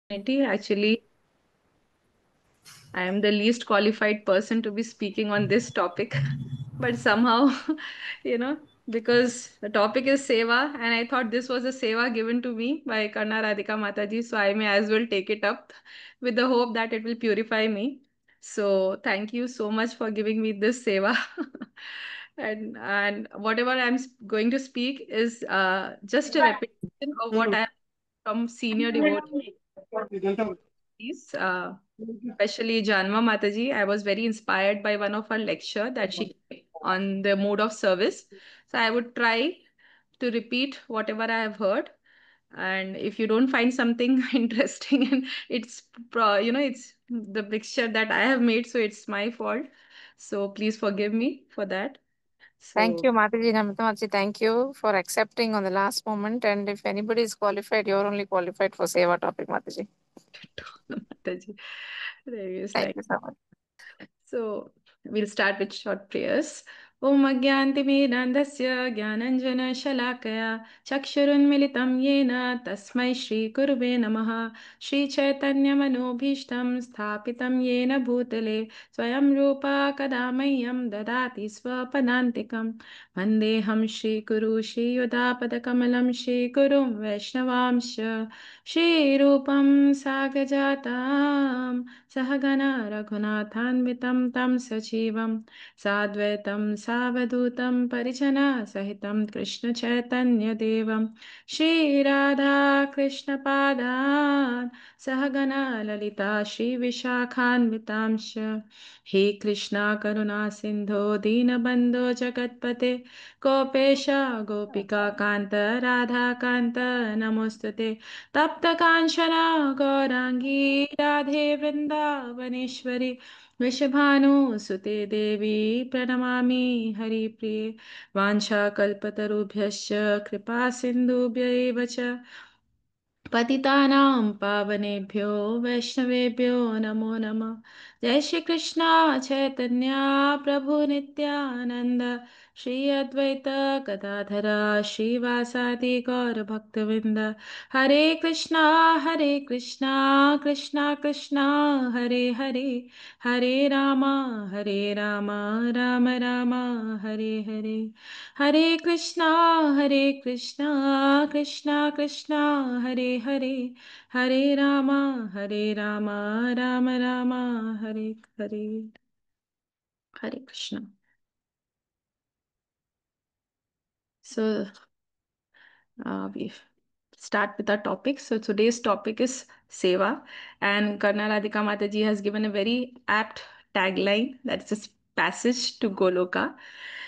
Actually, I am the least qualified person to be speaking on this topic, but somehow, you know, because the topic is seva, and I thought this was a seva given to me by Karna Radhika Mataji, so I may as well take it up with the hope that it will purify me. So thank you so much for giving me this seva. And whatever going to speak is just a repetition of what I from senior devotees, especially Janma Mataji. I was very inspired by one of her lecture that she gave on the mode of service. So I would try to repeat whatever I have heard. And if you don't find something interesting, and it's the mixture that I have made, so it's my fault. So please forgive me for that. Thank So you, Mataji Namitaji. Thank you for accepting on the last moment. And if anybody is qualified, you're only qualified for Seva topic, Mataji. Mataji, there is Thank like you so much. So we'll start with short prayers. Om Agyantimirandasya Gyananjana Shalakaya Chakshurunmilitam Yena Tasmai Shri Gurve Namaha Shri Chaitanya Manobhishtam Sthapitam Yena Bhutale Swayam Rupa Kadamayyam Dadati Swapadantikam Vandeham Shri Guru Shri Yudapadakamalam Shri Gurum Vaishnavamsha Shri Rupam Sagajatam सहगना रघुनाथान्वितं तं सजीवं साद्वैतं सावधूतं परिजनसहितं कृष्णचैतन्यदेवं श्रीराधाकृष्णपादान् सहगना ललिता श्रीविशाखान्वितांश्च हे कृष्णा करुणा सिन्धो दीनबन्धो जगत्पते गोपेश गोपिकान्त राधाकान्त नमोऽस्तु ते तप्तकाञ्चना गौराङ्गी राधे वृन्दावनेश्वरी वृषभानुसुते देवी प्रणमामि हरिप्रिये वाञ्छाकल्पतरुभ्यश्च कृपा सिन्धुभ्य एव च पतितानां पावनेभ्यो वैष्णवेभ्यो नमो नमः जय श्री कृष्णा चैतन्य प्रभु नित्यानंद श्री अद्वैत गदाधर श्रीवासादि गौर भक्तविंद हरे Krishna Krishna Krishna Hare Hare Hare Ram Ram Ram Hare Hare Hare Krishna Krishna Krishna Hare Hare Hare Ram Ram Ram Hare Hare Hare Krishna. So we start with our topic. So today's topic is Seva, and Karna Radhika Mataji has given a very apt tagline, that's this passage to Goloka.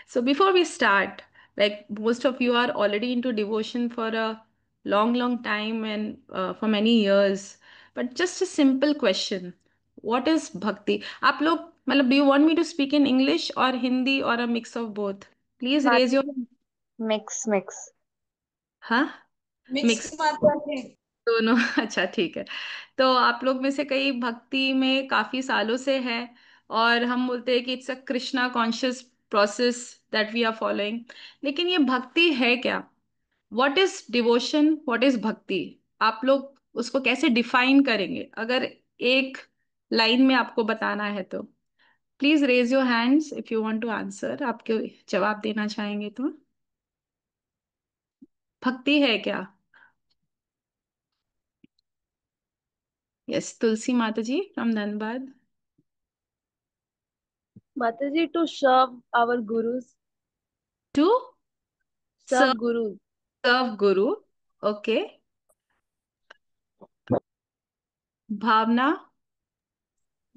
So before we start, like most of you are already into devotion for a long time and for many years, but just a simple question: what is bhakti? आप लोग मतलब, do you want me to speak in English or Hindi or a mix of both? Please raise your. Mataji, mix. हाँ, Mix mix मात्रा है। दोनों. अच्छा, ठीक है. तो आप लोग में से कई भक्ति में काफी सालों से है, और हम बोलते हैं कि it's a Krishna conscious process that we are following. लेकिन ये भक्ति है क्या? What is devotion, what is bhakti? आप लोग उसको कैसे डिफाइन करेंगे, अगर एक लाइन में आपको बताना है तो? Please raise your hands if you want to answer. आपके जवाब देना चाहेंगे तो. भक्ति है क्या? Yes, Tulsi Mata ji from Dhanbad. Mataji, to serve our gurus, to serve gurus. serve Guru. Okay. Bhavna.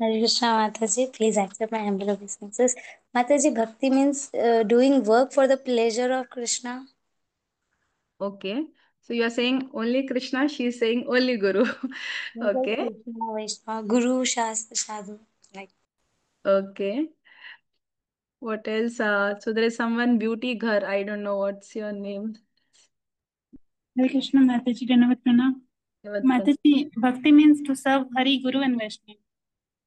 Hare Krishna Mataji, please accept my humble obeisances. Mataji, bhakti means doing work for the pleasure of Krishna. Okay. So you are saying only Krishna, she is saying only Guru. Like Okay. Krishna, Vaishnava, Guru, Shastra, Sadhu. Like Okay. What else? So there is someone, Beauty Ghar. I don't know what's your name. Hare Krishna Mataji, Danavat Pranam. Mataji, bhakti means to serve Hari, Guru and Vaishnava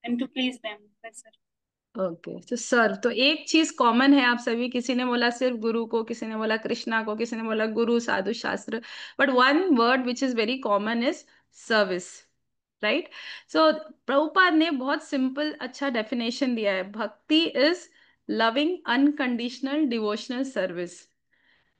and to please them. That's it. Okay. तो सर्व तो एक चीज common है आप सभी. किसी ने बोला सिर्फ गुरु को, किसी ने बोला कृष्णा को, किसी ने बोला गुरु साधु शास्त्र. But one word which is very common is service. Right? So Prabhupada ने बहुत सिंपल अच्छा डेफिनेशन दिया है, bhakti is loving unconditional devotional service,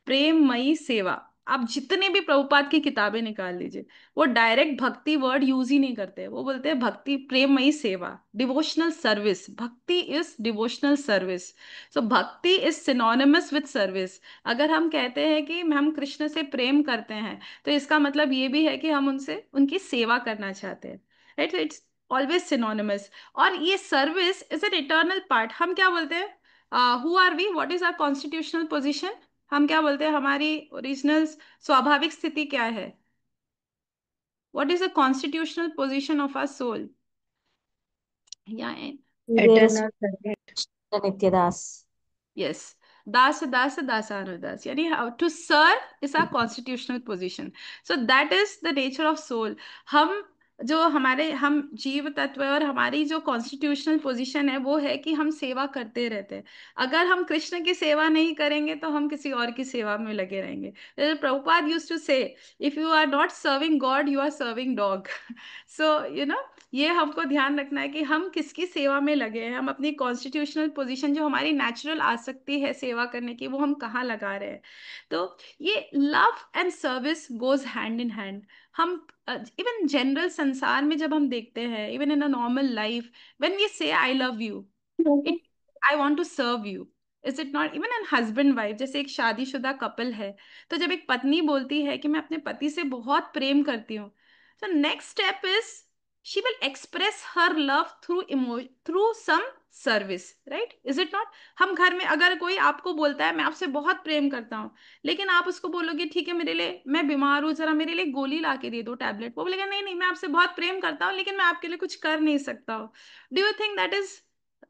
प्रेममयी सेवा। आप जितने भी प्रभुपाद की किताबें निकाल लीजिए, वो डायरेक्ट भक्ति वर्ड यूज ही नहीं करते, वो बोलते हैं भक्ति प्रेममयी सेवा, डिवोशनल सर्विस। भक्ति इज डिवोशनल सर्विस। सो भक्ति इज सिनोनिमस विद सर्विस। अगर हम कहते हैं कि हम कृष्ण से प्रेम करते हैं, तो इसका मतलब ये भी है कि हम उनसे उनकी सेवा करना चाहते हैं, राइट? It's always synonymous. और ये service is an eternal part. हम क्या बोलते हैं, who are we, what is our constitutional position? हम क्या बोलते हैं, हमारी ओरिजिनल स्वाभाविक स्थिति क्या है? What is the constitutional position of our soul? या Eternal servant. Nityadas. यस, दास दास दासानुदास, यानी to serve is our constitutional position. So that is the nature of soul. हम जो हमारे हम जीव तत्व है, और हमारी जो कॉन्स्टिट्यूशनल पोजीशन है वो है कि हम सेवा करते रहते हैं। अगर हम कृष्ण की सेवा नहीं करेंगे तो हम किसी और की सेवा में लगे रहेंगे। Prabhupada used to say, if you are not serving God, you are serving dog. So ये हमको ध्यान रखना है कि हम किसकी सेवा में लगे हैं, हम अपनी कॉन्स्टिट्यूशनल पोजीशन, जो हमारी नेचुरल आसक्ति है सेवा करने की, वो हम कहाँ लगा रहे हैं। तो ये love and service goes hand in hand. हम इवन जनरल संसार में जब हम देखते हैं, even in a normal life, when we say I love you, it I want to serve you, is it not? Even an husband wife, जैसे एक शादीशुदा कपल है, तो जब एक पत्नी बोलती है कि मैं अपने पति से बहुत प्रेम करती हूँ, so next step is she will express her love through emotion, through some service, right? Is it not? हम घर में अगर कोई आपको बोलता है मैं आपसे बहुत प्रेम करता हूँ, लेकिन आप उसको बोलोगे ठीक है मेरे लिए, मैं बीमार हूँ, जरा मेरे लिए गोली ला के दे दो, टैबलेट, वो बोलेगा नहीं नहीं मैं आपसे बहुत प्रेम करता हूँ लेकिन मैं आपके लिए कुछ कर नहीं सकता हूँ। Do you think that is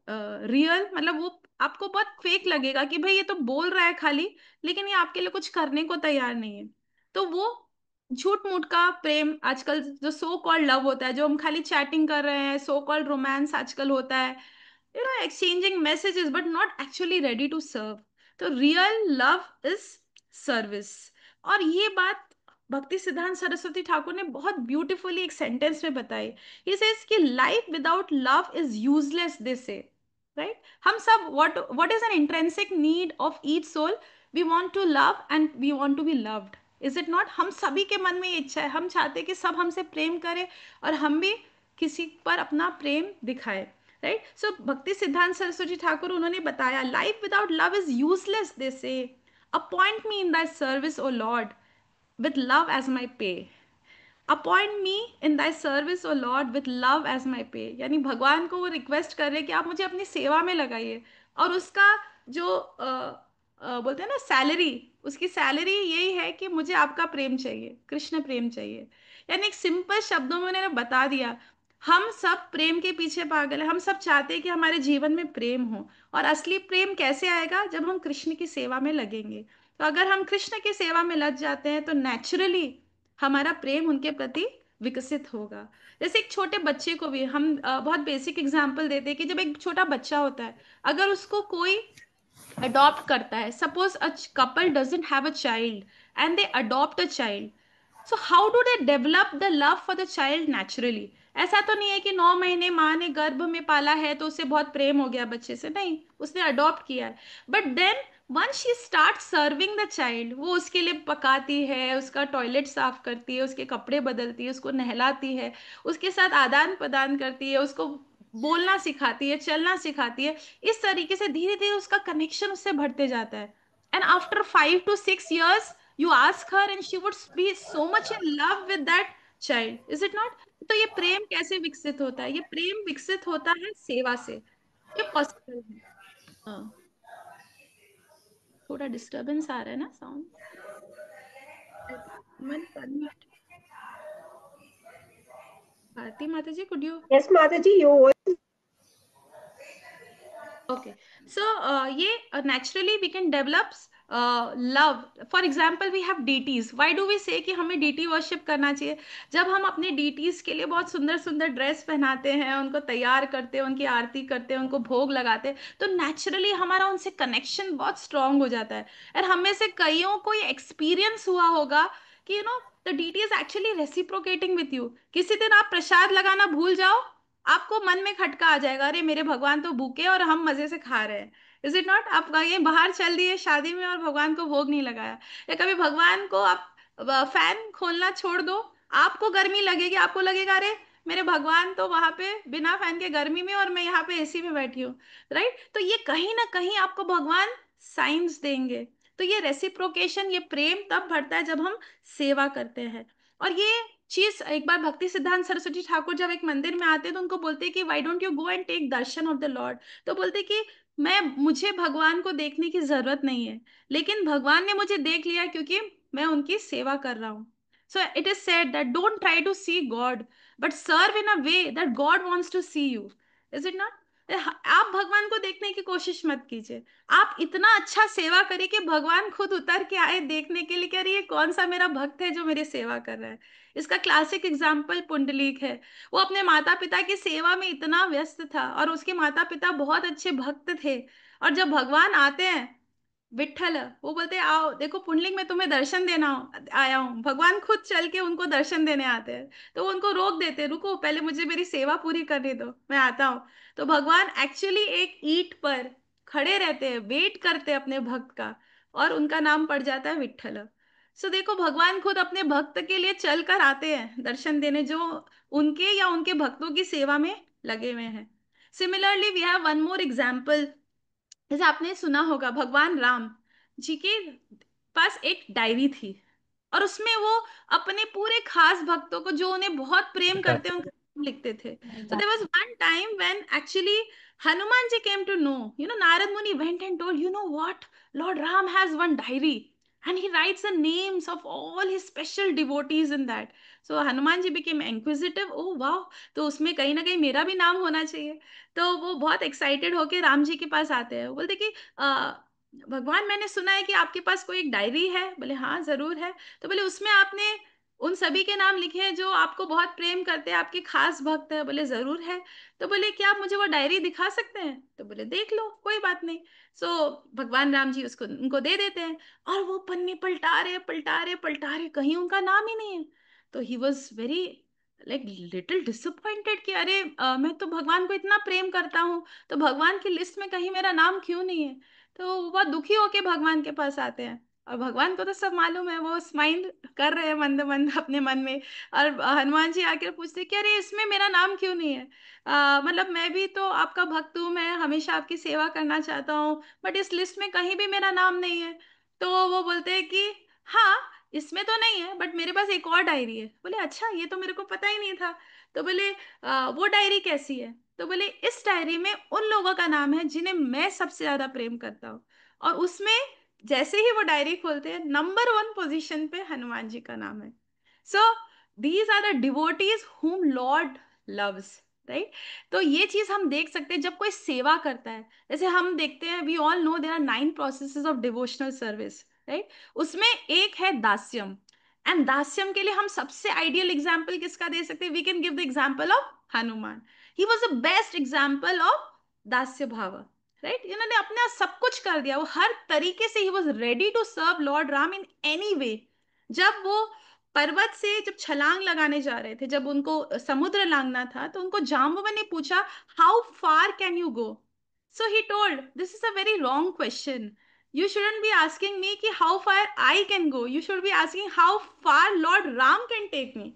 real? मतलब वो आपको बहुत फेक लगेगा कि भाई ये तो बोल रहा है खाली, लेकिन ये आपके लिए कुछ करने को तैयार नहीं है। तो वो झूठ मूठ का प्रेम, आजकल जो सो कॉल्ड लव होता है, जो हम खाली चैटिंग कर रहे हैं, सो कॉल्ड रोमांस आजकल होता है, exchanging messages but not actually ready to serve. तो रियल लव इज सर्विस। और ये बात भक्ति सिद्धांत सरस्वती ठाकुर ने बहुत ब्यूटीफुली एक सेंटेंस में बताई। ही सेज कि life without love is useless, they say, right? हम सब what is an intrinsic need of each soul? We want to love and we want to be loved. Is it not? हम सभी के मन में ये इच्छा है, हम चाहते हैं कि सब हमसे प्रेम करें और हम भी किसी पर अपना प्रेम दिखाए, राइट? सो भक्ति सिद्धांत सरस्वती ठाकुर उन्होंने बताया, life without love is useless, they say, appoint me in thy service O Lord with love as my pay, appoint me in thy service O Lord with love as my pay. यानी भगवान को वो request कर रहे कि आप मुझे अपनी सेवा में लगाइए, और उसका जो बोलते हैं ना सैलरी, उसकी सैलरी यही है कि मुझे आपका प्रेम चाहिए, कृष्ण प्रेम चाहिए। यानी एक सिंपल शब्दों में उन्होंने बता दिया, हम सब प्रेम के पीछे पागल है, हम सब चाहते हैं कि हमारे जीवन में प्रेम हो। और असली प्रेम कैसे आएगा? जब हम कृष्ण की सेवा में लगेंगे। तो अगर हम कृष्ण की सेवा में लग जाते हैं तो नेचुरली हमारा प्रेम उनके प्रति विकसित होगा। जैसे एक छोटे बच्चे को भी हम बहुत बेसिक एग्जांपल देते हैं कि जब एक छोटा बच्चा होता है, अगर उसको कोई अडॉप्ट करता है, suppose a couple doesn't have a child and they adopt a child, so how do they develop the love for the child naturally? ऐसा तो नहीं है कि 9 महीने माँ ने गर्भ में पाला है तो उसे बहुत प्रेम हो गया बच्चे से, नहीं, उसने अडॉप्ट किया है। But then when she start serving the child, वो उसके लिए पकाती है, उसका टॉयलेट साफ करती है, उसके कपड़े बदलती है, उसको नहलाती है, उसके साथ आदान प्रदान करती है, उसको बोलना सिखाती है, चलना सिखाती है। इस तरीके से धीरे धीरे उसका कनेक्शन उससे बढ़ते जाता है। And after 5 to 6 years you ask her and she would be so much in love with that child, is it not? तो ये प्रेम कैसे विकसित होता है? ये प्रेम विकसित होता है सेवा से, ये पॉसिबल है। हाँ, थोड़ा डिस्टरबेंस आ रहा है ना sound? Bharti Mata ji, could you? Yes, Mataji, your voice. Okay, so ये naturally we can develop love. For example, we have deities. Why do we say कि हमें deity worship करना चाहिए? जब हम अपने deities के लिए बहुत सुंदर सुंदर ड्रेस पहनाते हैं, उनको तैयार करते हैं, उनकी आरती करते हैं, उनको भोग लगाते हैं, तो नेचुरली हमारा उनसे कनेक्शन बहुत स्ट्रांग हो जाता है। और हमें से कईयों को ये एक्सपीरियंस हुआ होगा कि तो deity is actually reciprocating with you. किसी दिन आप प्रसाद लगाना भूल जाओ, आपको मन में खटका आ जाएगा, अरे मेरे भगवान तो भूखे और हम मजे से खा रहे हैं। Is it not? आप कहीं बाहर चल दिए शादी में और भगवान को भोग नहीं लगाया, या कभी भगवान को आप फैन खोलना छोड़ दो, आपको गर्मी लगेगी, आपको लगेगा अरे मेरे भगवान तो वहां पे बिना फैन के गर्मी में और मैं यहाँ पे एसी में बैठी हूँ, राइट? तो ये कहीं ना कहीं आपको भगवान साइंस देंगे। तो ये रेसिप्रोकेशन, ये प्रेम तब बढ़ता है जब हम सेवा करते हैं। और ये चीज एक बार भक्ति सिद्धांत सरस्वती ठाकुर जब एक मंदिर में आते हैं तो उनको बोलते हैं कि why don't you go and take darshan of the lord. तो बोलते कि मुझे भगवान को देखने की जरूरत नहीं है, लेकिन भगवान ने मुझे देख लिया क्योंकि मैं उनकी सेवा कर रहा हूँ। So it is said that don't try to see God, but serve in a way that God wants to see you. Is it not? आप भगवान को देखने की कोशिश मत कीजिए, आप इतना अच्छा सेवा करिए कि भगवान खुद उतर के आए देखने के लिए, कह रही है कौन सा मेरा भक्त है जो मेरी सेवा कर रहा है। इसका क्लासिक एग्जाम्पल पुंडलीक है। वो अपने माता पिता की सेवा में इतना व्यस्त था और उसके माता पिता बहुत अच्छे भक्त थे, और जब भगवान आते हैं विट्ठल, वो बोलते हैं आओ देखो पुंडलिक में तुम्हें दर्शन देना आया हूँ, भगवान खुद चल के उनको दर्शन देने आते हैं। तो वो उनको रोक देते, रुको पहले मुझे मेरी सेवा पूरी करने दो, मैं आता हूँ। तो भगवान एक्चुअली एक ईंट पर खड़े रहते हैं, वेट करते हैं अपने भक्त का, और उनका नाम पड़ जाता है विट्ठल। सो देखो भगवान खुद अपने भक्त के लिए चल कर आते हैं दर्शन देने, जो उनके या उनके भक्तों की सेवा में लगे हुए हैं। Similarly we have one more example. जैसे आपने सुना होगा भगवान राम जी के पास एक डायरी थी, और उसमें वो अपने पूरे खास भक्तों को जो उन्हें बहुत प्रेम करते हैं उनका नाम लिखते थे। So there was one time when actually Hanuman ji came to know, Narad Muni went and told, you know what, Lord Ram has one diary and he writes the names of all his special devotees in that. So Hanuman ji became inquisitive, oh wow, तो उसमें कहीं ना कहीं मेरा भी नाम होना चाहिए। तो वो बहुत एक्साइटेड होके राम जी के पास आते हैं, वो बोलते कि भगवान मैंने सुना है कि आपके पास कोई एक डायरी है। बोले हाँ जरूर है। तो बोले उसमें आपने उन सभी के नाम लिखे हैं जो आपको बहुत प्रेम करते हैं, आपके खास भक्त हैं। बोले जरूर है। तो बोले क्या आप मुझे वो डायरी दिखा सकते हैं? तो बोले देख लो कोई बात नहीं। सो भगवान राम जी उसको उनको दे देते हैं, और वो पन्ने पलटा रहे पलटा रहे पलटा रहे, कहीं उनका नाम ही नहीं है। तो he was very like little disappointed कि अरे मैं तो भगवान को इतना प्रेम करता हूँ, तो भगवान की लिस्ट में कहीं मेरा नाम क्यों नहीं है? तो वो बहुत दुखी होके भगवान के पास आते हैं, और भगवान को तो सब मालूम है, वो स्माइल कर रहे हैं मंद मंद अपने मन में। और हनुमान जी आकर पूछते कि अरे इसमें मेरा नाम क्यों नहीं है? मतलब मैं भी तो आपका भक्त हूँ, मैं हमेशा आपकी सेवा करना चाहता हूँ, बट इस लिस्ट में कहीं भी मेरा नाम नहीं है। तो वो बोलते हैं कि हाँ इसमें तो नहीं है, बट मेरे पास एक और डायरी है। बोले अच्छा, ये तो मेरे को पता ही नहीं था। तो बोले वो डायरी कैसी है? तो बोले इस डायरी में उन लोगों का नाम है जिन्हें मैं सबसे ज्यादा प्रेम करता हूँ, और उसमें जैसे ही वो डायरी खोलते हैं नंबर 1 पोजीशन पे हनुमान जी का नाम है। So these are the devotees whom lord loves, right? तो ये चीज हम देख सकते हैं जब कोई सेवा करता है। जैसे हम देखते हैं, we all know there are 9 processes of devotional service, right? उसमें एक है दास्यम, एंड दास्यम के लिए हम सबसे आइडियल एग्जाम्पल किसका दे सकते हैं? We can give the example of Hanuman. He was the best example of dasya bhava, right? इन्होंने अपना सब कुछ कर दिया, वो हर तरीके से ही was ready to serve lord Ram in any way. जब वो पर्वत से जब छलांग लगाने जा रहे थे, जब उनको समुद्र लांगना था, तो उनको जाम्बवन ने पूछा how far can you go? So he told this is a very wrong question, you shouldn't be asking me कि how far I can go, you should be asking how far Lord Ram can take me।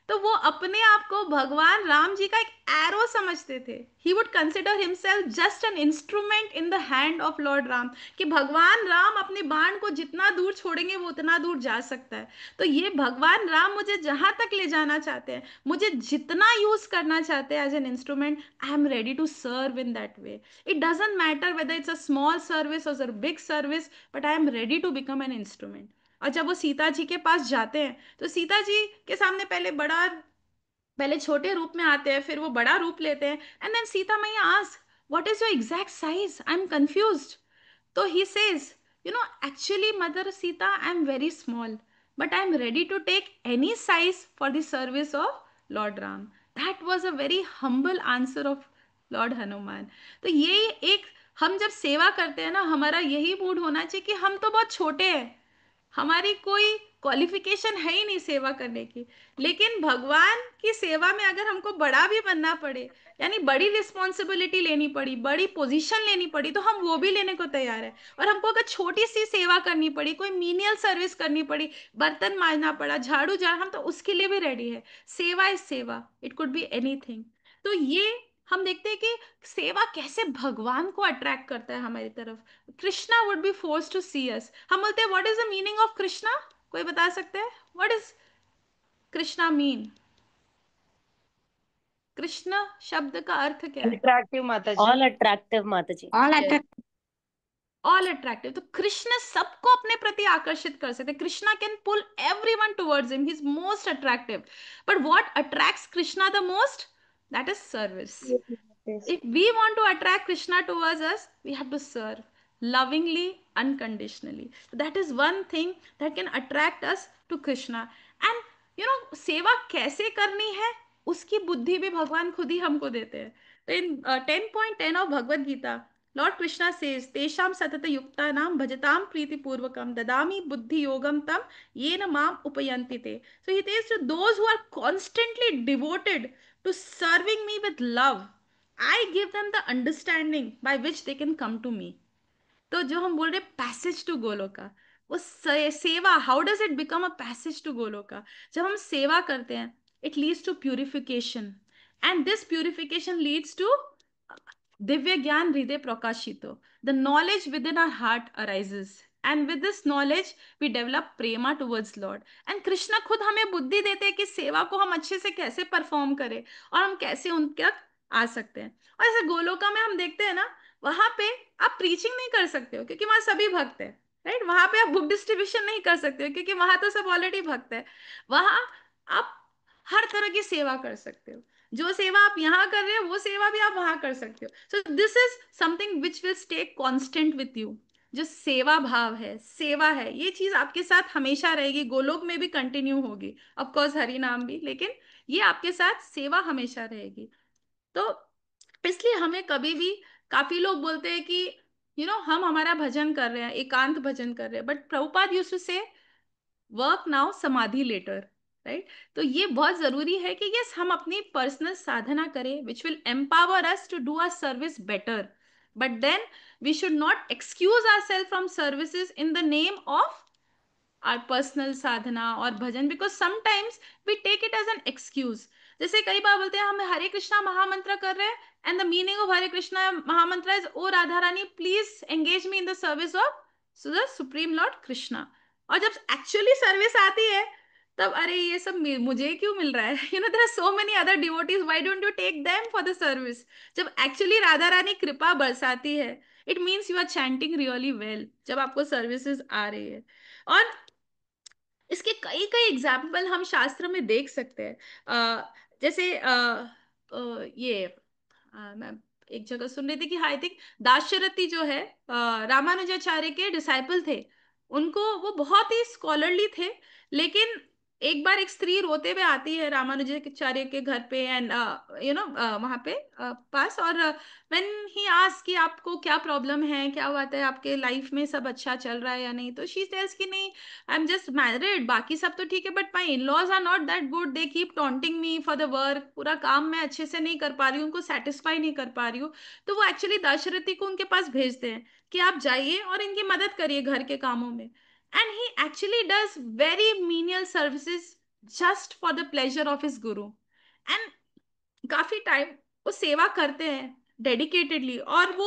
तो वो अपने आप को भगवान राम जी का एक arrow समझते थे। He would consider himself just an instrument in the hand of Lord Ram, कि भगवान राम अपने बाण को जितना दूर छोड़ेंगे वो उतना दूर जा सकता है। तो ये भगवान राम मुझे जहां तक ले जाना चाहते हैं, मुझे जितना यूज करना चाहते हैं as an instrument, I am ready to serve in that way. It doesn't matter whether it's a small service और big service, but I am ready to become an instrument. और जब वो सीता जी के पास जाते हैं, तो सीता जी के सामने पहले छोटे रूप में आते हैं, फिर वो बड़ा रूप लेते हैं, एंड देन सीता मैया ask what is your exact size, I am confused. तो he says, actually, Mother Sita, I am very small, but I am ready to take any size for the service of Lord Ram. That was a very humble answer of Lord Hanuman. तो ये एक, हम जब सेवा करते हैं ना, हमारा यही मूड होना चाहिए कि हम तो बहुत छोटे हैं, हमारी कोई क्वालिफिकेशन है ही नहीं सेवा करने की। लेकिन भगवान की सेवा में अगर हमको बड़ा भी बनना पड़े, यानी बड़ी रिस्पॉन्सिबिलिटी लेनी पड़ी, बड़ी पोजीशन लेनी पड़ी, तो हम वो भी लेने को तैयार है। और हमको अगर छोटी सी सेवा करनी पड़ी, कोई मीनियल सर्विस करनी पड़ी, बर्तन मांजना पड़ा, झाड़ू झाड़, हम तो उसके लिए भी रेडी है। सेवा इज सेवा, इट कुड बी एनीथिंग। तो ये हम देखते हैं कि सेवा कैसे भगवान को अट्रैक्ट करता है हमारी तरफ। Krishna would be force to see us. हम बोलते हैं what is the meaning of Krishna? कोई बता सकते हैं what is Krishna mean? Krishna शब्द का अर्थ क्या है? Attractive Mata ji. All attractive Mata ji. All attractive. All attractive. तो कृष्ण सबको अपने प्रति आकर्षित कर सकते। Krishna can pull everyone towards him, he is most attractive. But what attracts Krishna the most? That is service. If we want to attract Krishna towards us, we have to serve lovingly, unconditionally. So that is one thing that can attract us to Krishna. And you know, सेवा कैसे करनी है उसकी बुद्धि भी भगवान खुद ही हमको देते हैं. तो in 10.10 of Bhagavad Gita, Lord Krishna says, तेषां सतत युक्तानां भजतां प्रीतिपूर्वकं ददामि बुद्धि योगम तम येन माम उपयन्ति ते. So he says to those who are constantly devoted to serving me with love, I give them the understanding by which they can come to me. तो जो हम बोल रहे पैसेज टू गोलोका, वो सेवा, how does it become a passage to Goloka? जब हम सेवा करते हैं, it leads to purification, and this purification leads to दिव्य ज्ञान हृदय प्रकाशितो. The knowledge within our heart arises, and with this knowledge we develop prema towards Lord. And Krishna खुद हमें बुद्धि देते हैं कि सेवा को हम अच्छे से कैसे परफॉर्म करें और हम कैसे उन तक आ सकते हैं. और ऐसे गोलोका में हम देखते हैं ना, वहां पे आप प्रीचिंग नहीं कर सकते हो क्योंकि वहां सभी भक्त है, राइट? वहां पे आप बुक डिस्ट्रीब्यूशन नहीं कर सकते हो क्योंकि वहां तो सब ऑलरेडी भक्त है. वहां आप हर तरह की सेवा कर सकते हो. जो सेवा आप यहाँ कर रहे हो वो सेवा भी आप वहां कर सकते हो. So this is something which will stay constant with you. जो सेवा भाव है, सेवा है, ये चीज आपके साथ हमेशा रहेगी. गोलोक में भी कंटिन्यू होगी, ऑफकोर्स हरि नाम भी, लेकिन ये आपके साथ सेवा हमेशा रहेगी. तो इसलिए हमें कभी भी, काफी लोग बोलते हैं कि हम हमारा भजन कर रहे हैं, एकांत भजन कर रहे हैं, बट प्रभुपाद यूज्ड टू से वर्क नाउ समाधि लेटर, राइट? तो ये बहुत जरूरी है कि यस, हम अपनी पर्सनल साधना करें which will empower us to do our service better. But then we should not excuse our self from services in the name of our personal sadhana और भजन, because sometimes we take it as an excuse. जैसे कई बार बोलते हैं हम हरे कृष्णा महामंत्र कर रहे हैं, and the meaning of हरे कृष्णा महामंत्र is, O Radha Rani please engage me in the service of the supreme lord Krishna. और जब एक्चुअली सर्विस आती है तब अरे ये सब मुझे क्यों मिल रहा है? there are so many other devotees, why don't you take them for the service? जब एक्चुअली राधा रानी कृपा बरसाती है, it means you are chanting really well, जब आपको सर्विसेज आ रही है. और इसके कई कई एग्जाम्पल हम शास्त्र में देख सकते हैं. जैसे ये मैं एक जगह सुन रही थी कि आई थिंक दाशरथी जो है रामानुजाचार्य के डिसाइपल थे. उनको, वो बहुत ही स्कॉलरली थे, लेकिन एक बार एक स्त्री रोते हुए आती है रामानुजाचार्य के घर पे, एंड वहां पे पास, और व्हेन ही आस्क्स कि आपको क्या प्रॉब्लम है, क्या बात है, आपके लाइफ में सब अच्छा चल रहा है या नहीं? तो शी टेल्स कि नहीं, आई एम जस्ट मैरिड, बाकी सब तो ठीक है, but my in laws are not that good, they keep taunting me for the work. पूरा काम मैं अच्छे से नहीं कर पा रही हूँ, उनको सेटिस्फाई नहीं कर पा रही हूँ. तो वो एक्चुअली दाशरथी को उनके पास भेजते हैं कि आप जाइए और इनकी मदद करिए घर के कामों में. And he actually does very menial services just for the pleasure of his guru. And काफी टाइम वो सेवा करते हैं डेडिकेटेडली, और वो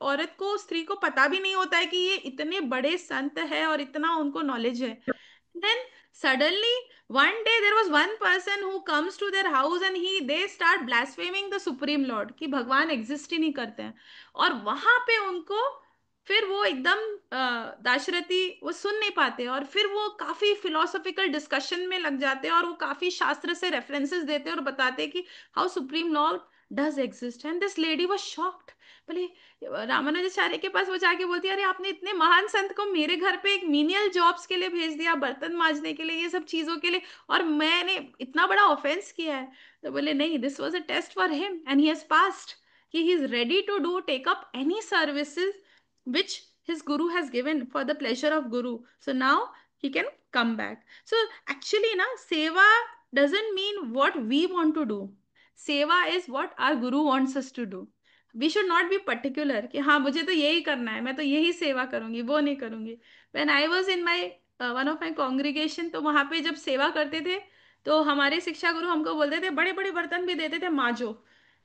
औरत को, स्त्री को पता भी नहीं होता है कि ये इतने बड़े संत है और इतना उनको नॉलेज है. Then suddenly one day there was one person who comes to their house and they start blaspheming the supreme lord कि भगवान एग्जिस्ट ही नहीं करते हैं. और वहां पे उनको फिर वो एकदम दाशरथी वो सुन नहीं पाते, और फिर वो काफी फिलोसॉफिकल डिस्कशन में लग जाते हैं, और वो काफी शास्त्र से रेफरेंसेस देते हैं और बताते हैं कि how supreme Lord does exist. And this lady was shocked. बोले, रामानुजाचार्य के पास वो जाके बोलती है, अरे आपने इतने महान संत को मेरे घर पे एक मीनियल जॉब्स के लिए भेज दिया, बर्तन मांजने के लिए, ये सब चीजों के लिए, और मैंने इतना बड़ा ऑफेंस किया है. तो बोले, नहीं, this was a test for him and he has passed, कि he is ready to do take up any services which his guru has given for the pleasure of guru. So now he can come back. So actually na, seva doesn't mean what we want to do. Seva is what our guru wants us to do. We should not be particular कि हाँ मुझे तो यही करना है, मैं तो यही सेवा करूंगी, वो नहीं करूंगी. When I was in my one of my congregation, तो वहां पे जब सेवा करते थे तो हमारे शिक्षा गुरु हमको बोलते थे, बड़े बड़े बर्तन भी देते थे माजो.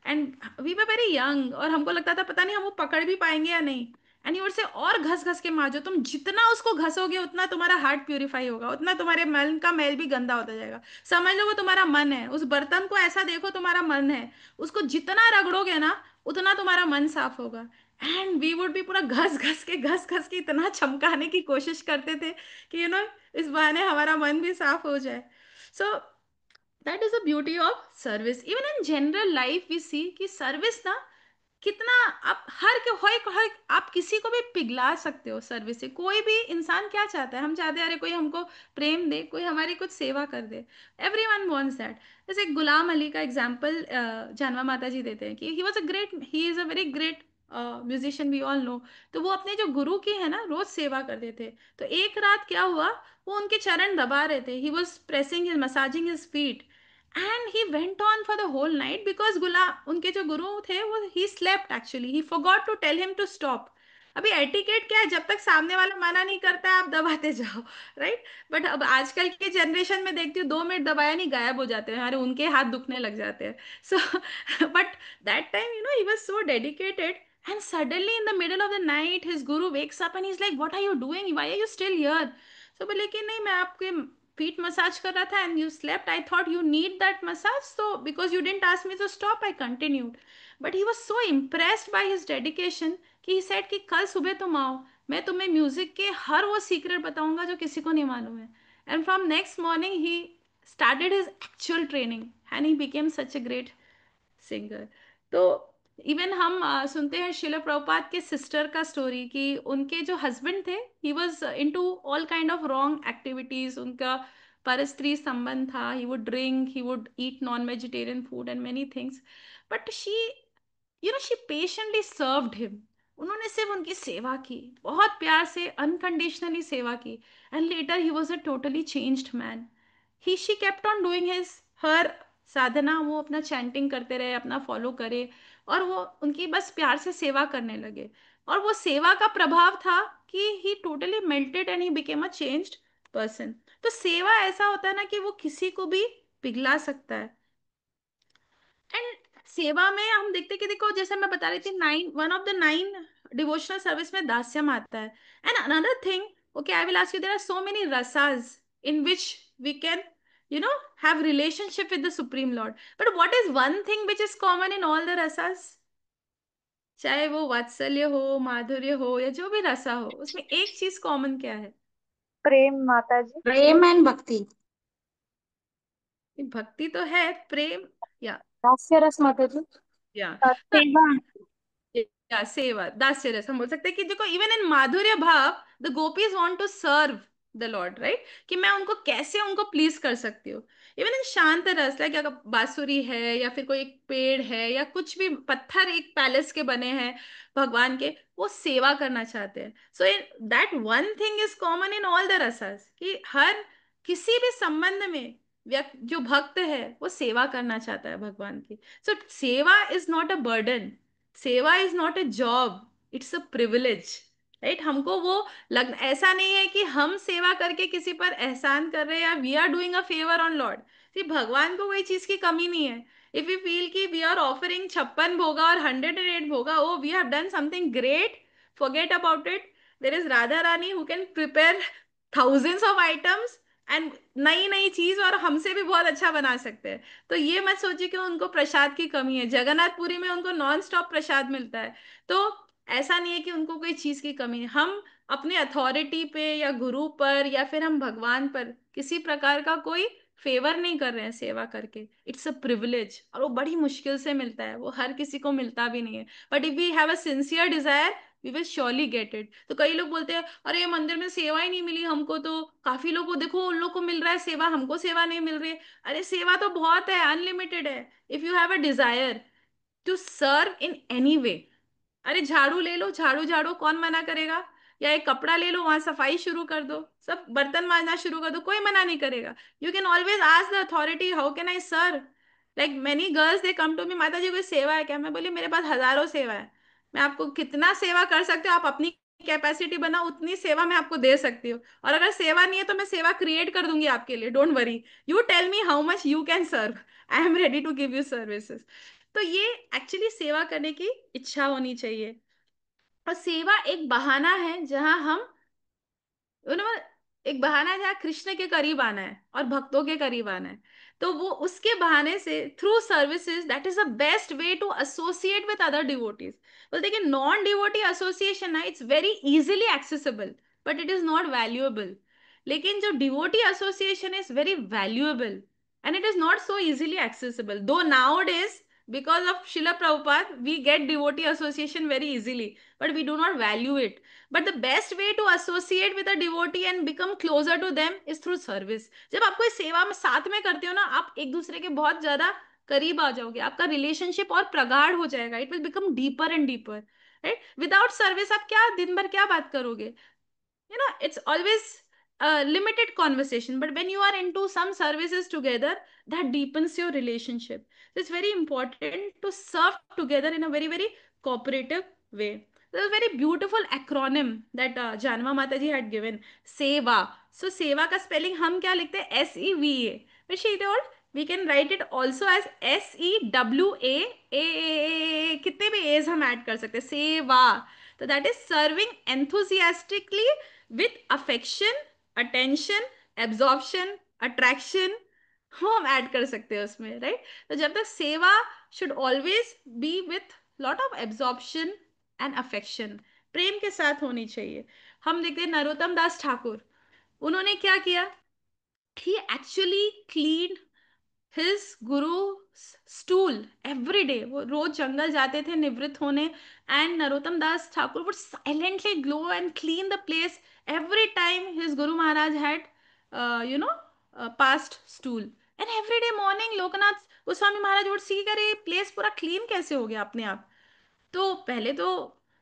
And we were very young, और हमको लगता था पता नहीं हम वो पकड़ भी पाएंगे या नहीं. एंड यू से और घस घस के माजो, तुम जितना उसको घसोगे उतना तुम्हारा हार्ट प्यूरिफाई होगा, उतना तुम्हारे मन का मैल भी गंदा होता जाएगा. समझ लो वो तुम्हारा मन है, उस बर्तन को ऐसा देखो तुम्हारा मन है, उसको जितना रगड़ोगे ना उतना तुम्हारा मन साफ होगा. एंड वी वुड भी पूरा घस घस के इतना चमकाने की कोशिश करते थे कि इस बहाने हमारा मन भी साफ हो जाए. So that is the beauty of service. Even in general life we see कि सर्विस ना कितना, आप हर आप किसी को भी पिघला सकते हो सर्विस से. कोई भी इंसान क्या चाहता है, हम चाहते हैं अरे कोई हमको प्रेम दे, कोई हमारी कुछ सेवा कर दे. Everyone wants that. जैसे गुलाम अली का एग्जांपल जानवा माता जी देते हैं कि he is a very great musician, we all know. तो वो अपने जो गुरु की है ना रोज सेवा करते थे. तो एक रात क्या हुआ, वो उनके चरण दबा रहे थे, he was pressing his massaging his feet, and he went on for the whole night because गुला उनके जो गुरु थे वो he slept actually, he forgot to tell him to stop. अभी एटिकेट क्या है, जब तक सामने वाला मना नहीं करता है आप दबाते जाओ, राइट. बट अब आजकल के जनरेशन में देखती हूँ 2 मिनट दबाया नहीं गायब हो जाते हैं, अरे उनके हाथ दुखने लग जाते हैं. So but that time he was so dedicated, and suddenly in the middle of the night his guru wakes up and he's like, what are you doing, why are you still here? So बोले कि नहीं मैं आपके feet massage कर रहा था and you slept, I thought you need that massage, so because you didn't ask me to stop I continued. But he was so impressed by his dedication कि he said कि कल सुबह तुम आओ, मैं तुम्हें म्यूजिक के हर वो सीक्रेट बताऊंगा जो किसी को नहीं मालूम है. And from next morning he started his actual training and he became such a great singer. तो इवन हम सुनते हैं शिला प्रभुपाद के सिस्टर का स्टोरी कि उनके जो हस्बैंड थे he was into all kind of wrong activities, उनका परस्त्री संबंध था, he would drink, he would eat non vegetarian food and many things. But she patiently served him. उन्होंने सिर्फ उनकी सेवा की, बहुत प्यार से अनकंडीशनली सेवा की. And later he was a totally changed man. She kept on doing his her sadhana, वो अपना चैंटिंग करते रहे, अपना फॉलो करे, और वो उनकी बस प्यार से सेवा करने लगे. और वो सेवा का प्रभाव था कि he totally melted and he became a changed person. तो सेवा ऐसा होता है ना कि वो किसी को भी पिघला सकता है. एंड सेवा में हम देखते कि देखो जैसे मैं बता रही थी, 1 of the 9 डिवोशनल सर्विस में दास्यम आता है. And another thing, okay I will ask you, there are so many rasas in which we can have relationship with the supreme lord, but what is one thing which is common in all the rasas? चाहे वो वात्सल्य हो, माधुर्य हो, या जो भी रसा हो, उसमें एक चीज कॉमन क्या है? प्रेम माता जी. प्रेम एंड भक्ति. भक्ति तो है, प्रेम या दास्य रस माता जी. या सेवा. या सेवा, दास्य रस हम बोल सकते हैं कि देखो इवन इन माधुर्य भाव the gopis want to serve the lord, right, कि मैं उनको कैसे उनको प्लीज कर सकती हूँ. इवन इन शांत रस, लाइक अगर बांसुरी है या फिर कोई एक पेड़ है या कुछ भी पत्थर एक पैलेस के बने हैं भगवान के, वो सेवा करना चाहते हैं. So in that one thing is common in all the rasas कि हर किसी भी संबंध में व्यक्ति जो भक्त है वो सेवा करना चाहता है भगवान की. सो सेवा इज नॉट अ बर्डन, सेवा is not a job, it's a privilege, right. हमको वो ऐसा नहीं है कि हम सेवा करके किसी पर एहसान कर रहे हैं या we are doing a favour on lord. भगवान को कोई चीज की कमी नहीं है. इफ यू फील कि वी आर ऑफरिंग 56 भोगा और 108 भोगा, oh we have done something great, forget about it. There is Radha Rani who can prepare thousands of items and नई नई चीज, और हमसे भी बहुत अच्छा बना सकते हैं. तो ये मत सोचिए कि उनको प्रसाद की कमी है. जगन्नाथपुरी में उनको नॉन स्टॉप प्रसाद मिलता है. तो ऐसा नहीं है कि उनको कोई चीज की कमी है. हम अपने अथॉरिटी पे या गुरु पर या फिर हम भगवान पर किसी प्रकार का कोई फेवर नहीं कर रहे हैं सेवा करके. इट्स अ प्रिविलेज, और वो बड़ी मुश्किल से मिलता है, वो हर किसी को मिलता भी नहीं है. But if we have a sincere desire we will surely get it. तो कई लोग बोलते हैं अरे ये मंदिर में सेवा ही नहीं मिली हमको, तो काफी लोग को देखो उन लोग को मिल रहा है सेवा, हमको सेवा नहीं मिल रही है. अरे सेवा तो बहुत है, अनलिमिटेड है. If you have a desire to serve in any way, अरे झाड़ू ले लो, झाड़ू झाड़ू कौन मना करेगा, या एक कपड़ा ले लो, वहां सफाई शुरू कर दो, सब बर्तन मांजना शुरू कर दो, कोई मना नहीं करेगा। You can always ask the authority, how can I serve. Like many girls they come to me, माता जी कोई सेवा है क्या? मैं बोली मेरे पास हजारों सेवा है, मैं आपको कितना सेवा कर सकती हूँ, आप अपनी कैपेसिटी बनाओ, उतनी सेवा मैं आपको दे सकती हूँ। और अगर सेवा नहीं है तो मैं सेवा क्रिएट कर दूंगी आपके लिए, don't worry. You tell me how much you can serve, I am ready to give you services. तो ये एक्चुअली सेवा करने की इच्छा होनी चाहिए। और सेवा एक बहाना है जहां हम, यू नो, एक बहाना है जहाँ कृष्ण के करीब आना है और भक्तों के करीब आना है। तो वो उसके बहाने से, through services, that is the best way to associate with other devotees. बोलते कि नॉन डिवोटी एसोसिएशन ना, it's very easily accessible but it is not valuable. लेकिन जो devotee association is very valuable and it is not so easily accessible, though nowadays because of Srila Prabhupada we get devotee association very easily, but we do not value it. But the best way to associate with a devotee and become closer to them is through service. जब आप कोई सेवा में साथ में करते हो ना, आप एक दूसरे के बहुत ज्यादा करीब आ जाओगे, आपका रिलेशनशिप और प्रगाढ़ हो जाएगा, it will become deeper and deeper, right. Without service आप क्या दिन भर क्या बात करोगे? It's always a limited conversation, but when you are into some services together, that deepens your relationship. So it's very important to serve together in a very, very cooperative way. There's a very beautiful acronym that Janma Mataji had given, seva. So seva का spelling हम क्या लिखते हैं? SEVA, but she told we can write it also as SEWA, कितने भी as हम add कर सकते हैं, सेवा। तो that is serving enthusiastically with affection, attention, absorption, attraction, वो हम ऐड कर सकते हैं उसमें, राइट। तो जब तक seva should always be with lot of absorption and affection, प्रेम के साथ होनी चाहिए। हम देखते हैं नरोत्तम दास ठाकुर, उन्होंने क्या किया? ही एक्चुअली क्लीन हिज गुरु स्टूल एवरी डे। वो रोज जंगल जाते थे निवृत्त होने, and Narottam Das Thakur would silently glow and clean the place every time his guru maharaj had passed stool, and every day morning lokanath goswami maharaj would see करे place पूरा clean कैसे हो गया अपने आप। तो पहले तो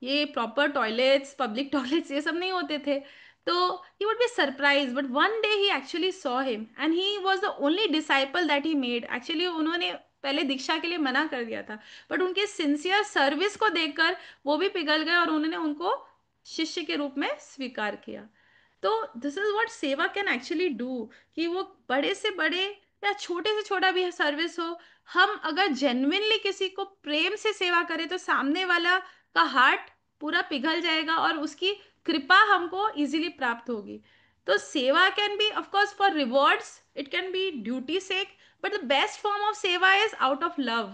ये प्रॉपर टॉयलेट्स, पब्लिक टॉयलेट्स ये सब नहीं होते थे, तो he would be surprise, but one day he actually saw him and he was the only disciple that he made. Actually उन्होंने पहले दीक्षा के लिए मना कर दिया था, बट उनके सिंसियर सर्विस को देखकर वो भी पिघल गए और उन्होंने उनको शिष्य के रूप में स्वीकार किया। तो दिस इज व्हाट सेवा कैन एक्चुअली डू, कि वो बड़े से बड़े या छोटे से छोटा भी सर्विस हो, हम अगर जेन्युइनली किसी को प्रेम से सेवा करें तो सामने वाला का हार्ट पूरा पिघल जाएगा और उसकी कृपा हमको इजीली प्राप्त होगी। तो seva can be of course for rewards, it can be duty sake, but the best form of seva is out of love.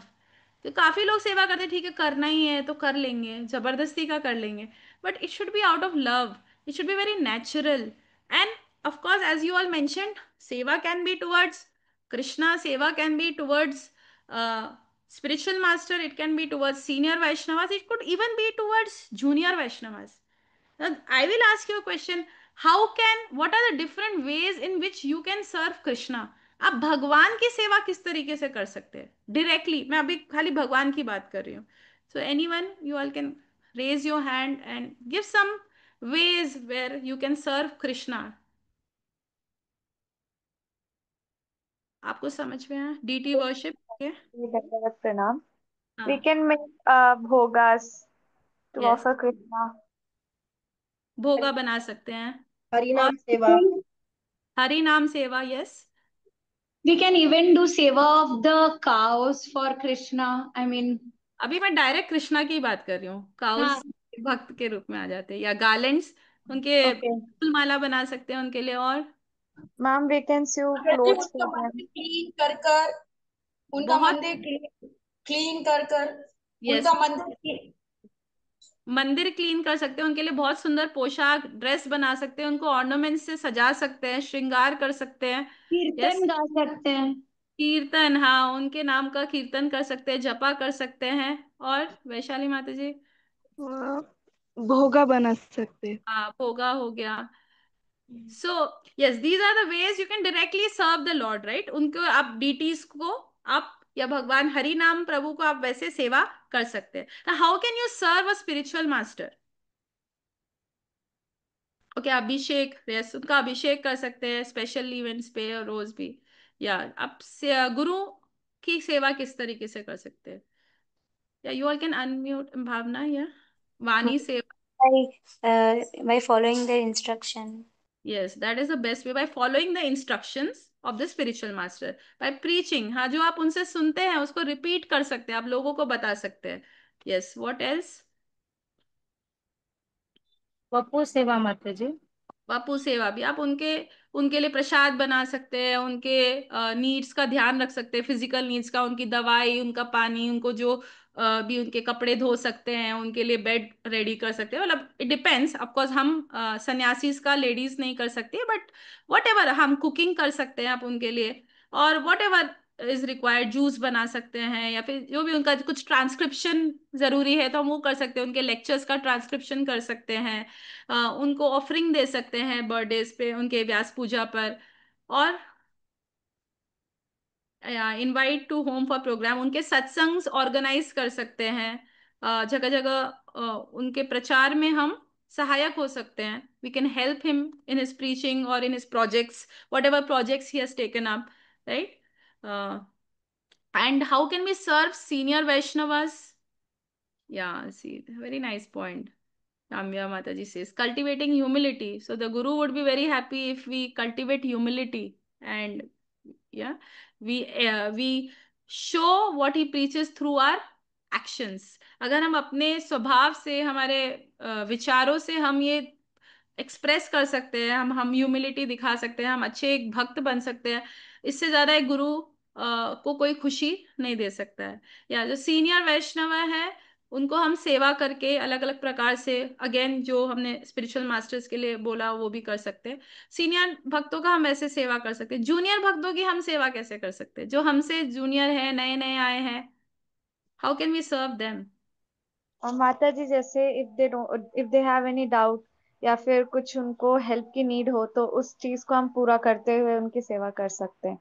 तो काफी लोग सेवा करते हैं, ठीक है करना ही है तो कर लेंगे, जबरदस्ती का कर लेंगे, but it should be out of love, it should be very natural. And of course, as you all mentioned, seva can be towards Krishna, seva can be towards uh, spiritual master, it can be towards senior Vaishnavas, it could even be towards junior Vaishnavas. Now I will ask you a question, what are the different ways in which you can serve Krishna? आप भगवान की सेवा किस तरीके से कर सकते हैं डायरेक्टली? मैं अभी खाली भगवान की बात कर रही हूँ। So anyone, you all can raise your hand and give some ways where you can serve Krishna. आपको समझ में आया? डीटी वर्शिप के Dandavad pranam. We हाँ, can make bhogas to yes, offer Krishna. भोगा बना सकते हैं। हरि और नाम सेवा। हरि नाम सेवा, yes. We can even do seva of the cows for Krishna. I mean, अभी मैं डायरेक्ट कृष्णा की बात कर रही हूँ, काउस हाँ, भक्त के रूप में आ जाते हैं, या गार्लैंड्स उनके Okay. फूल माला बना सकते हैं उनके लिए। और Ma'am, we can sew जैसे clothes उनका for them. मंदिर क्लीन कर कर, उनका बहुत, मंदिर क्लीन कर कर, यस, उनका मंदिर मंदिर क्लीन कर सकते हैं, उनके लिए बहुत सुंदर पोशाक ड्रेस बना सकते हैं, उनको ऑर्नामेंट से सजा सकते हैं, श्रृंगार कर सकते हैं। यस, कीर्तन गा सकते हैं। कीर्तन, हाँ, उनके नाम का कीर्तन कर सकते हैं, जपा कर सकते हैं। और वैशाली माता जी? भोगा बना सकते हैं। हाँ, भोगा हो गया। So yes, these are the ways you can directly serve the lord, right. उनको आप डीटीज को आप, या भगवान हरि नाम प्रभु को आप वैसे सेवा कर सकते हैं। How can you serve a spiritual master? Okay, abhishek, yes, उनका अभिषेक कर सकते हैं स्पेशल इवेंट्स पे, और रोज भी। या आप गुरु की सेवा किस तरीके से कर सकते हैं? या यू ऑल कैन अनम्यूट भावना, या वाणी सेवा। by following their instruction. Yes, that is the best way, by following the instructions of the spiritual master, by preaching। हाँ, जो आप उनसे सुनते हैं उसको रिपीट कर सकते हैं, आप लोगों को बता सकते हैं। Yes, what else? वपु सेवा माता जी। बापू सेवा भी, आप उनके उनके लिए प्रसाद बना सकते हैं, उनके नीड्स का ध्यान रख सकते हैं, फिजिकल नीड्स का, उनकी दवाई, उनका पानी, उनको जो भी उनके कपड़े धो सकते हैं, उनके लिए बेड रेडी कर सकते हैं। मतलब इट डिपेंड्स, ऑफकोर्स हम सन्यासीज का लेडीज नहीं कर सकती, बट वट एवर हम कुकिंग कर सकते हैं आप उनके लिए, और what ever is required, juice बना सकते हैं, या फिर जो भी उनका कुछ ट्रांसक्रिप्शन जरूरी है तो हम वो कर सकते हैं, उनके लेक्चर्स का ट्रांसक्रिप्शन कर सकते हैं, उनको ऑफरिंग दे सकते हैं बर्थडेज पे, उनके व्यास पूजा पर, और invite to home for program, उनके सत्संग ऑर्गेनाइज कर सकते हैं जगह जगह, उनके प्रचार में हम सहायक हो सकते हैं। We can help him in his preaching और in his projects, whatever projects he has taken up, right? And how can we serve senior Vaishnavas? Yeah, see, very nice point. Ramya Mataji says, cultivating humility. So the Guru would be very happy if we cultivate humility, and yeah, we show what he preaches through our actions. अगर हम अपने स्वभाव से, हमारे विचारों से हम ये एक्सप्रेस कर सकते हैं, हम ह्यूमिलिटी दिखा सकते हैं, हम अच्छे एक भक्त बन सकते हैं, इससे ज्यादा एक गुरु को कोई खुशी नहीं दे सकता है। या जो सीनियर वैष्णव है उनको हम सेवा करके अलग अलग प्रकार से, अगेन जो हमने स्पिरिचुअल मास्टर्स के लिए बोला वो भी कर सकते हैं। सीनियर भक्तों का हम ऐसे सेवा कर सकते हैं। जूनियर भक्तों की हम सेवा कैसे कर सकते हैं? जो हमसे जूनियर है, नए नए आए हैं, how can we serve them? और माता जी जैसे if they have any doubt या फिर कुछ उनको हेल्प की नीड हो तो उस चीज को हम पूरा करते हुए उनकी सेवा कर सकते हैं,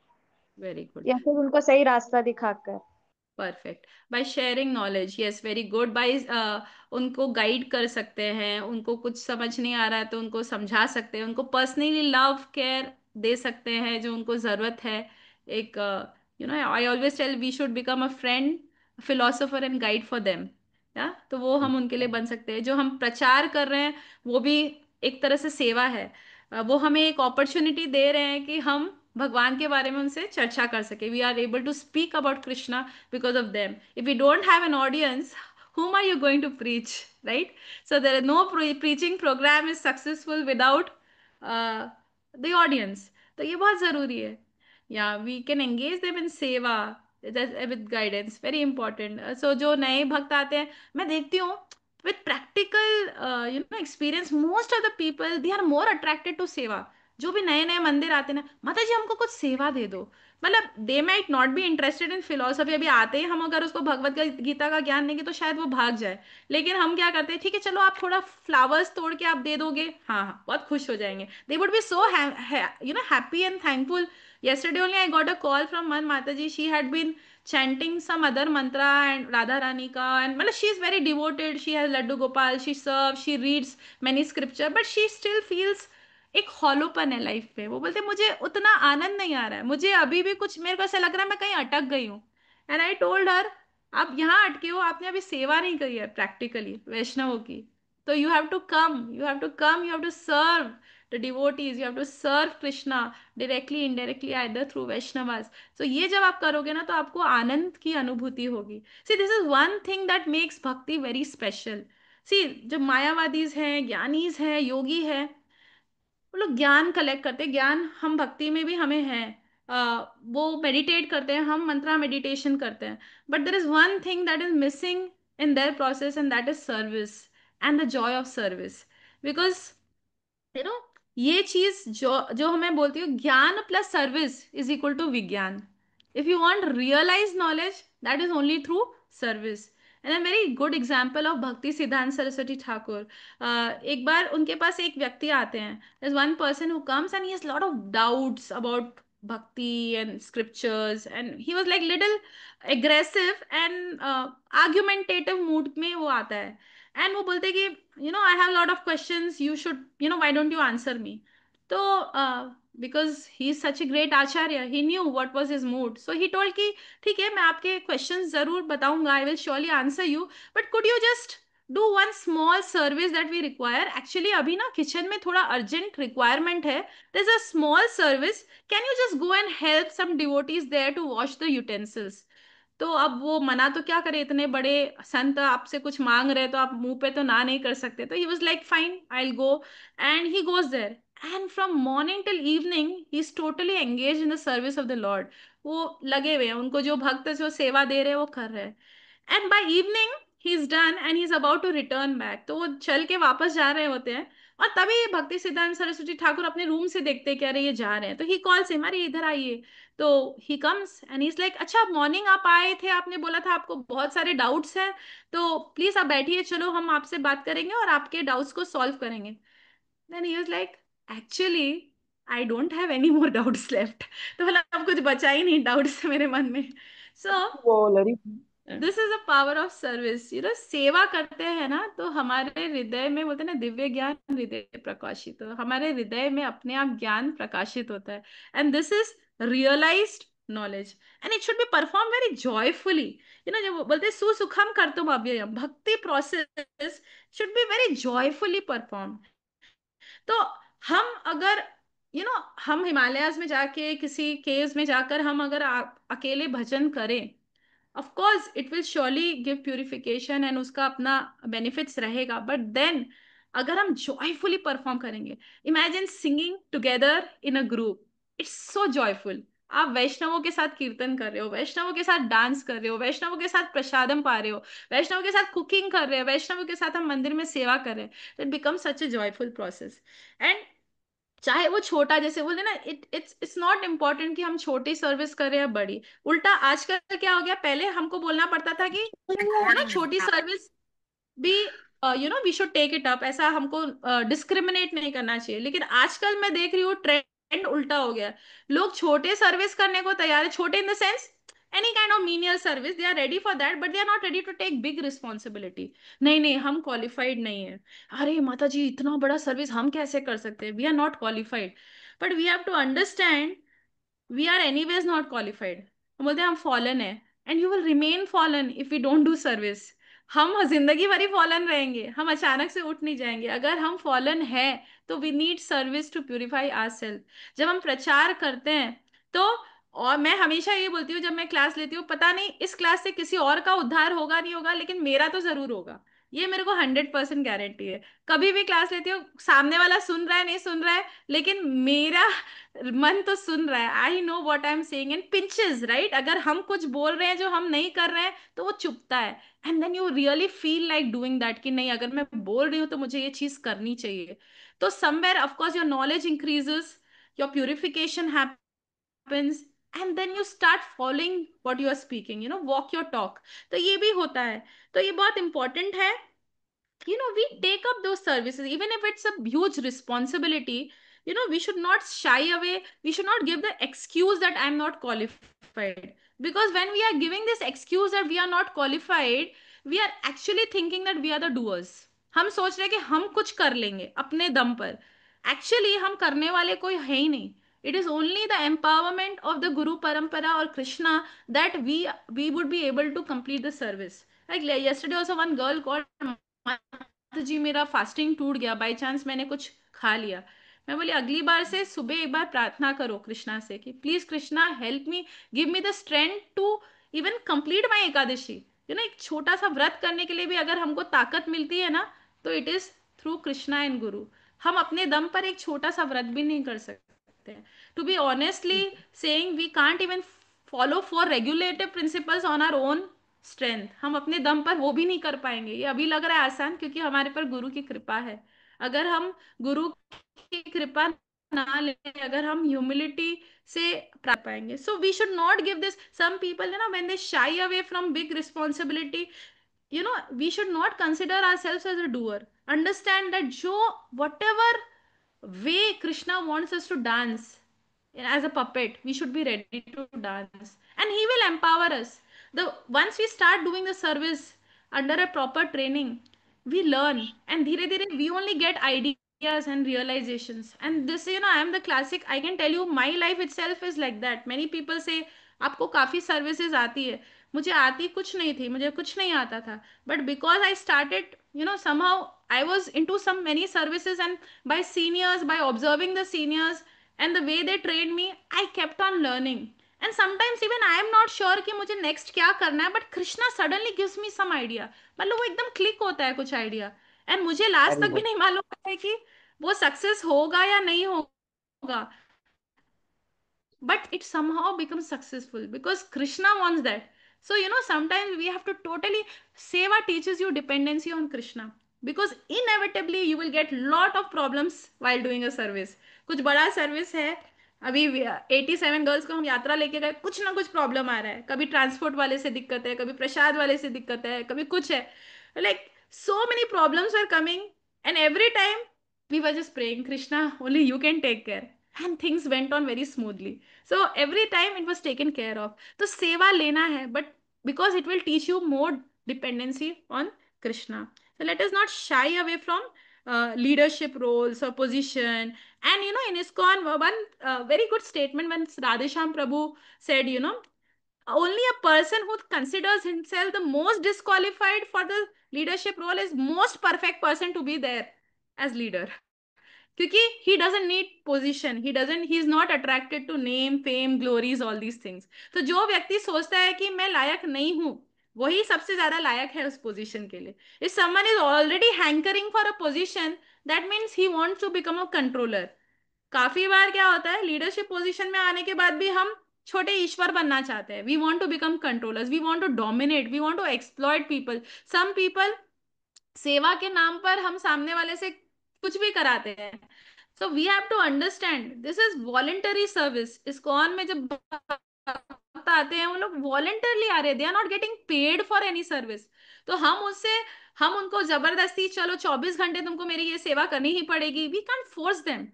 वेरी गुड। या फिर उनको सही रास्ता दिखाकर। Perfect, by sharing knowledge, yes, very good. By उनको गाइड कर सकते हैं, उनको कुछ समझ नहीं आ रहा है तो उनको समझा सकते हैं, उनको पर्सनली लव केयर दे सकते हैं जो उनको ज़रूरत है। एक I always tell we should become a friend, philosopher and guide for them. या तो वो हम उनके लिए बन सकते हैं। जो हम प्रचार कर रहे हैं वो भी एक तरह से सेवा है। वो हमें एक अपॉर्चुनिटी दे रहे हैं कि हम भगवान के बारे में उनसे चर्चा कर सके। We are able to speak about Krishna because of them. If we don't have an audience, whom are you going to preach, right? So there is no preaching program is successful without the audience. तो ये बहुत जरूरी है। Yeah, we can engage them in सेवा with guidance, very important. So जो नए भक्त आते हैं, मैं देखती हूँ with practical experience, most of the people they are more attracted to सेवा। जो भी नए नए मंदिर आते हैं ना, माता जी हमको कुछ सेवा दे दो, मतलब they might not be interested in philosophy. अभी आते ही हम अगर उसको भगवत गीता का ज्ञान देंगे तो शायद वो भाग जाए, लेकिन हम क्या करते हैं, ठीक है चलो आप थोड़ा फ्लावर्स तोड़ के आप दे दोगे, हाँ हाँ बहुत खुश हो जाएंगे। दे would B so happy and thankful. yesterday only I got a call from one Mataji. She had been chanting some other mantra and Radha Rani ka, and मतलब she is very devoted, she has Laddu Gopal, she serves, she reads many scripture, but she still feels एक हॉलोपन है life पे। वो बोलते मुझे उतना आनंद नहीं आ रहा है, मुझे अभी भी कुछ, मेरे को ऐसा लग रहा है मैं कहीं अटक गई हूँ। एंड आई टोल्ड हर, आप यहाँ अटके हो, आपने अभी सेवा नहीं करी है प्रैक्टिकली वैष्णवों की। तो you have to come, you have to come, you have to serve the devotees, you have to serve Krishna directly indirectly either through Vaishnavas. तो ये जब आप करोगे ना तो आपको आनंद की अनुभूति होगी। See this is one thing that makes भक्ति वेरी स्पेशल। सी जो मायावादीज हैं, ज्ञानीज हैं, योगी है, वो लोग ज्ञान कलेक्ट करते हैं, ज्ञान हम भक्ति में भी हमें है। वो मेडिटेट करते हैं, हम मंत्रा मेडिटेशन करते हैं, but there is one thing that is missing in their process, and that is service and the joy of service. Because you know ये चीज जो जो हमें बोलती हूँ, gyan plus service is equal to vigyan. If you want realise knowledge, that is only through service. And a very good example of Bhaktisiddhanta Saraswati Thakur. एक बार उनके पास एक व्यक्ति आते हैं, there's one person who comes and he has lot of doubts about bhakti and scriptures, and he was like little aggressive and argumentative mood में वो आता है। एंड वो बोलते कि I have lot of questions, you should why don't you answer me. तो because he is such a great acharya, he knew what was his mood, so he told कि ठीक है मैं आपके क्वेश्चंस जरूर बताऊंगा, I will surely answer you, but could you just do one small service that we require. Actually अभी ना kitchen में थोड़ा अर्जेंट रिक्वायरमेंट है, there is a small service, can you just go and help some devotees there to wash the utensils. तो अब वो मना तो क्या करे, इतने बड़े संत आपसे कुछ मांग रहे तो आप मुंह पे तो ना नहीं कर सकते. तो he was like fine, I will go. And he goes there, and from morning till evening he is totally engage in the service of the lord. वो लगे हुए हैं, उनको जो भक्त जो सेवा दे रहे हैं वो कर रहे हैं. And by evening he is done and he is about to return back. तो वो चल के वापस जा रहे होते हैं, और तभी भक्ति सिद्धांत सरस्वती ठाकुर अपने रूम से देखते हैं कि अरे ये जा रहे हैं. तो ही कॉल्स हिम, अरे इधर आइए. तो he comes and he is like, अच्छा मॉर्निंग आप आए थे, आपने बोला था आपको बहुत सारे डाउट्स हैं, तो प्लीज आप बैठिए, चलो हम आपसे बात करेंगे और आपके डाउट्स को सॉल्व करेंगे. Then he was like, actually I don't have any more doubts left. तो मतलब अब कुछ बचा ही नहीं डाउट्स मेरे मन में. सो वो लड़ी this is a power of service. सेवा करते हैं ना तो हमारे हृदय में, बोलते हैं ना दिव्य ज्ञान हृदय प्रकाशित, तो हमारे हृदय में अपने आप ज्ञान प्रकाशित होता है. And this is realised knowledge, and it should be perform very joyfully. जब बोलते हैं सुसुखम कर्तुम अव्ययम, bhakti process should be very joyfully perform. तो हम अगर हम हिमालयाज में जाके किसी केव्स में जाकर हम अगर अकेले भजन करें, of course it will surely give purification and उसका अपना बेनिफिट्स रहेगा, बट देन अगर हम जॉयफुली परफॉर्म करेंगे, imagine singing together in a group, it's so joyful. आप वैष्णवों के साथ कीर्तन कर रहे हो, वैष्णवों के साथ डांस कर रहे हो, वैष्णवों के साथ प्रसादम पा रहे हो, वैष्णवों के साथ कुकिंग कर रहे हो, वैष्णवों के साथ हम मंदिर में सेवा कर रहे हैं. It become such A joyful process. And चाहे वो छोटा, जैसे बोलते ना, इट्स नॉट इम्पोर्टेंट कि हम छोटी सर्विस करें या बड़ी. उल्टा आजकल क्या हो गया, पहले हमको बोलना पड़ता था कि छोटी सर्विस भी we should take it up, ऐसा हमको डिस्क्रिमिनेट नहीं करना चाहिए. लेकिन आजकल मैं देख रही हूँ ट्रेंड उल्टा हो गया. लोग छोटे सर्विस करने को तैयार है, छोटे in the sense any kind of menial service, they are ready for that, but they are not ready to take big responsibility. नहीं नहीं, हम क्वालिफाइड नहीं है, अरे माता जी इतना बड़ा सर्विस हम कैसे कर सकते हैं, we are not qualified. But we have to understand we are anyways not qualified. हम बोलते हैं हम फॉलन है, and you will remain fallen if we don't do service. हम जिंदगी भर ही फॉलन रहेंगे, हम अचानक से उठ नहीं जाएंगे. अगर हम फॉलन है तो we need service to purify our self. जब हम प्रचार करते हैं तो, और मैं हमेशा ये बोलती हूँ जब मैं क्लास लेती हूँ, पता नहीं इस क्लास से किसी और का उद्धार होगा नहीं होगा, लेकिन मेरा तो जरूर होगा, ये मेरे को 100% गारंटी है. कभी भी क्लास लेती हूँ, सामने वाला सुन रहा है नहीं सुन रहा है, लेकिन मेरा मन तो सुन रहा है. I know what I am saying and pinches right. अगर हम कुछ बोल रहे हैं जो हम नहीं कर रहे हैं तो वो चुपता है, and then you really feel like doing that कि नहीं, अगर मैं बोल रही हूँ तो मुझे ये चीज करनी चाहिए. तो somewhere of course your knowledge increases, your purification happens, and then you start following what you are speaking, walk your talk. तो ये भी होता है. तो ये बहुत इंपॉर्टेंट है, we take up those services even if it's a huge responsibility. We should not shy away, we should not give the excuse that I'm not qualified, because when we are giving this excuse that we are not qualified, we are actually thinking that we are the doers. हम सोच रहे हैं कि हम कुछ कर लेंगे अपने दम पर. एक्चुअली हम करने वाले कोई है ही नहीं. It is only the empowerment of the Guru Parampara or Krishna that we would be able to complete the service. Like yesterday also one girl called, तो जी मेरा फास्टिंग टूट गया, बाय चांस मैंने कुछ खा लिया. मैं बोली अगली बार से सुबह एक बार प्रार्थना करो कृष्णा से कि please Krishna help me, give me the strength to even complete my Ekadashi. एक छोटा सा व्रत करने के लिए भी अगर हमको ताकत मिलती है ना, तो it is through Krishna and गुरु. हम अपने दम पर एक छोटा सा व्रत भी नहीं कर सकते. To be honestly saying, we can't even follow for regulative principles on our own strength. हम अपने दम पर वो भी नहीं कर पाएंगे. ये अभी लग रहा है आसान क्योंकि हमारे पर गुरु की कृपा है. अगर हम गुरु की कृपा ना ले, अगर हम ह्यूमिलिटी से प्राप्त पाएंगे. So we should not give this. Some people when they shy away from big responsibility, we should not consider ourselves as a doer. Understand that whatever way Krishna wants us to dance as a puppet, we should be ready to dance, and he will empower us. The once we start doing the service under a proper training, we learn, and धीरे धीरे we only get ideas and realizations. And this, I am the classic, I can tell you my life itself is like that. Many people say आपको काफी services आती है, मुझे आती कुछ नहीं थी, मुझे कुछ नहीं आता था, but because I started, somehow I was into some many services, and by seniors, by observing the seniors and the way they trained me, I kept on learning. And sometimes even I am not sure कि मुझे next क्या करना है, but Krishna suddenly gives me some idea. मतलब वो एकदम click होता है कुछ आइडिया, एंड मुझे लास्ट अरे तक भी वाह। नहीं मालूम है कि वो सक्सेस होगा या नहीं होगा, but it somehow becomes successful because Krishna wants that. So sometimes we have to totally, seva teaches you dependency on Krishna, because inevitably you will get lot of problems while doing a service. कुछ बड़ा service है, अभी 87 girls को हम यात्रा लेके गए, कुछ ना कुछ प्रॉब्लम आ रहा है, कभी ट्रांसपोर्ट वाले से दिक्कत है, कभी प्रसाद वाले से दिक्कत है, कभी कुछ है, like so many problems were coming, and every time we were just praying, Krishna, only you can take care, and things went on very smoothly. So every time it was taken care of. तो सेवा लेना है, but because it will teach you more dependency on Krishna. So let us not shy away from leadership roles or position. And in ISKCON, one very good statement when Radhesham Prabhu said, only a person who considers himself the most disqualified for the leadership role is most perfect person to be there as leader. क्योंकि he doesn't need position, he is not attracted to name, fame, glories, all these things. तो जो व्यक्ति सोचता है कि मैं लायक नहीं हूं, वही सबसे ज्यादा लायक है उस पोजीशन के लिए. If someone is already hankering for a position, that means he wants to become a controller. काफी बार क्या होता है, लीडरशिप पोजीशन में आने के बाद भी हम छोटे ईश्वर बनना चाहते हैं. We want to become controllers, we want to dominate, we want to exploit people. Some people, सेवा के नाम पर हम सामने वाले से कुछ भी कराते हैं. So we have to understand this is voluntary service. ISKCON में जब भक्त आते हैं, वो लोग वॉलेंटरली आ रहे, they are not getting paid for any service. तो हम उनको जबरदस्ती, चलो 24 घंटे तुमको मेरी ये सेवा करनी ही पड़ेगी, we can force them.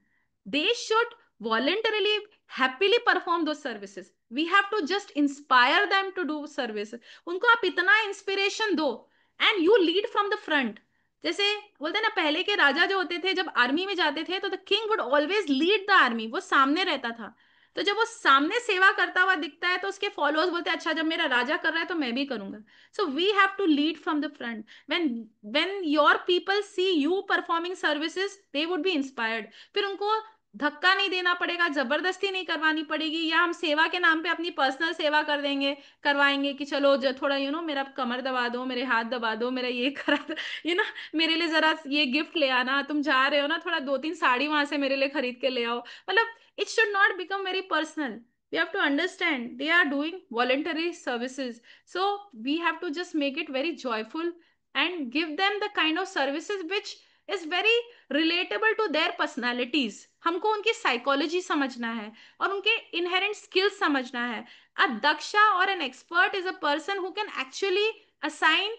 They should voluntarily, happily perform those services. We have to just inspire them to do service. उनको आप इतना इंस्पिरेशन दो, and you lead from the front. जैसे बोलते हैं ना, पहले के राजा जो होते थे, जब आर्मी में जाते थे तो the king would always lead the army, वो सामने रहता था. तो जब वो सामने सेवा करता हुआ दिखता है, तो उसके फॉलोअर्स बोलते हैं, अच्छा जब मेरा राजा कर रहा है तो मैं भी करूंगा. So we have to lead from the front. When your people see you performing services, they would be inspired. फिर उनको धक्का नहीं देना पड़ेगा, जबरदस्ती नहीं करवानी पड़ेगी, या हम सेवा के नाम पे अपनी पर्सनल सेवा करवाएंगे कि चलो थोड़ा मेरा कमर दबा दो, मेरे हाथ दबा दो, मेरा ये करा दो, मेरे लिए जरा ये गिफ्ट ले आना, तुम जा रहे हो ना, थोड़ा 2-3 साड़ी वहां से मेरे लिए खरीद के ले आओ. मतलब it should not become very personal. We have to understand they are doing voluntary services, so we have to just make it very joyful and give them the kind of services which is very relatable to their personalities. हमको उनकी psychology समझना है और उनके inherent skills समझना है. A दक्षा और an expert is a person who can actually assign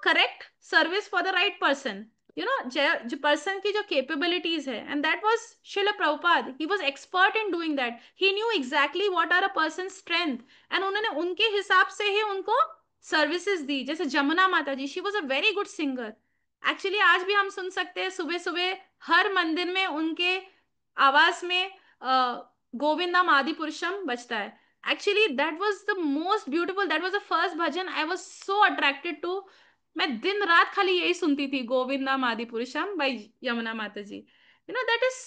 correct service for the right person. जो पर्सन की जो कैपेबिलिटीज है, and that was Srila Prabhupada. He was expert in doing that. He knew exactly what are a person strength, and उन्होंने उनके हिसाब से ही उनको services दी. जैसे Jamuna Mata ji, she was a very good singer. Actually आज भी हम सुन सकते हैं, सुबह सुबह हर मंदिर में उनके आवाज में गोविंदम आदि पुरुषम बजता है. Actually, that was the most beautiful. That was the first bhajan I was so attracted to. मैं दिन रात खाली यही सुनती थी, गोविंदम आदि पुरुषम by यमुना माता जी. That is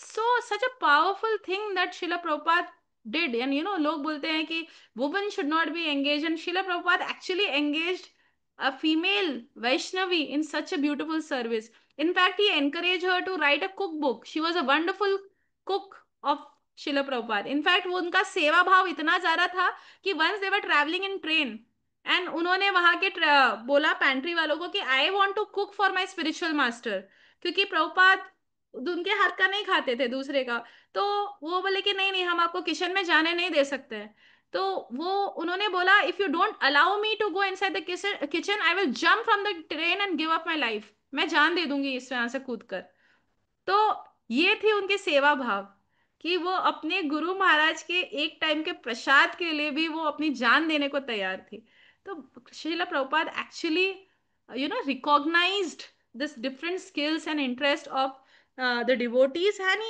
such a powerful thing that Srila Prabhupada did. And लोग बोलते हैं कि women should not be engaged, and Srila Prabhupada actually engaged a female Vaishnavi in such a beautiful service. In fact, he encouraged her to write a cookbook. She was a wonderful cook of Shila Prabhupada. In fact वो उनका सेवा भाव इतना ज्यादा था कि once they were travelling in train, and उन्होंने वहां के बोला पैंट्री वालों को कि I want to cook for my spiritual master, क्योंकि प्रभुपाद उनके हाथ का नहीं खाते थे दूसरे का. तो वो बोले कि नहीं नहीं, हम आपको किचन में जाने नहीं दे सकते हैं. तो वो उन्होंने बोला, if you don't allow me to go inside the kitchen, I will jump from the train and give up my life. मैं जान दे दूंगी इस तरह से कूद कर. तो ये थी उनके सेवा भाव, कि वो अपने गुरु महाराज के एक टाइम के प्रसाद के लिए भी वो अपनी जान देने को तैयार थी. तो Srila Prabhupada actually recognized this different skills and interest of the devotees, and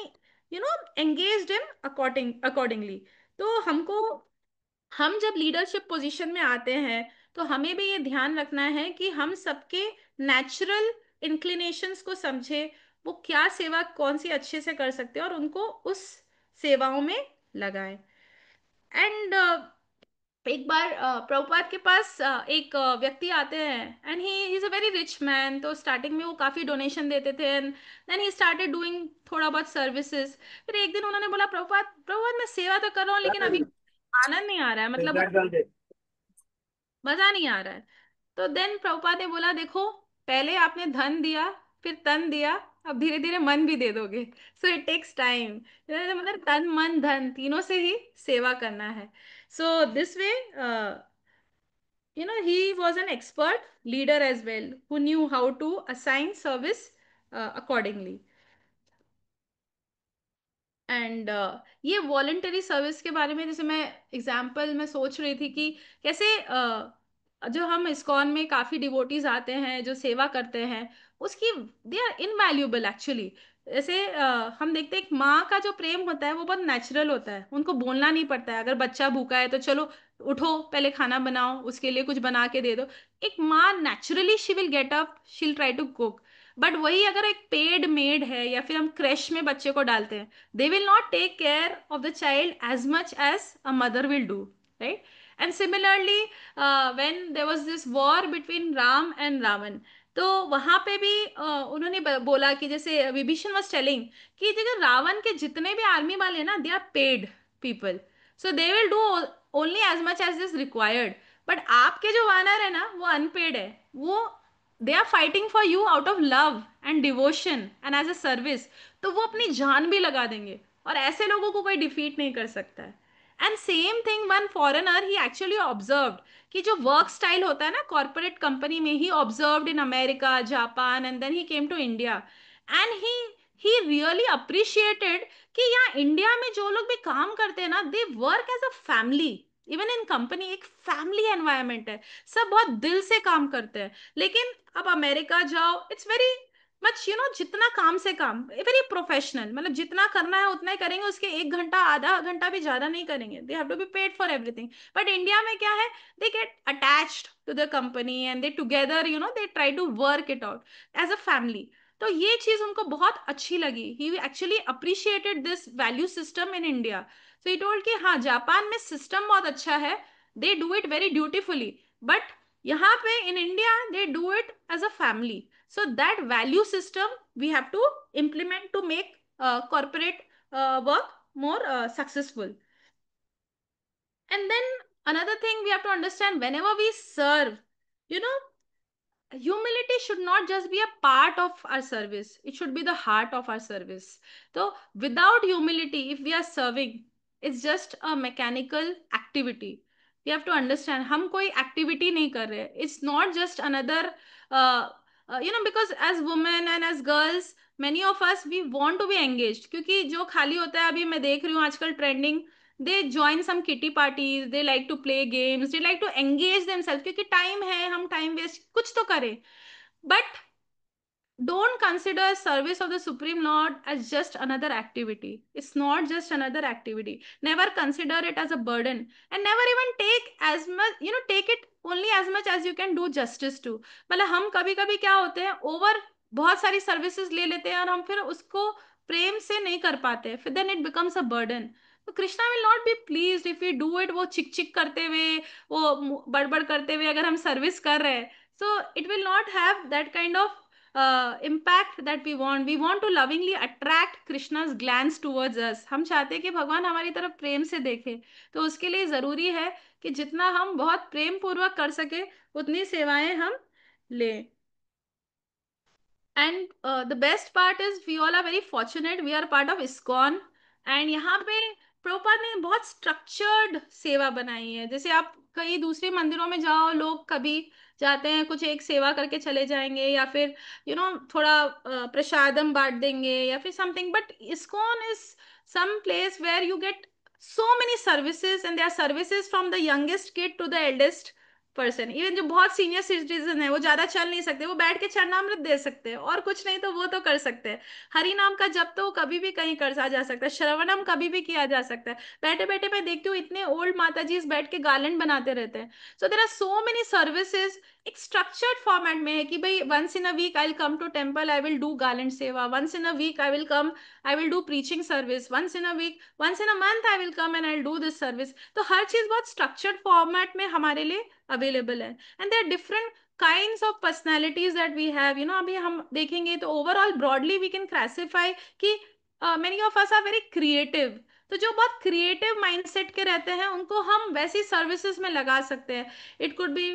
he engaged in accordingly. तो हम जब लीडरशिप पोजीशन में आते हैं तो हमें भी ये ध्यान रखना है कि हम सबके नेचुरल इंक्लिनेशंस को समझे, वो क्या सेवा कौन सी अच्छे से कर सकते हैं और उनको उस सेवाओं में लगाएं। एंड एक बार प्रभुपाद के पास एक व्यक्ति आते हैं, and he is a very rich man. तो स्टार्टिंग में वो काफी डोनेशन देते थे, and then he started doing थोड़ा बहुत सर्विसेज। फिर एक दिन उन्होंने बोला, प्रभुपाद प्रभुपाद मैं सेवा तो कर रहा हूँ लेकिन अभी आनंद नहीं आ रहा है, मतलब मजा नहीं आ रहा है। तो देन प्रभुपाद ने बोला, देखो पहले आपने धन दिया, फिर तन दिया, अब धीरे धीरे मन भी दे दोगे। So it takes time. मतलब तन मन धन तीनों से ही सेवा करना है। So this way he was an expert leader as well, who knew how to assign service accordingly. And ये वॉलंटरी सर्विस के बारे में, जैसे मैं एग्जाम्पल में सोच रही थी कि कैसे जो हम इस्कॉन में काफ़ी डिवोटीज आते हैं जो सेवा करते हैं, उसकी दे आर इनवैल्यूएबल एक्चुअली। जैसे हम देखते हैं एक माँ का जो प्रेम होता है वो बहुत नेचुरल होता है, उनको बोलना नहीं पड़ता है। अगर बच्चा भूखा है तो चलो उठो पहले खाना बनाओ, उसके लिए कुछ बना के दे दो। एक माँ naturally she will get up, she will try to cook. But वही अगर एक पेड मेड है या फिर हम क्रेश में बच्चे को डालते हैं, they will not take care of the child as much as a mother will do, right? And similarly, when there was this war between Ram and Ravan, तो वहां पे भी उन्होंने बोला कि जैसे विभीषण was telling कि देखो रावण के जितने भी आर्मी वाले ना, they are paid people, so they will do only as much as is required. But आपके जो वानर है ना वो अनपेड है, वो they are fighting for you out of love and devotion and as a service. तो वो अपनी जान भी लगा देंगे, और ऐसे लोगों को कोई डिफीट नहीं कर सकता है। And same thing one foreigner he actually observed कि जो वर्क स्टाइल होता है ना कॉर्पोरेट कंपनी में, he observed in America Japan and then he came to India, and he really appreciated कि यहाँ इंडिया में जो लोग भी काम करते हैं ना, they work as a family. Even in company एक फैमिली एनवायरनमेंट है, सब बहुत दिल से काम करते हैं। लेकिन अब अमेरिका जाओ, इट्स वेरी मच जितना काम से काम, वेरी प्रोफेशनल, मतलब जितना करना है उतना ही करेंगे, उसके 1 घंटा आधा घंटा भी ज्यादा नहीं करेंगे, they have to be paid for everything. But India में क्या है, they get attached to the company and they together they try to work it out as a family. तो ये चीज उनको बहुत अच्छी लगी, he actually appreciated this value system in India. So he told कि हाँ जापान में सिस्टम बहुत अच्छा है, they do it very beautifully, but यहाँ पे in India they do it as a family. So that value system we have to implement to make corporate work more successful. And then another thing we have to understand, whenever we serve, you know humility should not just be a part of our service, it should be the heart of our service. So without humility, if we are serving, it's just a mechanical activity. We have to understand हम कोई activity नहीं कर रहे, it's not just another because as women and as girls, many of us we want to be engaged, क्योंकि जो खाली होता है, अभी मैं देख रही हूँ आजकल trending, they join some kitty parties, they like to play games, they like to engage themselves, क्योंकि टाइम है, हम टाइम वेस्ट कुछ तो करें। But don't consider service of the Supreme Lord as just another activity. It's not just another activity. Never consider it as a burden, and never even take as much, take it only as much as you can do justice to. मतलब हम कभी कभी क्या होते हैं, over बहुत सारी services ले लेते हैं और हम फिर उसको प्रेम से नहीं कर पाते, फिर then it becomes a burden. तो Krishna will not be please if you do it, वो चिक चिक करते हुए, वो बड़बड़ करते हुए अगर हम सर्विस कर रहे हैं, so it will not have that kind of impact that we want. We want to lovingly attract Krishna's glance towards us. हम चाहते हैं कि भगवान हमारी तरफ प्रेम से देखे, तो उसके लिए जरूरी है कि जितना हम बहुत प्रेम पूर्वक कर सके उतनी सेवाएं हम लें। And the best part is we all are very fortunate, we are part of ISKCON, and यहाँ पे प्रभुपाद ने बहुत स्ट्रक्चर्ड सेवा बनाई है। जैसे आप कई दूसरे मंदिरों में जाओ, लोग कभी जाते हैं कुछ एक सेवा करके चले जाएंगे, या फिर थोड़ा प्रसादम बांट देंगे या फिर something, but ISKCON is some place where you get so many services, and there are services from the youngest kid to the eldest person, even जो बहुत सीनियर सिटीजन है वो ज्यादा चल नहीं सकते, वो बैठ के चरणामृत दे सकते हैं, और कुछ नहीं तो वो तो कर सकते हैं। हरि नाम का जप तो कभी भी कहीं कर जा सकता है, श्रवणम कभी भी किया जा सकता है। बैठे बैठे मैं देखती हूँ इतने ओल्ड माता जी बैठ के गार्लेंड बनाते रहते हैं। So there are so many services, एक स्ट्रक्चर्ड फॉर्मेट में है कि भाई once in a week I will come to temple, I will do garland seva, once in a week I will come, I will do preaching service, once in a week, once in a month I will come and I will do this service. तो हर चीज बहुत structured format में हमारे लिए available है। And there are different kinds of personalities that we have, you know, अभी हम देखेंगे तो overall broadly we can classify कि many of us are very creative। तो जो बहुत क्रिएटिव माइंडसेट के रहते हैं उनको हम वैसी सर्विसेज में लगा सकते हैं। It could be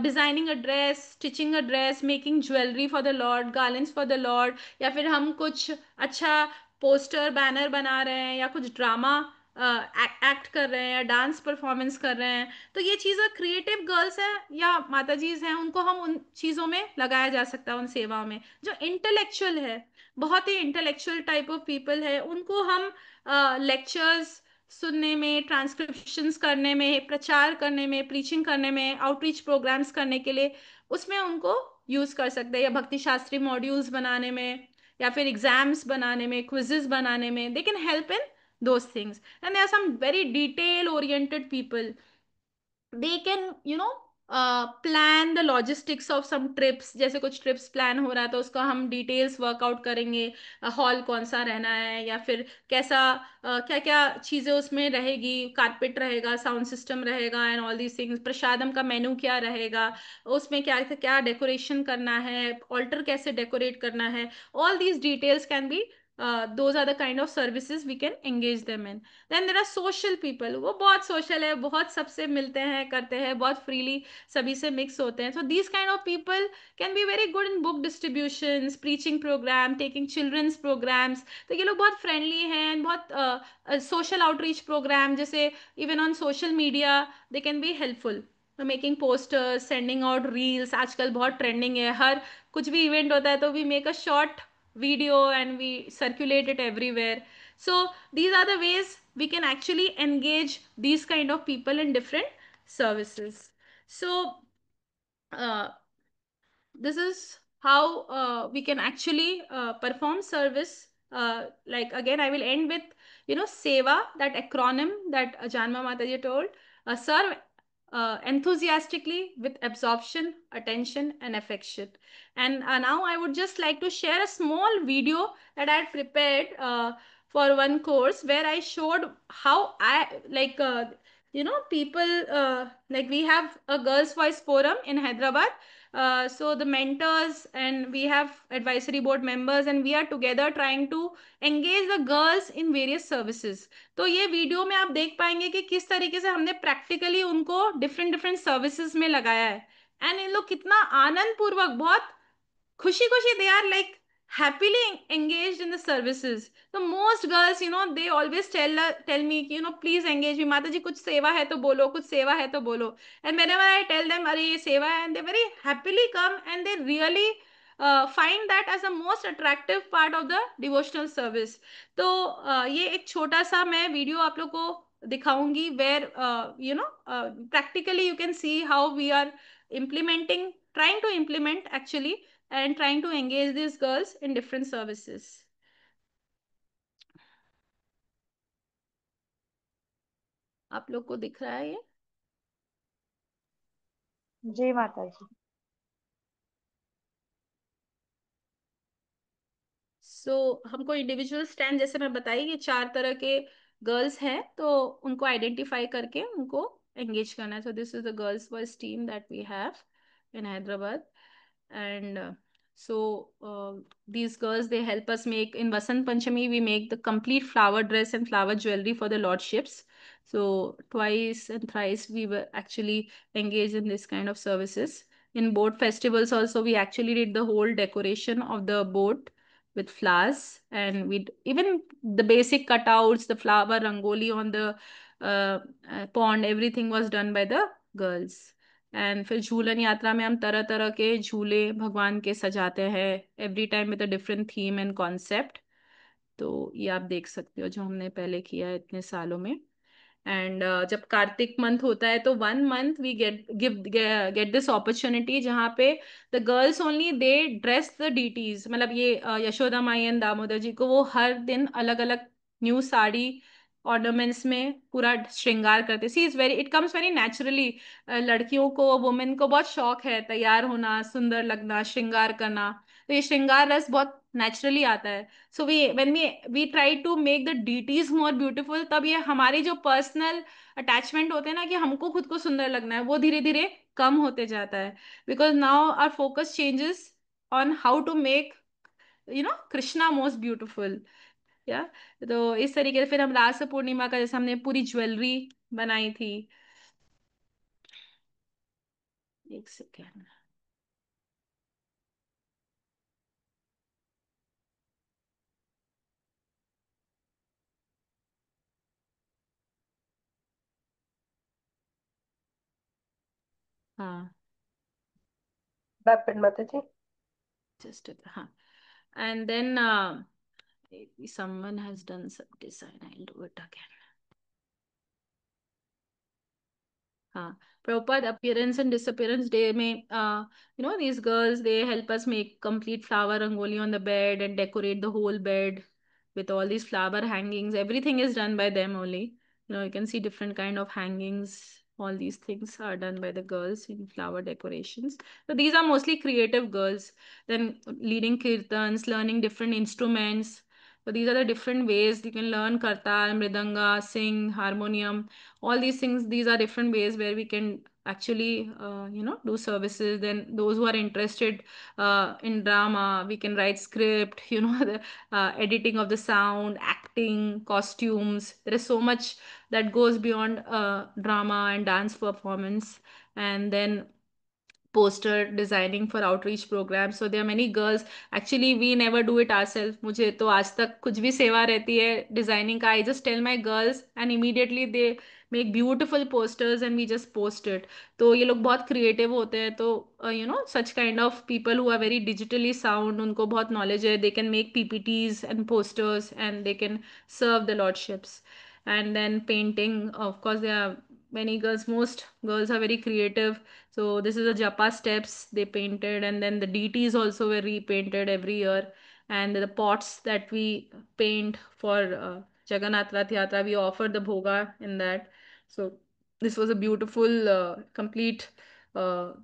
designing a dress, stitching a dress, making jewellery for the Lord, garlands for the Lord, या फिर हम कुछ अच्छा पोस्टर बैनर बना रहे हैं, या कुछ ड्रामा एक्ट कर रहे हैं, या डांस परफॉर्मेंस कर रहे हैं। तो ये चीज़ें क्रिएटिव गर्ल्स हैं या माता जीज हैं, उनको हम उन चीज़ों में लगाया जा सकता है, उन सेवाओं में। जो इंटेलेक्चुअल है, बहुत ही इंटेलेक्चुअल टाइप ऑफ पीपल है, उनको हम लेक्चर्स सुनने में, ट्रांसक्रिप्शंस करने में, प्रचार करने में, प्रीचिंग करने में, आउटरीच प्रोग्राम्स करने के लिए उसमें उनको यूज कर सकते हैं, या भक्ति शास्त्री मॉड्यूल्स बनाने में, या फिर एग्जाम्स बनाने में, क्विजेस बनाने में, they can help in those things। and there are some very detail oriented people, they can, you know, plan the logistics of some trips। जैसे कुछ ट्रिप्स प्लान हो रहा है तो उसका हम डिटेल्स वर्कआउट करेंगे, हॉल कौन सा रहना है, या फिर कैसा क्या क्या चीज़ें उसमें रहेगी, कारपेट रहेगा, साउंड सिस्टम रहेगा, एंड ऑल दीज थिंग्स, प्रसादम का मेनू क्या रहेगा, उसमें क्या क्या डेकोरेशन करना है, ऑल्टर कैसे डेकोरेट करना है, all these details can be, those are the kind of services we can engage them in। Then there are social people, वो बहुत सोशल है, बहुत सबसे मिलते हैं, करते हैं, बहुत फ्रीली सभी से मिक्स होते हैं। So these kind of people can be very good in book distribution, preaching program, taking childrens programs. तो ये लोग बहुत फ्रेंडली हैं, बहुत सोशल आउटरीच प्रोग्राम, जैसे even on social media they can be helpful, making posters, sending out reels. आजकल बहुत trending है, हर कुछ भी इवेंट होता है तो we make a short video and we circulate it everywhere। So these are the ways we can actually engage these kind of people in different services। So uh, this is how we can actually perform service, like again I will end with, you know, seva, that acronym that Janma Mataji told, serve enthusiastically with absorption, attention and affection। And now I would just like to share a small video that I had prepared for one course, where I showed how I like you know, people like we have a girls voice forum in Hyderabad। So the mentors and we have advisory board members and we are together trying to engage the girls in various services। तो ये video में आप देख पाएंगे कि किस तरीके से हमने प्रैक्टिकली उनको डिफरेंट डिफरेंट सर्विसेज में लगाया है। एंड इन लोग कितना आनंद पूर्वक, बहुत खुशी खुशी, they are like happily engaged in the services। so most girls, you know, they always tell me कि, you know, please engage me, माता जी कुछ सेवा है तो बोलो, कुछ सेवा है तो बोलो। and whenever I tell them अरे ये सेवा है, and they very happily come and they really find that as the most attractive part of the devotional service। तो ये एक छोटा सा मैं वीडियो आप लोग को दिखाऊंगी, where you know, practically you can see how we are implementing, trying to implement actually, and trying to engage these girls in different services। आप लोग को दिख रहा है ये? जी माता जी। हमको इंडिविजुअल स्टैंड, जैसे मैं बताई, ये 4 तरह के गर्ल्स हैं, तो उनको आइडेंटिफाई करके उनको एंगेज करना है। So this is the girls voice team that we have in Hyderabad। And these girls, they help us make, in Vasant Panchami we make the complete flower dress and flower jewelry for the lordships। So twice and thrice we were actually engaged in this kind of services। In boat festivals also we actually did the whole decoration of the boat with flowers, and we even the basic cutouts, the flower rangoli on the pond, everything was done by the girls। And फिर झूलन यात्रा में हम तरह तरह के झूले भगवान के सजाते हैं, every time with a different theme and concept. तो ये आप देख सकते हो जो हमने पहले किया है इतने सालों में। एंड जब कार्तिक मंथ होता है तो 1 month we get this opportunity जहाँ पे the girls only they dress the deities, मतलब ये यशोदा माई एंड दामोदर जी को वो हर दिन अलग अलग न्यू साड़ी ऑर्नामेंट्स में पूरा श्रृंगार करते। She is very, it comes very naturally. लड़कियों को, वुमेन को बहुत शौक है तैयार होना, सुंदर लगना, श्रृंगार करना, तो ये श्रृंगार रस बहुत नेचुरली आता है। So we when we try to make the deities more beautiful, तब ये हमारी जो पर्सनल अटैचमेंट होते हैं ना कि हमको खुद को सुंदर लगना है, वो धीरे धीरे कम होते जाता है, because now our focus changes on how to make Krishna most beautiful. या तो इस तरीके से फिर हम रास पूर्णिमा का जैसे हमने पूरी ज्वेलरी बनाई थी। एक सेकेंड। हाँ, Rapid Mataji. just हाँ, and then maybe someone has done some design, I'll do it again. हाँ, Prabhupada appearance and disappearance day में these girls, they help us make complete flower rangoli on the bed and decorate the whole bed with all these flower hangings. Everything is done by them only. You can see different kind of hangings. All these things are done by the girls in flower decorations. So these are mostly creative girls. Then leading kirtans, learning different instruments. So these are the different ways you can learn kartal, mridanga, sing, harmonium. All these things, these are different ways where we can actually do services. Then those who are interested in drama, we can write script, the editing of the sound, acting, costumes. There is so much that goes beyond drama and dance performance. And then poster designing for outreach programs. So there are many girls. Actually, we never do it ourselves. मुझे तो आज तक कुछ भी सेवा रहती है designing का, I just tell my girls and immediately they make beautiful posters and we just post it. तो ये लोग बहुत क्रिएटिव होते हैं, तो such kind of people who are very digitally sound, उनको बहुत knowledge है, they can make PPTs and posters and they can serve the lordships. And then painting, of course, there are many girls, most girls are very creative. So this is the japa steps they painted, and then the deities also were repainted every year. And the pots that we paint for Jagannath Rath Yatra, we offer the bhoga in that. So this was a beautiful, complete, frame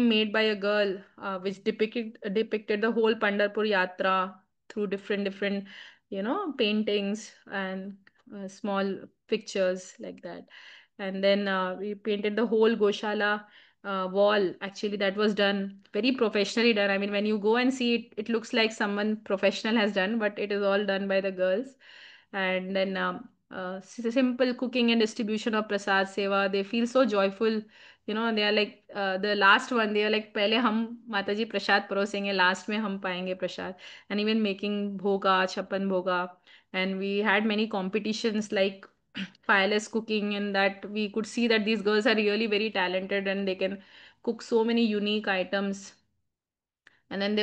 made by a girl, which depicted the whole Pandharpur Yatra through different paintings and small pictures like that. And then we painted the whole Goshala wall. Actually, that was done very professionally done. I mean, when you go and see it, it looks like someone professional has done, but it is all done by the girls. And then simple cooking and distribution of prasad seva. They feel so joyful. They are like the last one. They are like, पहले हम माताजी प्रसाद परोसेंगे, last में हम पाएंगे प्रसाद. And even making bhoga, chappan bhoga. And we had many competitions like fireless cooking, and that we could see that these girls are really very talented and they can cook so many unique items. And then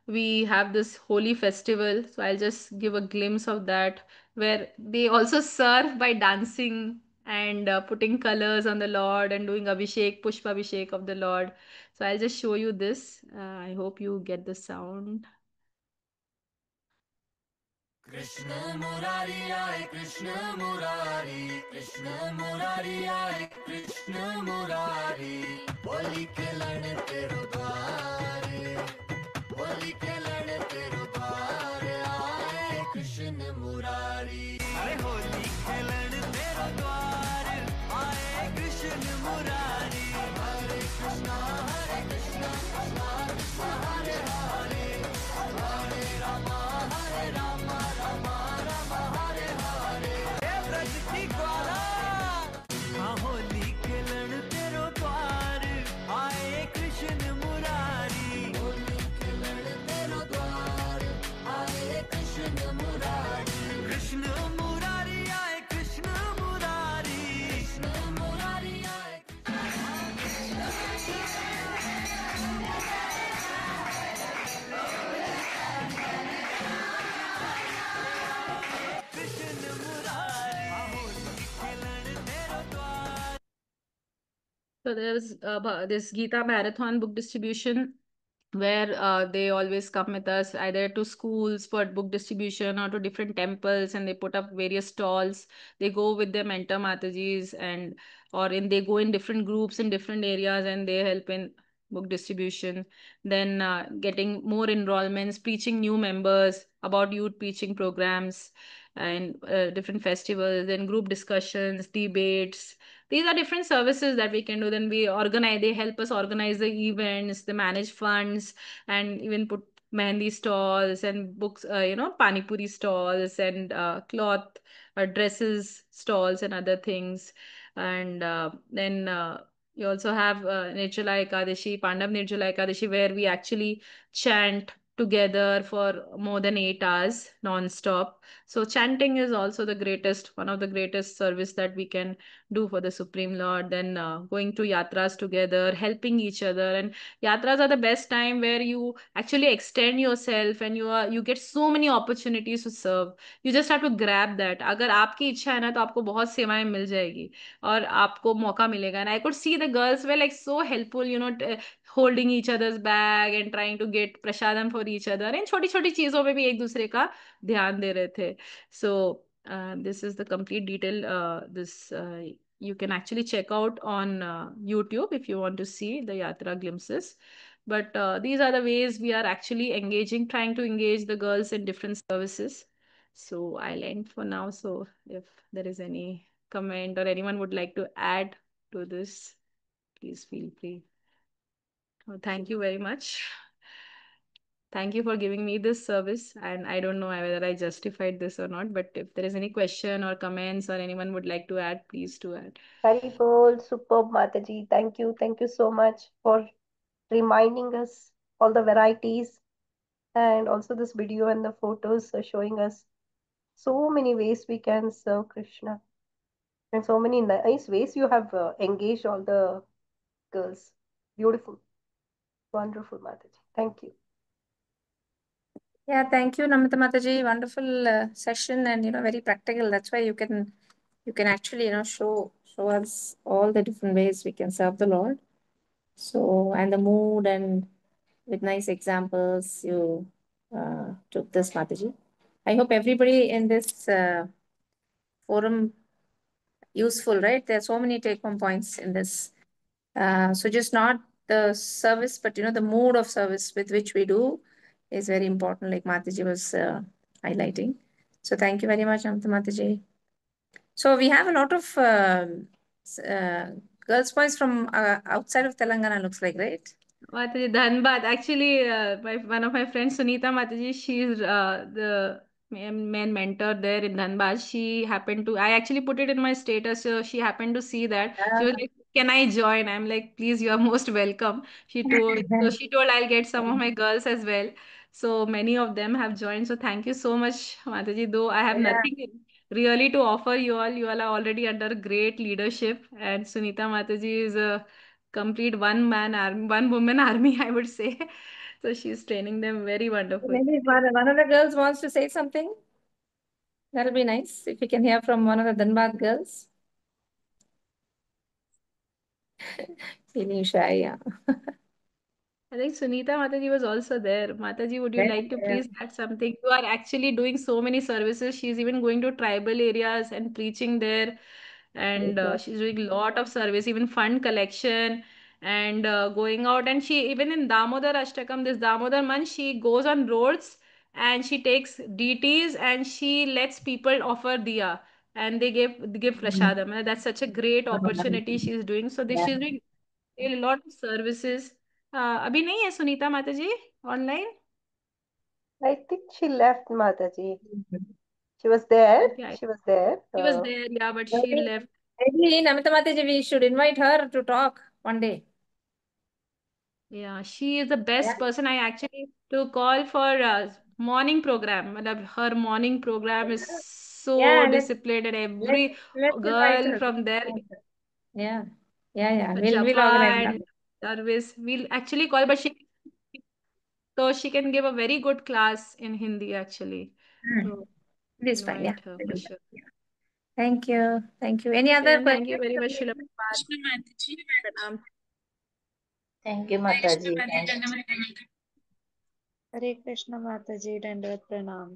we have this holy festival, so I'll just give a glimpse of that, where they also serve by dancing and putting colors on the Lord and doing abhishek, pushpa abhishek of the Lord. So I'll just show you this. I hope you get the sound. Krishna Murari Aye, Krishna Murari, Krishna Murari Aye, Krishna Murari, Holi Khilan Tero Dware, Holi Khilan Tero Dware Aye, Krishna Murari, Aye Holi Khilan Tero Dware Aye, Krishna Murari, Hare Krishna, Hare Krishna, Krishna Krishna, Hare Hare, Hare Rama, Hare Rama, Rama Rama, Hare Hare. हे ब्रज की ग्वाला, हाँ होली खेलन तेरो द्वार आए So there's this Gita Marathon book distribution where they always come with us either to schools for book distribution or to different temples, and they put up various stalls. They go with their mentor Matajis, and or in they go in different groups in different areas and they help in book distribution. Then getting more enrollments, preaching new members about youth preaching programs and different festivals, then group discussions, debates. These are different services that we can do. Then we organize, they help us organize the events, they manage funds, and even put mehndi stalls and books, pani puri stalls and cloth dresses stalls and other things. And then you also have Nirjala Ekadashi, Pandav Nirjala Ekadashi, where we actually chant together for more than 8 hours non-stop. So chanting is also the greatest, one of the greatest service that we can do for the Supreme Lord. Then going to yatras together, helping each other. And yatras are the best time where you actually extend yourself and you get so many opportunities to serve. You just have to grab that. अगर आपकी इच्छा है ना तो आपको बहुत सेवाएं मिल जाएगी और आपको मौका मिलेगा. And I could see the girls were like so helpful, holding each other's bag and trying to get prasadam for each other. And छोटी छोटी चीजों में भी एक दूसरे का ध्यान दे रहे थे. So this is the complete detail. This you can actually check out on YouTube if you want to see the Yatra glimpses. But these are the ways we are actually engaging, trying to engage the girls in different services. So I'll end for now. So if there is any comment or anyone would like to add to this, please feel free. Well, thank you very much. Thank you for giving me this service. And I don't know whether I justified this or not, but if there is any question or comments or anyone would like to add, please do add. Hari Bol, superb Mataji. Thank you. Thank you so much for reminding us all the varieties, and also this video and the photos are showing us so many ways we can serve Krishna, and so many nice ways you have engaged all the girls. Beautiful, wonderful Mataji. Thank you. Yeah, thank you, Namita Mataji. Wonderful session, and very practical. That's why you can actually show us all the different ways we can serve the Lord. So, and the mood, and with nice examples you took this, Mataji. I hope everybody in this forum useful, right? There are so many take-home points in this. So just not the service, but the mood of service with which we do is very important, like Mataji was highlighting. So thank you very much, Amita Mataji. So we have a lot of girls' boys from outside of Telangana, looks like, right? Mataji, Dhanbad. Actually, one of my friends, Sunita Mataji, she's the main mentor there in Dhanbad. She happened to, I actually put it in my status, so she happened to see that. She was like, "Can I join?" I'm like, "Please, you are most welcome." So she told I'll get some of my girls as well. So many of them have joined. So thank you so much, Mataji. Though I have nothing really to offer you all. You all are already under great leadership, and Sunita Mataji is a complete one man army, one woman army, I would say. So she's training them very wonderfully. Maybe one of the girls wants to say something. That'll be nice if we can hear from one of the Dhanbad girls. Feeling shy, yeah. I think Sunita Mataji was also there. Mataji, would you like to please add something? You are actually doing so many services. She's even going to tribal areas and preaching there. And she's doing a lot of service, even fund collection and going out. And she, even in Damodar Ashtakam, this Damodar month, she goes on roads and she takes DTs and she lets people offer diya. And they give prasadam. And that's such a great opportunity she's doing. So this, she's doing a lot of services. अभी नहीं है सुनीता माता जी online? I think she left, Mataji. She was there. Okay, She was there. she was there, yeah, but she left. Maybe Namita Mataji, we should invite her to talk one day. Yeah, she is the best person. I actually to call for morning program. मतलब her morning program is so disciplined, and every let's invite girl her. from there, Yeah. We'll Japa organize and that. service, we'll actually call, but she can give a very good class in Hindi actually. So This fine, yeah. invite her for sure. Thank you. Thank you. Any other Thank you questions? very much, Shila Krishna Mataji. Pranam. Thank you, Hare Krishna Mataji. Mataji, Thank Dandavat Pranam. हरे कृष्ण माता जी, दंडवत प्रणाम.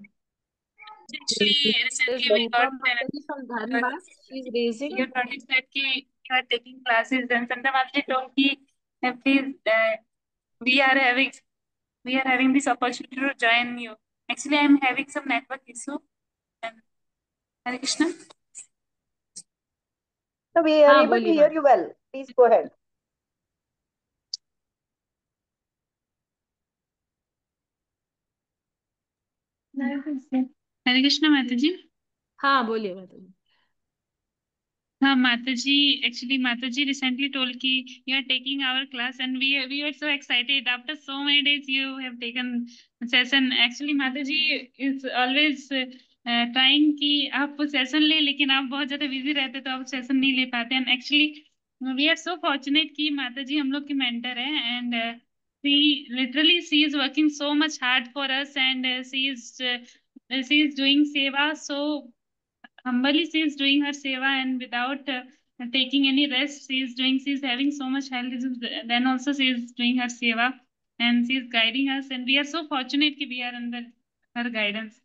Actually, There's recently we Rupa got Mataji from Dhanbad. She's raising. your notice that you are taking classes, and Santa Mataji told me, please, we are having this opportunity to join you. Actually, I am having some network issue. And Hare Krishna. So we are हाँ able to बोलिए hear ma'am. you well. Please go ahead. Hare Krishna Mataji. हाँ बोलिए ma'am. हाँ, Mataji, actually Mataji recently told कि you are taking our class and we were so excited. After so many days you have taken session. Actually Mataji is always trying कि आप session ले, लेकिन आप बहुत ज़्यादा busy रहते तो आप session नहीं ले पाते. And actually we are so fortunate कि Mataji हम लोग की mentor है, and she is working so much hard for us, and she is doing seva so humbly. She is doing her seva, and without taking any rest. She is having so much health issues, then also she is doing her seva, and she is guiding us, and we are so fortunate कि we are under her guidance.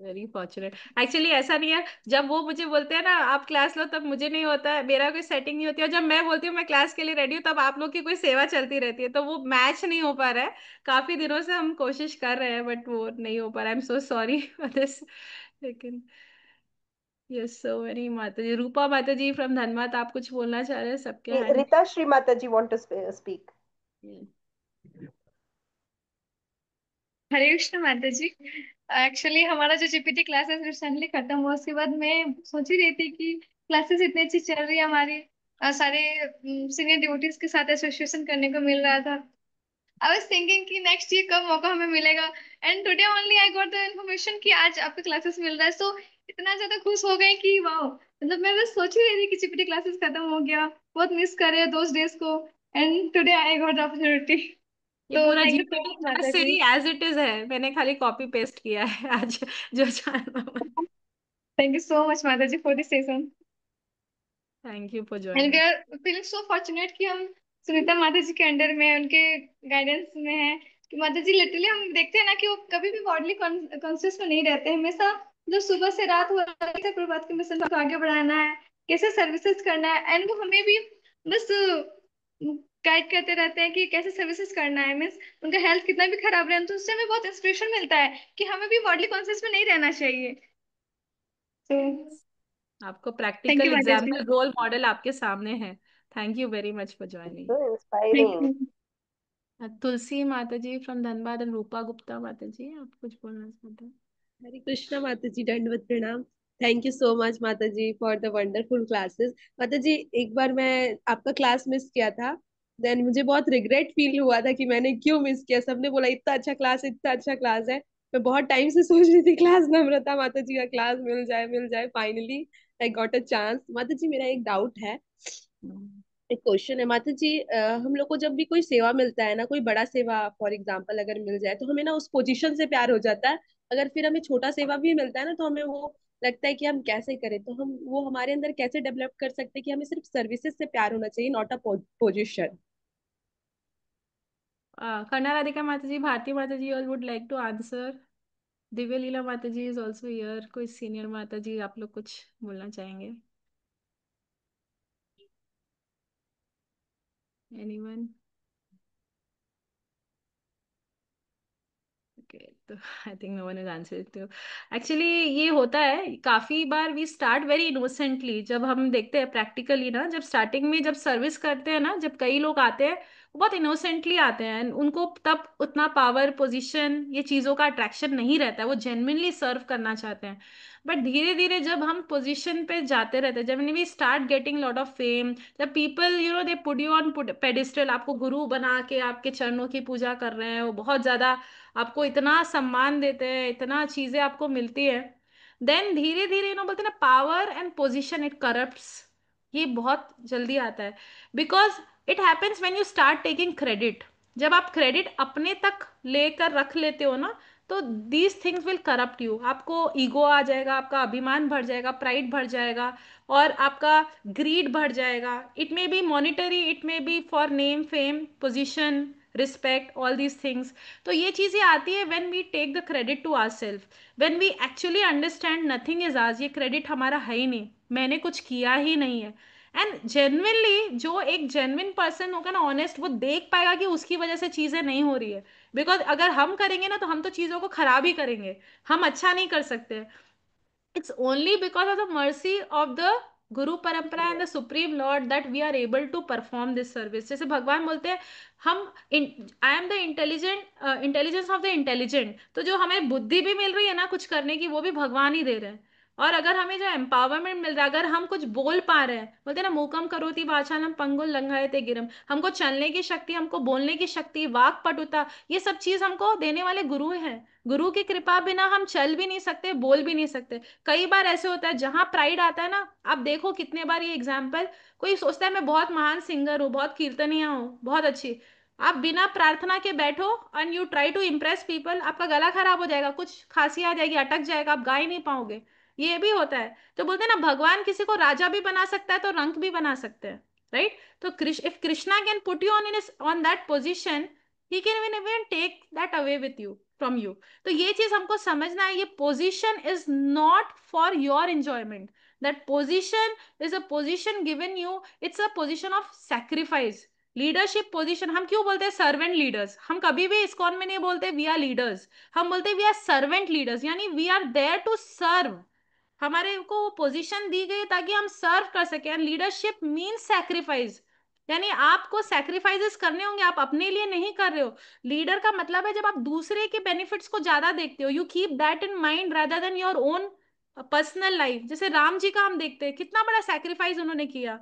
Very fortunate. Actually ऐसा नहीं है, जब वो मुझे बोलते हैं ना आप क्लास लो, तब मुझे नहीं होता है, मेरा कोई सेटिंग नहीं होती है. और जब मैं बोलती हूँ मैं क्लास के लिए रेडी हूँ, तब आप लोग की कोई सेवा चलती रहती है, तो वो मैच नहीं हो पा रहा है. काफी दिनों से हम कोशिश कर रहे हैं, बट वो नहीं हो पा रहा है. I am so sorry for this. लेकिन यस, सो वेरी माता जी. रूपा माता जी फ्रॉम धनबाद, आप कुछ बोलना चाह रहे हैं? सबके hand. Rita Shri Mataji want to speak. हरे कृष्ण माता जी. एक्चुअली हमारा जो जीपीटी क्लासेस रिसेंटली खत्म हुआ, उसके बाद मैं सोच ही रही थी कि क्लासेस इतनी अच्छी चल रही है हमारी, सारे सीनियर डिवोटीज के साथ एसोसिएशन करने को मिल रहा था. आई वाज थिंकिंग कि नेक्स्ट ईयर कब मौका हमें मिलेगा, and today only I got the information कि आज आपके क्लासेस मिल रहा है. सो इतना ज्यादा खुश हो गए कि वाह, मतलब मैं बस सोच ही रही थी कि जीपीटी क्लासेस खत्म हो गया, बहुत मिस कर रहे हैं दोस्त डेज को, and today I got the opportunity. ये तो पूरा thank you so GPT much class माता जी. सीरीज एज इट इज है, मैंने खाली कॉपी पेस्ट किया है आज जो जानना. Thank you so much, Mataji, for this session. Thank you for And we joining. are feeling so fortunate कि हम सुनीता माता जी के अंडर में हैं, उनके गाइडेंस में हैं. कि माता जी लिटरली हम देखते हैं ना कि वो कभी भी बॉडली कॉन्शियस में नहीं रहते, हमेशा जो सुबह से रात हो रहा है प्रभात के मिशन को आगे बढ़ाना है, कैसे सर्विसेज करना है, एंड वो हमें भी बस गाइड करते रहते हैं कि कैसे सर्विसेज करना है. मीन्स उनका हेल्थ कितना भी खराब रहे तो उससे हमें बहुत इंस्पिरेशन मिलता है कि हमें भी बॉडली कॉन्शियस में नहीं रहना चाहिए. तो आपको थैंक प्रैक्टिकल यू माता जी. एग्जाम्पल रोल मॉडल आपके सामने है. Thank you very much for joining. So thank inspiring. You. Tulsi Mata ji from Dhanbad and Rupa Gupta Mata ji, आप कुछ बोलना चाहते हैं? हरे कृष्णा माता जी, दंडवत प्रणाम. थैंक यू सो मच माता जी फॉर द वंडरफुल क्लासेस. माता जी, एक बार मैं आपका क्लास मिस किया था, देन मुझे बहुत रिग्रेट फील हुआ था कि मैंने क्यों मिस किया. सबने बोला इतना अच्छा क्लास है, इतना अच्छा क्लास है. मैं बहुत टाइम से सोच रही थी क्लास नम्रता माता जी का क्लास मिल जाए मिल जाए. Finally I got a chance. माता जी, मेरा एक डाउट है, एक क्वेश्चन है माता जी. हम लोग को जब भी कोई सेवा मिलता है ना, कोई बड़ा सेवा फॉर एग्जांपल अगर मिल जाए, तो हमें ना उस पोजीशन से प्यार हो जाता है. अगर फिर हमें छोटा सेवा भी मिलता है ना, तो हमें वो लगता है कि हम कैसे करें. तो हम वो हमारे अंदर कैसे डेवलप कर सकते हैं कि हमें सिर्फ सर्विसेज से प्यार होना चाहिए, not a position. Karna Radhika Mata ji, Bharti Mata ji all would like to answer. Divya Leela Mata ji is also here. कोई सीनियर माता जी आप लोग कुछ बोलना चाहेंगे? एनीवन? ओके, तो I think no one is answer to. Actually ये होता है काफी बार, वी स्टार्ट वेरी इनोसेंटली. जब हम देखते हैं प्रैक्टिकली ना, जब स्टार्टिंग में जब सर्विस करते हैं ना, जब कई लोग आते हैं वो बहुत इनोसेंटली आते हैं, उनको तब उतना पावर पोजीशन ये चीज़ों का अट्रैक्शन नहीं रहता है, वो जेन्युइनली सर्व करना चाहते हैं. बट धीरे धीरे जब हम पोजीशन पे जाते रहते हैं, जब we start getting lot of fame, जब people they put you on pedestal, आपको गुरु बना के आपके चरणों की पूजा कर रहे हैं, वो बहुत ज्यादा आपको इतना सम्मान देते हैं, इतना चीजें आपको मिलती है, देन धीरे धीरे बोलते हैं ना, power and position it corrupts. ये बहुत जल्दी आता है, because it happens when you start taking credit. जब आप क्रेडिट अपने तक लेकर रख लेते हो ना, तो these things will corrupt you, आपको ईगो आ जाएगा, आपका अभिमान बढ़ जाएगा, प्राइड बढ़ जाएगा, और आपका ग्रीड बढ़ जाएगा. It may be monetary, it may be for name, fame, position, respect, all these things. तो ये चीजें आती है when we take the credit to our self, when we actually understand nothing is ours, ये credit हमारा है ही नहीं, मैंने कुछ किया ही नहीं है. एंड जेन्युइनली जो एक जेन्युइन पर्सन होगा ना, ऑनेस्ट, वो देख पाएगा कि उसकी वजह से चीजें नहीं हो रही है. बिकॉज अगर हम करेंगे ना तो हम तो चीजों को खराब ही करेंगे, हम अच्छा नहीं कर सकते. it's only because of the mercy of the guru parampara and the supreme lord that we are able to perform this service. जैसे भगवान बोलते हैं हम, I am the intelligence of the intelligent. तो जो हमें बुद्धि भी मिल रही है ना कुछ करने की, वो भी भगवान ही दे रहे हैं. और अगर हमें जो एम्पावरमेंट मिल रहा है, अगर हम कुछ बोल पा रहे हैं, बोलते हैं ना मूकम करोति वाचालम पंगुल लंघयते गिरम, हमको चलने की शक्ति, हमको बोलने की शक्ति, वाक पटुता, ये सब चीज हमको देने वाले गुरु हैं. गुरु की कृपा बिना हम चल भी नहीं सकते, बोल भी नहीं सकते. कई बार ऐसे होता है जहां प्राइड आता है ना, आप देखो कितने बार ये एग्जाम्पल, कोई सोचता है मैं बहुत महान सिंगर हूँ, बहुत कीर्तनिया हूँ, बहुत अच्छी, आप बिना प्रार्थना के बैठो and you try to impress people, आपका गला खराब हो जाएगा, कुछ खांसी आ जाएगी, अटक जाएगा, आप गा ही नहीं पाओगे. ये भी होता है. तो बोलते हैं ना भगवान किसी को राजा भी बना सकता है तो रंक भी बना सकते हैं, राइट. तो if Krishna can put you on that position, he can even take that away with you, from you. तो ये चीज हमको समझना है, ये position is not for your enjoyment, that position is a position given you, it's a position of sacrifice. Leadership position, हम क्यों बोलते हैं सर्वेंट लीडर्स, हम कभी भी इस्कॉन में नहीं बोलते वी आर लीडर्स, हम बोलते वी आर सर्वेंट लीडर्स, यानी we are there to serve. हमारे को वो पोजीशन दी गई ताकि हम सर्व कर सके. एंड लीडरशिप मीन्स सैक्रिफाइस, यानी आपको सैक्रिफाइसेस करने होंगे, आप अपने लिए नहीं कर रहे हो. लीडर का मतलब है जब आप दूसरे के बेनिफिट्स को ज्यादा देखते हो, you keep that in mind rather than your own personal life. जैसे राम जी का हम देखते हैं कितना बड़ा सैक्रिफाइस उन्होंने किया.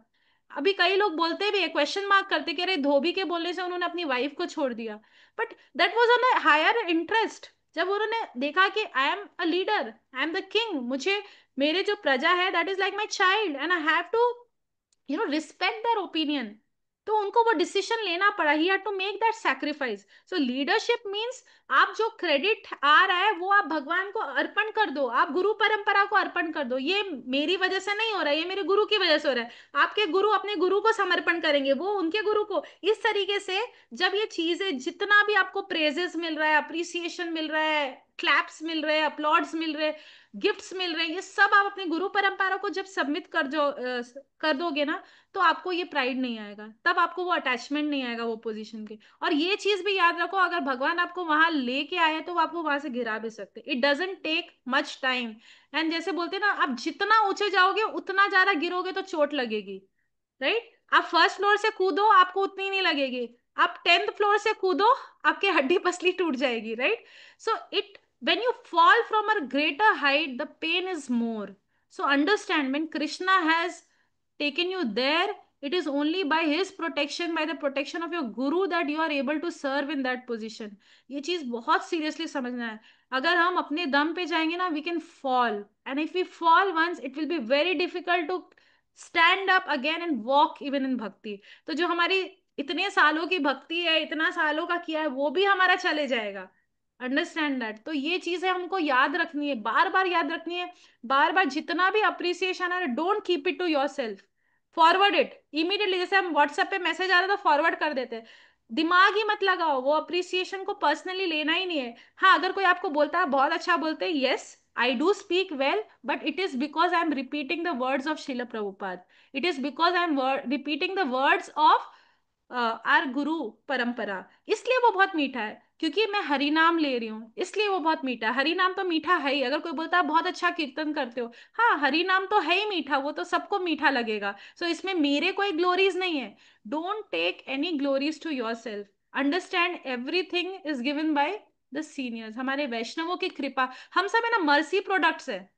अभी कई लोग बोलते भी है, क्वेश्चन मार्क करते कि अरे धोबी के बोलने से उन्होंने अपनी वाइफ को छोड़ दिया, but that was on a higher interest. जब उन्होंने देखा कि I am a leader, I am the king, मुझे मेरे जो प्रजा है that is like my child and I have to respect their opinion, तो उनको वो डिसीजन लेना पड़ा. He had to make that sacrifice. So leadership means आप जो क्रेडिट आ रहा है वो आप भगवान को अर्पण कर दो, आप गुरु परंपरा को अर्पण कर दो. ये मेरी वजह से नहीं हो रहा है, ये मेरे गुरु की वजह से हो रहा है. आपके गुरु अपने गुरु को समर्पण करेंगे, वो उनके गुरु को. इस तरीके से जब ये चीजें, जितना भी आपको प्रेजेस मिल रहा है, अप्रिसिएशन मिल रहा है, क्लैप्स मिल रहे हैं, अपलॉड्स मिल रहे हैं, गिफ्ट्स मिल रहे हैं, ये सब आप अपने गुरु परंपरा को जब सबमिट कर दोगे ना, तो आपको ये प्राइड नहीं आएगा, तब आपको वो अटैचमेंट नहीं आएगा वो पोजीशन के. और ये चीज भी याद रखो, अगर भगवान आपको वहां लेके आए तो वो आपको वहां से गिरा भी सकते. It doesn't take much time. And जैसे बोलते हैं ना, आप जितना ऊंचे जाओगे उतना ज्यादा गिरोगे तो चोट लगेगी, राइट. आप फर्स्ट फ्लोर से कूदो, आपको उतनी नहीं लगेगी. आप 10th फ्लोर से कूदो, आपकी हड्डी पसली टूट जाएगी, right. So it, when you fall from a greater height, the pain is more. So understand, when Krishna has taken you there, it is only by his protection, by the protection of your guru, that you are able to serve in that position. ये चीज बहुत seriously समझना है. अगर हम अपने दम पे जाएंगे ना, we can fall, and if we fall once, it will be very difficult to stand up again and walk even in bhakti. तो जो हमारी इतने सालों की भक्ति है, इतना सालों का किया है, वो भी हमारा चले जाएगा. Understand that. तो ये चीजें हमको याद रखनी है, बार बार याद रखनी है. बार बार जितना भी अप्रिसिएशन है, don't keep it to your self, forward it immediately. जैसे हम व्हाट्सएप पे मैसेज आ रहा है तो फॉरवर्ड कर देते हैं, दिमाग ही मत लगाओ, वो अप्रिसिएशन को पर्सनली लेना ही नहीं है. हाँ, अगर कोई आपको बोलता है बहुत अच्छा बोलते हैं, yes I do speak well, but it is because I am repeating the words of Srila Prabhupada, it is because I am repeating the words of our guru parampara, इसलिए वो बहुत मीठा है. क्योंकि मैं हरि नाम ले रही हूँ, इसलिए वो बहुत मीठा है. हरि नाम तो मीठा है ही. अगर कोई बोलता है बहुत अच्छा कीर्तन करते हो, हाँ हरि नाम तो है ही मीठा, वो तो सबको मीठा लगेगा. सो इसमें मेरे कोई ग्लोरीज नहीं है. Don't take any glories to your self. Understand, everything is given by the seniors, हमारे वैष्णवों की कृपा. हम सब है ना मर्सी प्रोडक्ट्स है,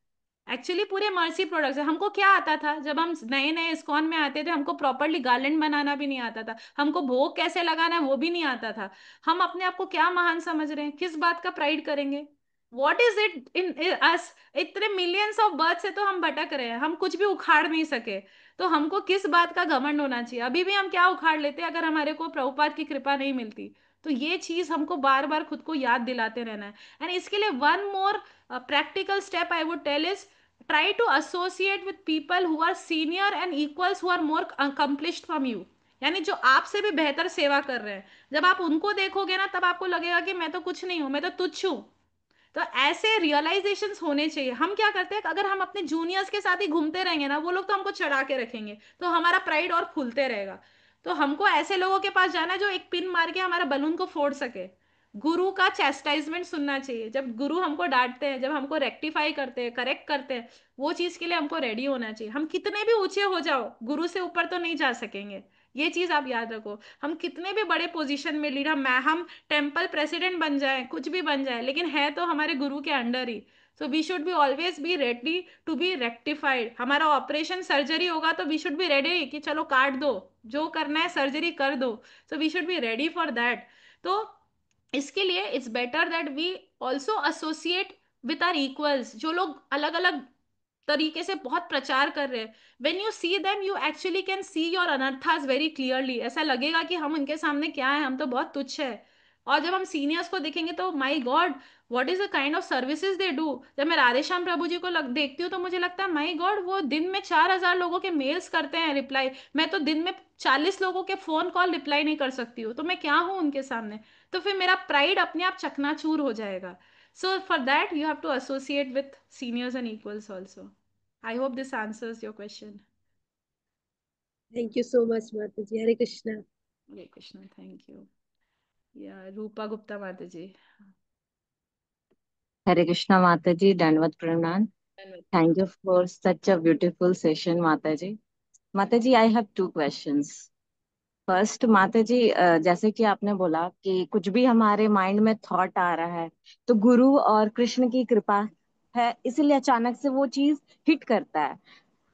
एक्चुअली पूरे मर्सी प्रोडक्ट्स है. हमको क्या आता था जब हम नए नए इस्कॉन में आते थे, हमको प्रॉपरली गार्लेंड बनाना भी नहीं आता था, हमको भोग कैसे लगाना है वो भी नहीं आता था. हम अपने आप को क्या महान समझ रहे हैं, किस बात का प्राइड करेंगे, व्हाट इज इट इन अस. इतने मिलियंस ऑफ बर्थ से तो हम भटक रहे हैं, हम कुछ भी उखाड़ नहीं सके. तो हमको किस बात का घमंड होना चाहिए? अभी भी हम क्या उखाड़ लेते अगर हमारे को प्रभुपाद की कृपा नहीं मिलती? तो ये चीज हमको बार बार खुद को याद दिलाते रहना है। एंड इसके लिए one more practical step I would tell is try to associate with people who are senior and equals who are more accomplished from you। यानी जो आपसे भी बेहतर सेवा कर रहे हैं, जब आप उनको देखोगे ना, तब आपको लगेगा कि मैं तो कुछ नहीं हूं, मैं तो तुच्छ हूं। तो ऐसे रियलाइजेशंस होने चाहिए। हम क्या करते हैं, अगर हम अपने जूनियर्स के साथ ही घूमते रहेंगे ना, वो लोग तो हमको चढ़ा के रखेंगे, तो हमारा प्राइड और फूलते रहेगा। तो हमको ऐसे लोगों के पास जाना है जो एक पिन मार के हमारा बलून को फोड़ सके। गुरु का चैस्टाइजमेंट सुनना चाहिए। जब गुरु हमको डांटते हैं, जब हमको रेक्टिफाई करते हैं, करेक्ट करते हैं, वो चीज के लिए हमको रेडी होना चाहिए। हम कितने भी ऊंचे हो जाओ, गुरु से ऊपर तो नहीं जा सकेंगे। ये चीज आप याद रखो। हम कितने भी बड़े पोजीशन में लीडर, मैं हम टेम्पल प्रेसिडेंट बन जाए, कुछ भी बन जाए, लेकिन है तो हमारे गुरु के अंडर ही। So we should be always be ready to be rectified. हमारा ऑपरेशन सर्जरी होगा तो वी शुड बी रेडी कि चलो काट दो, जो करना है सर्जरी कर दो। So we should be ready for that. तो इसके लिए it's better that we also associate with our equals, जो लोग अलग अलग तरीके से बहुत प्रचार कर रहे हैं। When you see them you actually can see your anarthas very clearly. ऐसा लगेगा कि हम उनके सामने क्या है, हम तो बहुत तुच्छ है। और जब हम सीनियर्स को देखेंगे तो my God, what is the kind of services they do. जब मैं राधेश्याम प्रभु जी को देखती हूँ तो मुझे लगता है माई गॉड, वो दिन में 4,000 लोगों के मेल्स करते हैं रिप्लाई। मैं तो दिन में 40 लोगों के फोन कॉल रिप्लाई नहीं कर सकती हूँ, तो मैं क्या हूँ उनके सामने? तो फिर मेरा प्राइड अपने आप चकनाचूर हो जाएगा। So for that, you have to associate with seniors and equals also. I hope this answers your question. Thank you so much माता जी। हरे Krishna. Hare Krishna, thank you. Yeah, Rupa Gupta Mataji. Hare Krishna Mataji, Dandavat Pranam. Thank you for such a beautiful session, Mataji. Mataji, I have two questions. First माता जी, जैसे कि आपने बोला कि कुछ भी हमारे माइंड में थॉट आ रहा है तो गुरु और कृष्ण की कृपा है, इसीलिए अचानक से वो चीज हिट करता है।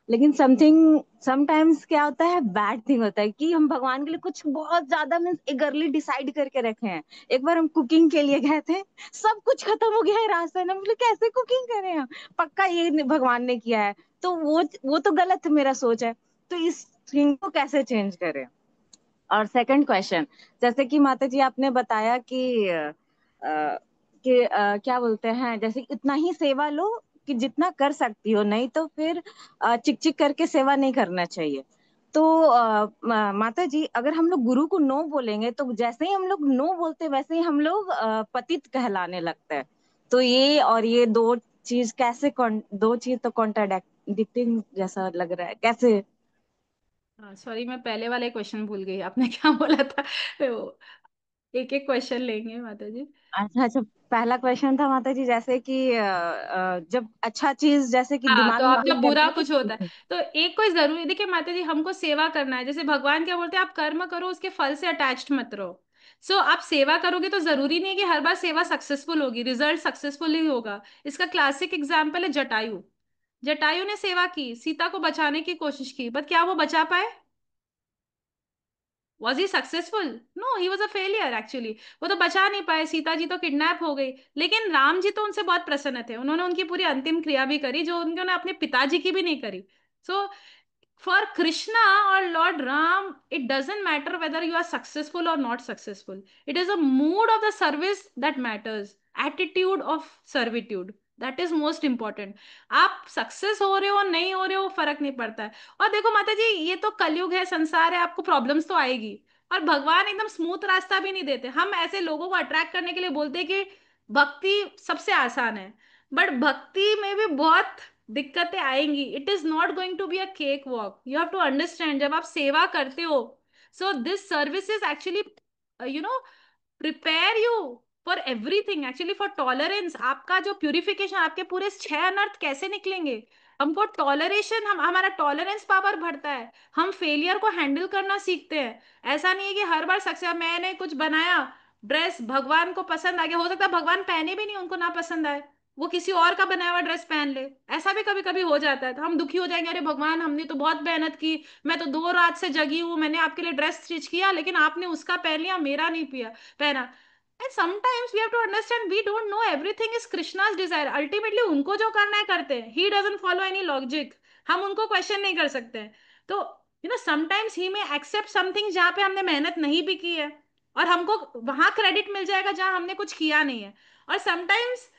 लेकिन समटाइम्स क्या होता है, बैड थिंग होता है कि हम भगवान के लिए कुछ बहुत ज्यादा मीन्स eagerly डिसाइड करके रखे हैं। एक बार हम कुकिंग के लिए गए थे, सब कुछ खत्म हो गया है रास्ते में, बोले कैसे कुकिंग करें हम, पक्का ये भगवान ने किया है, तो वो तो गलत मेरा सोच है। तो इस थिंग को कैसे चेंज करें? और सेकंड क्वेश्चन, जैसे कि माता जी आपने बताया क्या बोलते हैं, जैसे इतना ही सेवा लो कि जितना कर सकती हो, नहीं तो फिर चिक चिक करके सेवा नहीं करना चाहिए। तो माता जी, अगर हम लोग गुरु को नो बोलेंगे तो जैसे ही हम लोग नो बोलते वैसे ही हम लोग पतित कहलाने लगते हैं। तो ये दो चीज तो कॉन्ट्राडिक्टिंग जैसा लग रहा है, कैसे? हाँ सॉरी, मैं पहले वाले क्वेश्चन भूल गई, आपने क्या बोला था? तो एक एक क्वेश्चन लेंगे माता जी। अच्छा अच्छा, पहला क्वेश्चन था माता जी, जैसे कि जब अच्छा चीज जैसे कि हाँ, दिमाग तो में अब क्लिक जब करते बुरा हैं कुछ होता है तो एक कोई जरूरी, देखिए माता जी, हमको सेवा करना है। जैसे भगवान क्या बोलते हैं, आप कर्म करो, उसके फल से अटैच्ड मत रहो। सो आप सेवा करोगे तो जरूरी नहीं है कि हर बार सेवा सक्सेसफुल होगी, रिजल्ट सक्सेसफुल ही होगा। इसका क्लासिक एग्जाम्पल है जटायु। जटायु ने सेवा की, सीता को बचाने की कोशिश की, बट क्या वो बचा पाए? Was he successful? No, he was a failure actually. वो तो बचा नहीं पाए, सीता जी तो किडनैप हो गई। लेकिन राम जी तो उनसे बहुत प्रसन्न थे, उन्होंने उनकी पूरी अंतिम क्रिया भी करी जो उन्होंने अपने पिताजी की भी नहीं करी। सो for Krishna or Lord Ram, it doesn't matter whether you are successful or not successful. It is a mood of the service that matters. Attitude of servitude. That is most important. आप success हो रहे हो नहीं हो रहे हो फर्क नहीं पड़ता है। और देखो माता जी, ये तो कलयुग है, संसार है, आपको प्रॉब्लम्स तो आएगी। और भगवान एकदम स्मूथ रास्ता भी नहीं देते। हम ऐसे लोगों को अट्रैक्ट करने के लिए बोलते हैं कि भक्ति सबसे आसान है, बट भक्ति में भी बहुत दिक्कतें आएंगी। It is not going to be a cake walk, you have to understand. जब आप सेवा करते हो, so this service is actually you know prepare you for everything, actually for tolerance. आपका जो प्यूरिफिकेशन, आपके पूरे 6 अनर्थ कैसे निकलेंगे, हमको टॉलरेशन, हमारा टॉलरेंस पावर बढ़ता है, हम फेलियर को हैंडल करना सीखते हैं। ऐसा नहीं है कि हर बार सक्सेस, मैंने कुछ बनाया, ड्रेस भगवान को पसंद आ गया, हो सकता है भगवान पहने भी नहीं, उनको ना पसंद आए, वो किसी और का बनाया हुआ ड्रेस पहन ले। ऐसा भी कभी कभी हो जाता है, तो हम दुखी हो जाएंगे, अरे भगवान हमने तो बहुत मेहनत की, मैं तो 2 रात से जगी हूँ, मैंने आपके लिए ड्रेस स्टिच किया, लेकिन आपने उसका पहन लिया, मेरा नहीं पिया पहना। And sometimes we have to understand we don't know everything is Krishna's desire. Ultimately उनको जो करना है करते हैं, he doesn't follow any logic, हम उनको क्वेश्चन नहीं कर सकते हैं। तो समटाइम्स ही में एक्सेप्ट समथिंग जहाँ पे हमने मेहनत नहीं भी की है, और हमको वहां क्रेडिट मिल जाएगा जहां हमने कुछ किया नहीं है। और समटाइम्स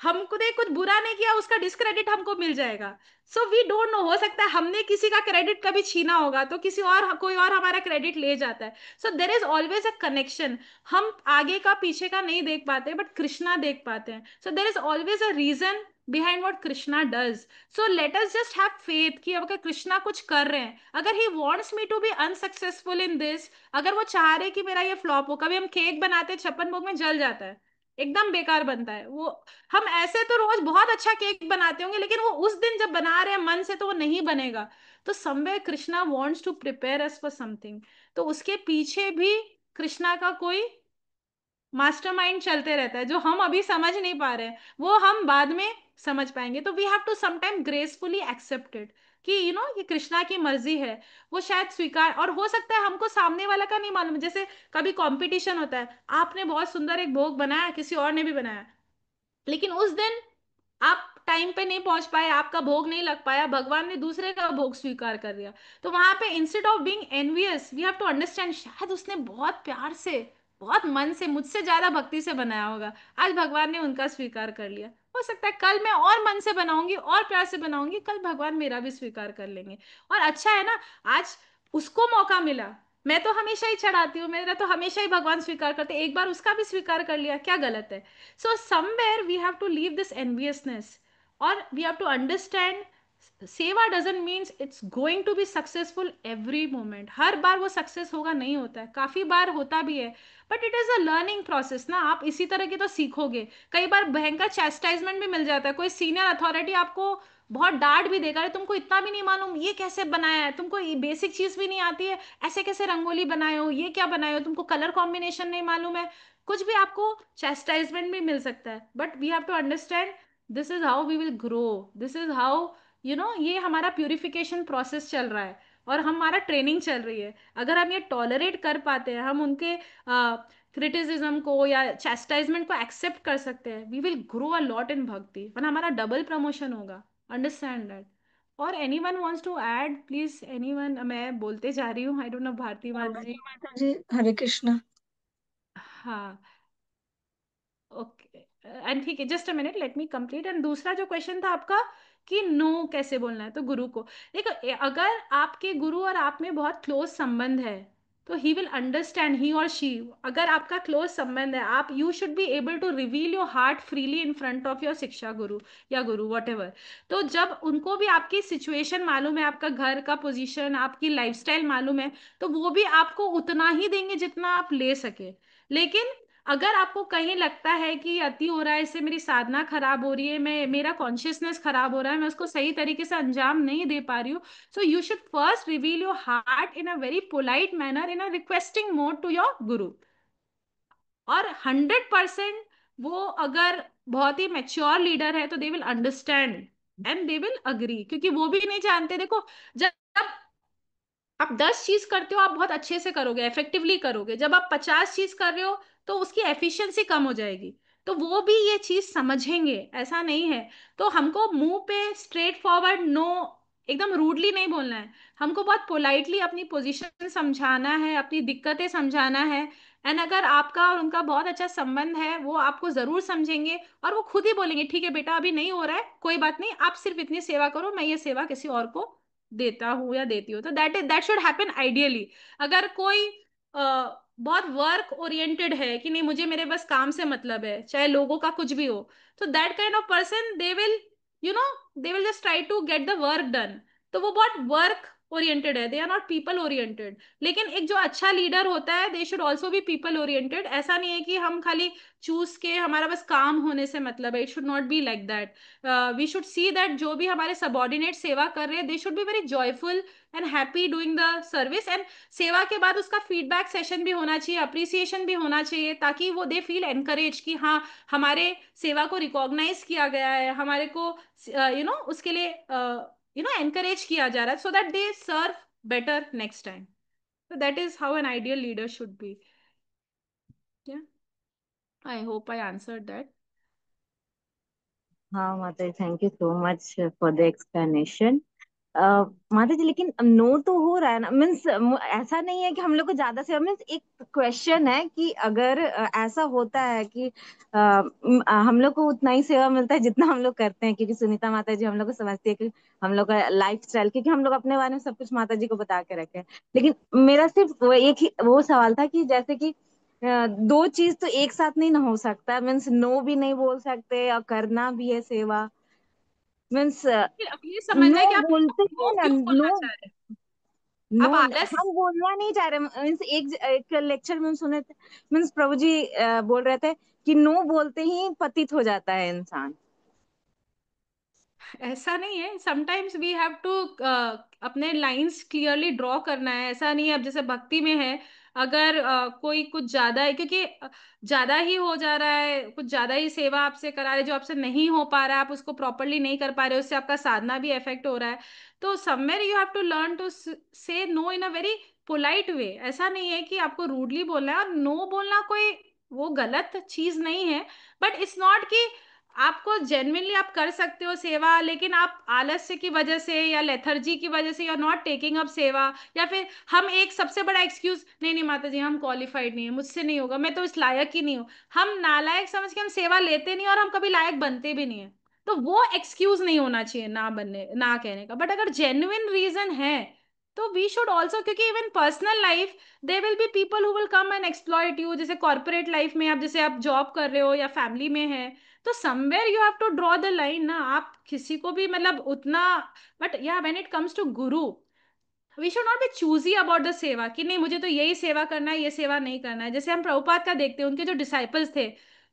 हमको ने कुछ बुरा नहीं किया, उसका डिस्क्रेडिट हमको मिल जाएगा। सो वी डोंट नो, हो सकता है हमने किसी का क्रेडिट कभी छीना होगा तो किसी और कोई और हमारा क्रेडिट ले जाता है। So there is always a connection. हम आगे का पीछे का नहीं देख पाते, बट कृष्णा देख पाते हैं। So there is always a reason behind what Krishna does. So let us just have faith कि अगर कृष्णा कुछ कर रहे हैं, अगर he wants me to be unsuccessful in this, अगर वो चाह रहे कि मेरा ये फ्लॉप हो, कभी हम केक बनाते 56 भोग में जल जाता है, एकदम बेकार बनता है वो। हम ऐसे तो रोज बहुत अच्छा केक बनाते होंगे, लेकिन वो उस दिन जब बना रहे हैं मन से तो वो नहीं बनेगा। तो somewhere Krishna wants to prepare us for something. तो उसके पीछे भी कृष्णा का कोई मास्टरमाइंड चलते रहता है जो हम अभी समझ नहीं पा रहे हैं, वो हम बाद में समझ पाएंगे। तो we have to sometime gracefully accepted कि ये कृष्णा की मर्जी है। वो शायद स्वीकार, और हो सकता है हमको सामने वाला का नहीं मालूम। जैसे कभी कंपटीशन होता है, आपने बहुत सुंदर एक भोग बनाया, किसी और ने भी बनाया, लेकिन उस दिन आप टाइम पे नहीं पहुंच पाए, आपका भोग नहीं लग पाया, भगवान ने दूसरे का भोग स्वीकार कर लिया। तो वहां पे instead of being envious we have to understand, शायद उसने बहुत प्यार से, बहुत मन से, मुझसे ज्यादा भक्ति से बनाया होगा, आज भगवान ने उनका स्वीकार कर लिया। हो सकता है कल मैं और मन से बनाऊंगी और प्यार से बनाऊंगी, कल भगवान मेरा भी स्वीकार कर लेंगे। और अच्छा है ना, आज उसको मौका मिला। मैं तो हमेशा ही चढ़ाती हूँ, मेरा तो हमेशा ही भगवान स्वीकार करते, एक बार उसका भी स्वीकार कर लिया, क्या गलत है। So somewhere we have to leave this enviousness, or we have to understand सेवा doesn't means it's going to be successful every moment। हर बार वो सक्सेस होगा नहीं होता है, काफी बार होता भी है, but it is a learning process ना। आप इसी तरह की तो सीखोगे। कई बार भयंकर चैस्टाइजमेंट भी मिल जाता है, कोई सीनियर अथॉरिटी आपको बहुत डांट भी देगा, अरे तुमको इतना भी नहीं मालूम ये कैसे बनाया है, तुमको ये बेसिक चीज भी नहीं आती है, ऐसे कैसे रंगोली बनाए हो, ये क्या बनाए हो, तुमको कलर कॉम्बिनेशन नहीं मालूम है, कुछ भी आपको चैस्टाइजमेंट भी मिल सकता है। But we have to understand this is how we will grow, this is how ये हमारा प्यूरिफिकेशन प्रोसेस चल रहा है और हमारा ट्रेनिंग चल रही है। अगर हम ये टॉलरेट कर पाते हैं, हम उनके क्रिटिसिज्म को या चैस्टाइजमेंट को एक्सेप्ट कर सकते हैं, we will grow a lot in bhakti, वरना हमारा डबल प्रमोशन होगा। Understand that. और anyone wants to add please, anyone. मैं बोलते जा रही हूँ, I don't know Bharti Mata जी। माता जी हरे कृष्णा। हाँ, ओके एंड ठीक है, just a minute, let me complete. And दूसरा जो क्वेश्चन था आपका कि नो कैसे बोलना है, तो गुरु को देखो, अगर आपके गुरु और आप में बहुत क्लोज संबंध है तो ही विल अंडरस्टैंड, ही और शी। अगर आपका क्लोज संबंध है, आप you should be able to reveal your heart freely in front of your shiksha guru या गुरु वट एवर। तो जब उनको भी आपकी सिचुएशन मालूम है, आपका घर का पोजीशन, आपकी लाइफस्टाइल मालूम है, तो वो भी आपको उतना ही देंगे जितना आप ले सके। लेकिन अगर आपको कहीं लगता है कि अति हो रहा है, इससे मेरी साधना खराब हो रही है, मैं मेरा कॉन्शियसनेस खराब हो रहा है, मैं उसको सही तरीके से अंजाम नहीं दे पा रही हूँ, so you should first reveal your heart in a very polite manner, in a requesting mode to your guru. और 100% वो अगर बहुत ही मेच्योर लीडर है तो they will understand and they will agree, क्योंकि वो भी नहीं जानते। देखो, जब आप 10 चीज करते हो आप बहुत अच्छे से करोगे, इफेक्टिवली करोगे, जब आप 50 चीज कर रहे हो तो उसकी एफिशिएंसी कम हो जाएगी। तो वो भी ये चीज समझेंगे, ऐसा नहीं है। तो हमको मुंह पे स्ट्रेट फॉरवर्ड नो, एकदम रूडली नहीं बोलना है, हमको बहुत पोलाइटली अपनी पोजीशन समझाना है, अपनी दिक्कतें समझाना है। एंड अगर आपका और उनका बहुत अच्छा संबंध है, वो आपको जरूर समझेंगे और वो खुद ही बोलेंगे ठीक है बेटा अभी नहीं हो रहा है, कोई बात नहीं, आप सिर्फ इतनी सेवा करो, मैं ये सेवा किसी और को देता हूँ या देती हूँ। तो दैट शुड हैपन आइडियली। अगर कोई बहुत वर्क ओरिएंटेड है कि नहीं मुझे मेरे बस काम से मतलब है, चाहे लोगों का कुछ भी हो, तो that kind of person they will you know they will just try to get the work done. तो वो बहुत वर्क ओरिएंटेड है, they are not people oriented. लेकिन एक जो अच्छा लीडर होता है, they should also be people oriented. ऐसा नहीं है कि हम खाली चूज के हमारा बस काम होने से मतलब है, it should not be like that. We should see that जो भी हमारे सबॉर्डिनेट सेवा कर रहे हैं, they should be very joyful and happy doing the service. And सेवा के बाद उसका फीडबैक सेशन भी होना चाहिए, अप्रिसिएशन भी होना चाहिए, ताकि वो दे फील एनकरेज कि हाँ हमारे सेवा को रिकॉग्नाइज किया गया है, हमारे को उसके लिए एनकरेज किया जा रहा है, so that they serve better next time. So that is how an ideal leader should be. Yeah, I hope I answered that. हाँ माता जी, thank you so much for the explanation. माता जी लेकिन नो तो हो रहा है ना, मीन्स ऐसा नहीं है कि हम लोग को ज्यादा से, मीन्स एक क्वेश्चन है कि अगर ऐसा होता है कि हम लोग को उतना ही सेवा मिलता है जितना हम लोग करते हैं, क्योंकि सुनीता माता जी हम लोग को समझती है कि हम लोग का लाइफ स्टाइल, क्योंकि हम लोग अपने बारे में सब कुछ माता जी को बता के रखे हैं। लेकिन मेरा सिर्फ वो एक ही वो सवाल था कि जैसे कि दो चीज तो एक साथ नहीं ना हो सकता, मीन्स नो भी नहीं बोल सकते और करना भी है सेवा, मीन्स अब ये समझना है नो कि आप बोलते नो हैं ना, क्यों बोलना नो, चाह रहे हैं। नो आप आलस हम बोलना नहीं चाह रहे, मीन्स एक लेक्चर में सुने थे, मीन्स प्रभु जी बोल रहे थे कि नो बोलते ही पतित हो जाता है इंसान। ऐसा नहीं है, समटाइम्स वी हैव टू अपने लाइंस क्लियरली ड्रॉ करना है। ऐसा नहीं है, अब जैसे भक्ति में है, अगर कोई कुछ ज्यादा है, क्योंकि ज्यादा ही हो जा रहा है, कुछ ज्यादा ही सेवा आपसे करा रहे जो आपसे नहीं हो पा रहा है, आप उसको प्रॉपरली नहीं कर पा रहे, उससे आपका साधना भी इफेक्ट हो रहा है, तो somewhere you have to learn to say no in a very polite way. ऐसा नहीं है कि आपको रूडली बोलना है, और नो बोलना कोई वो गलत चीज नहीं है, बट इट्स नॉट कि आपको जेन्युइनली आप कर सकते हो सेवा, लेकिन आप आलस्य की वजह से या लेथर्जी की वजह से you are not taking up seva, या फिर हम एक सबसे बड़ा एक्सक्यूज, नहीं नहीं माता जी हम क्वालिफाइड नहीं है, मुझसे नहीं होगा, मैं तो इस लायक ही नहीं हूँ, हम नालायक समझ के हम सेवा लेते नहीं और हम कभी लायक बनते भी नहीं है। तो वो एक्सक्यूज नहीं होना चाहिए ना बनने ना कहने का, बट अगर जेन्युइन रीजन है तो वी शुड ऑल्सो, क्योंकि even personal life they will be people who will come and exploit you, जैसे कॉर्पोरेट लाइफ में आप जैसे आप जॉब कर रहे हो या फैमिली में है, तो somewhere you have to draw the line ना, आप किसी को भी मतलब उतना, बट या when it comes to guru we should not be choosy about the seva, कि नहीं मुझे तो यही सेवा करना है, ये सेवा नहीं करना है। जैसे हम प्रभुपाद का देखते हैं, उनके जो डिसाइपल्स थे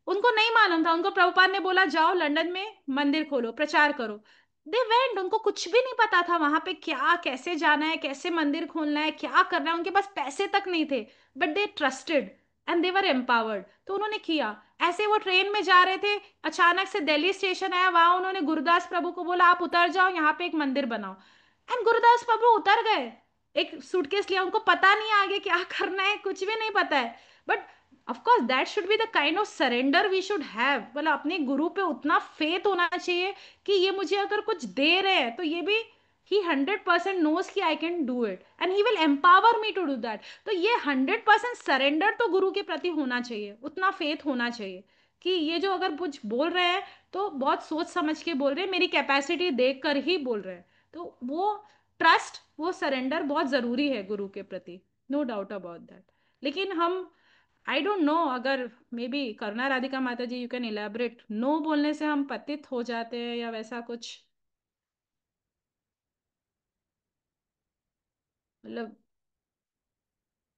उनको नहीं मालूम था, उनको प्रभुपाद ने बोला जाओ लंदन में मंदिर खोलो प्रचार करो, दे वेंट, उनको कुछ भी नहीं पता था वहां पे क्या कैसे जाना है, कैसे मंदिर खोलना है, क्या करना है, उनके पास पैसे तक नहीं थे, but they trusted and they were empowered, तो उन्होंने किया। ऐसे वो ट्रेन में जा रहे थे, अचानक से दिल्ली स्टेशन आया, वहां उन्होंने गुरुदास प्रभु को बोला आप उतर जाओ यहाँ पे एक मंदिर बनाओ, एंड गुरुदास प्रभु उतर गए, एक सूटकेस लिया, उनको पता नहीं आगे क्या करना है, कुछ भी नहीं पता है, but of course that should be the kind of surrender we should have, मतलब अपने गुरु पे उतना फेथ होना चाहिए कि ये मुझे अगर कुछ दे रहे हैं तो ये भी ही 100% नोज कि I can do it and he will empower me to do that. तो ये 100% सरेंडर तो गुरु के प्रति होना चाहिए, उतना फेथ होना चाहिए कि ये जो अगर कुछ बोल रहे हैं तो बहुत सोच समझ के बोल रहे हैं, मेरी कैपेसिटी देख कर ही बोल रहे हैं, तो वो ट्रस्ट वो सरेंडर बहुत जरूरी है गुरु के प्रति, नो डाउट अबाउट दैट। लेकिन हम आई डोंट नो, अगर may be Karuna Radhika Mata ji you can elaborate, no बोलने से हम पतित हो जाते हैं या वैसा कुछ, मतलब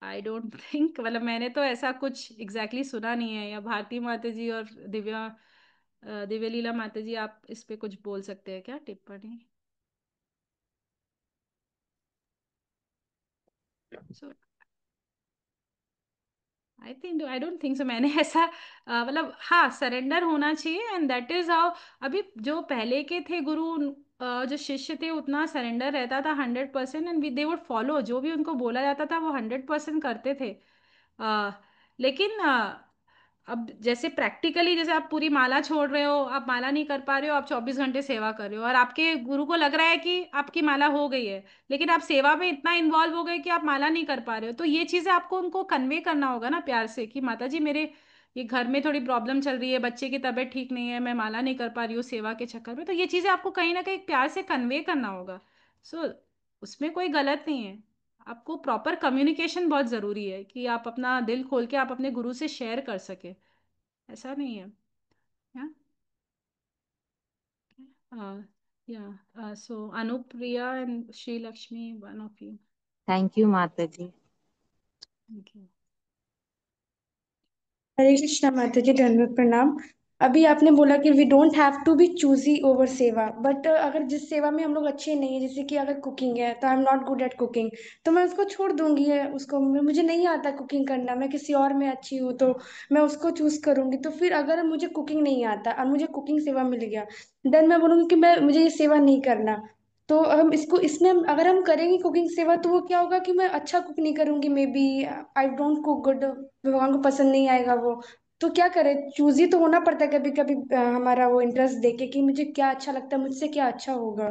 आई डोंट थिंक, मतलब मैंने तो ऐसा कुछ एग्जैक्टली exactly सुना नहीं है। या भारती माता जी और दिव्य लीला माता जी, आप इस पे कुछ बोल सकते हैं क्या टिप्पणी? सो आई डोंट थिंक सो, मैंने ऐसा मतलब हाँ सरेंडर होना चाहिए एंड दैट इज हाउ। अभी जो पहले के थे गुरु, जो शिष्य थे उतना सरेंडर रहता था 100%, एंड दे वुड फॉलो, जो भी उनको बोला जाता था वो 100% करते थे। अ, लेकिन अब जैसे प्रैक्टिकली, जैसे आप पूरी माला छोड़ रहे हो, आप माला नहीं कर पा रहे हो, आप 24 घंटे सेवा कर रहे हो और आपके गुरु को लग रहा है कि आपकी माला हो गई है, लेकिन आप सेवा में इतना इन्वॉल्व हो गए कि आप माला नहीं कर पा रहे हो, तो ये चीजें आपको उनको कन्वे करना होगा ना प्यार से कि माता जी मेरे ये घर में थोड़ी प्रॉब्लम चल रही है, बच्चे की तबीयत ठीक नहीं है, मैं माला नहीं कर पा रही हूँ सेवा के चक्कर में, तो ये चीजें आपको कहीं ना कहीं प्यार से कन्वे करना होगा। सो उसमें कोई गलत नहीं है, आपको प्रॉपर कम्युनिकेशन बहुत जरूरी है कि आप अपना दिल खोल के आप अपने गुरु से शेयर कर सके, ऐसा नहीं है। Yeah. So Anupriya and Sri Lakshmi, one of you. Thank you माता जी। Thank you. हरे कृष्णा माता जी, दंडवत प्रणाम। अभी आपने बोला कि we don't have to be choosy over seva, but अगर जिस सेवा में हम लोग अच्छे नहीं है, जैसे कि अगर कुकिंग है तो आई am not good at cooking, तो मैं उसको छोड़ दूंगी है, उसको मुझे नहीं आता कुकिंग करना, मैं किसी और में अच्छी हूँ तो मैं उसको चूज करूंगी। तो फिर अगर मुझे कुकिंग नहीं आता और मुझे कुकिंग सेवा मिल गया, देन मैं बोलूंगी कि मैं मुझे ये सेवा नहीं करना। तो हम इसको इसमें अगर हम करेंगे कुकिंग सेवा, तो वो क्या होगा कि मैं अच्छा कुक नहीं करूंगी, maybe I don't cook good, भगवान को पसंद नहीं आएगा वो। तो क्या करें, चूजी तो होना पड़ता है कभी कभी, हमारा वो इंटरेस्ट देके कि मुझे क्या अच्छा लगता है, मुझसे क्या अच्छा होगा।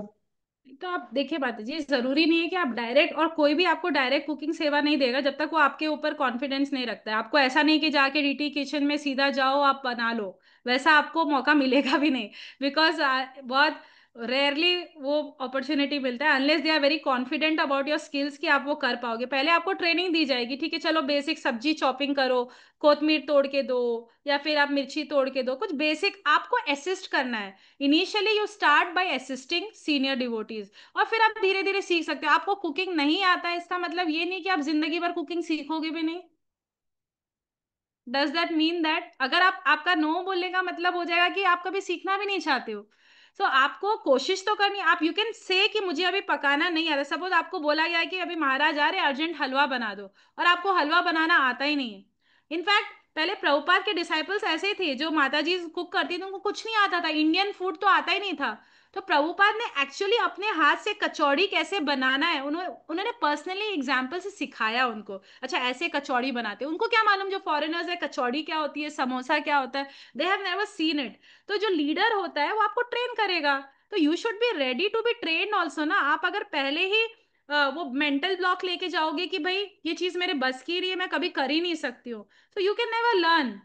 तो आप देखिए माता जी, जरूरी नहीं है कि आप डायरेक्ट, और कोई भी आपको डायरेक्ट कुकिंग सेवा नहीं देगा जब तक वो आपके ऊपर कॉन्फिडेंस नहीं रखता है। आपको ऐसा नहीं कि जाके डीटी किचन में सीधा जाओ आप बना लो, वैसा आपको मौका मिलेगा भी नहीं। बिकॉज बहुत रेयरली वो अपॉर्चुनिटी मिलता है, unless they are very confident about your skills कि आप वो कर पाओगे। पहले आपको ट्रेनिंग दी जाएगी, ठीक है चलो बेसिक सब्जी चॉपिंग करो, कोतमीर तोड़ के दो, या फिर आप मिर्ची तोड़ के दो, कुछ बेसिक आपको असिस्ट करना है। Initially you start by assisting senior devotees, और फिर आप धीरे धीरे सीख सकते हो। आपको कुकिंग नहीं आता है इसका मतलब ये नहीं कि आप जिंदगी भर कुकिंग सीखोगे भी नहीं। डज दैट मीन दैट अगर आप, आपका नो बोलने का मतलब हो जाएगा कि आप कभी सीखना भी नहीं चाहते हो। सो आपको कोशिश तो करनी। आप यू कैन से कि मुझे अभी पकाना नहीं आता। सपोज आपको बोला गया है कि अभी महाराज आ रहे अर्जेंट हलवा बना दो, और आपको हलवा बनाना आता ही नहीं है। इनफैक्ट पहले प्रभुपाद के डिसाइपल्स ऐसे ही थे, जो माता जी कुक करती थी उनको कुछ नहीं आता था, इंडियन फूड तो आता ही नहीं था। तो प्रभुपाद ने एक्चुअली अपने हाथ से कचौड़ी कैसे बनाना है उन्होंने पर्सनली एग्जाम्पल से सिखाया उनको। अच्छा ऐसे कचौड़ी बनाते हैं, उनको क्या मालूम जो फॉरेनर्स है कचौड़ी क्या होती है, समोसा क्या होता है, they have never seen it. तो जो लीडर होता है वो आपको ट्रेन करेगा। तो you should be ready to be train also ना। आप अगर पहले ही वो मेंटल ब्लॉक लेके जाओगे कि भाई ये चीज मेरे बस की रही है, मैं कभी कर ही नहीं सकती हूँ, तो यू कैन नेवर लर्न।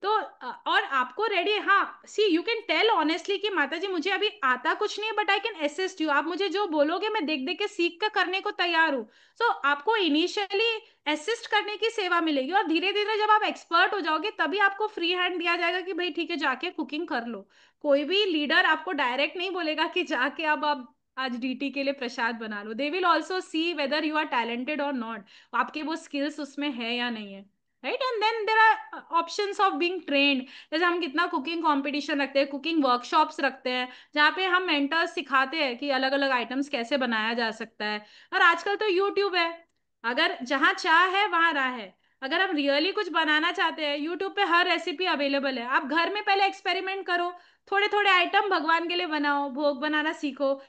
तो और आपको रेडी, हाँ सी यू कैन टेल ऑनेस्टली कि माता जी मुझे अभी आता कुछ नहीं है but I can assist you, आप मुझे जो बोलोगे मैं देख देख के सीख कर करने को तैयार हूँ। सो आपको इनिशियली असिस्ट करने की सेवा मिलेगी, और धीरे धीरे जब आप एक्सपर्ट हो जाओगे तभी आपको फ्री हैंड दिया जाएगा कि भाई ठीक है जाके कुकिंग कर लो। कोई भी लीडर आपको डायरेक्ट नहीं बोलेगा कि जाके अब आप आज डीटी के लिए प्रसाद बना लो। They will also see whether you are talented और नॉट, आपके वो स्किल्स उसमें है या नहीं है, right. And then there are options of being trained. जैसे हम कितना कुकिंग कंपटीशन रखते हैं, कुकिंग वर्कशॉप्स रखते हैं, जहाँ पे हम मेंटर्स सिखाते हैं कि अलग अलग आइटम्स कैसे बनाया जा सकता है। और आजकल तो यूट्यूब है, अगर जहाँ चाह है वहां राह है। अगर हम रियली कुछ बनाना चाहते हैं, यूट्यूब पे हर रेसिपी अवेलेबल है। आप घर में पहले एक्सपेरिमेंट करो, थोड़े थोड़े आइटम भगवान के लिए बनाओ, भोग बनाना सीखो।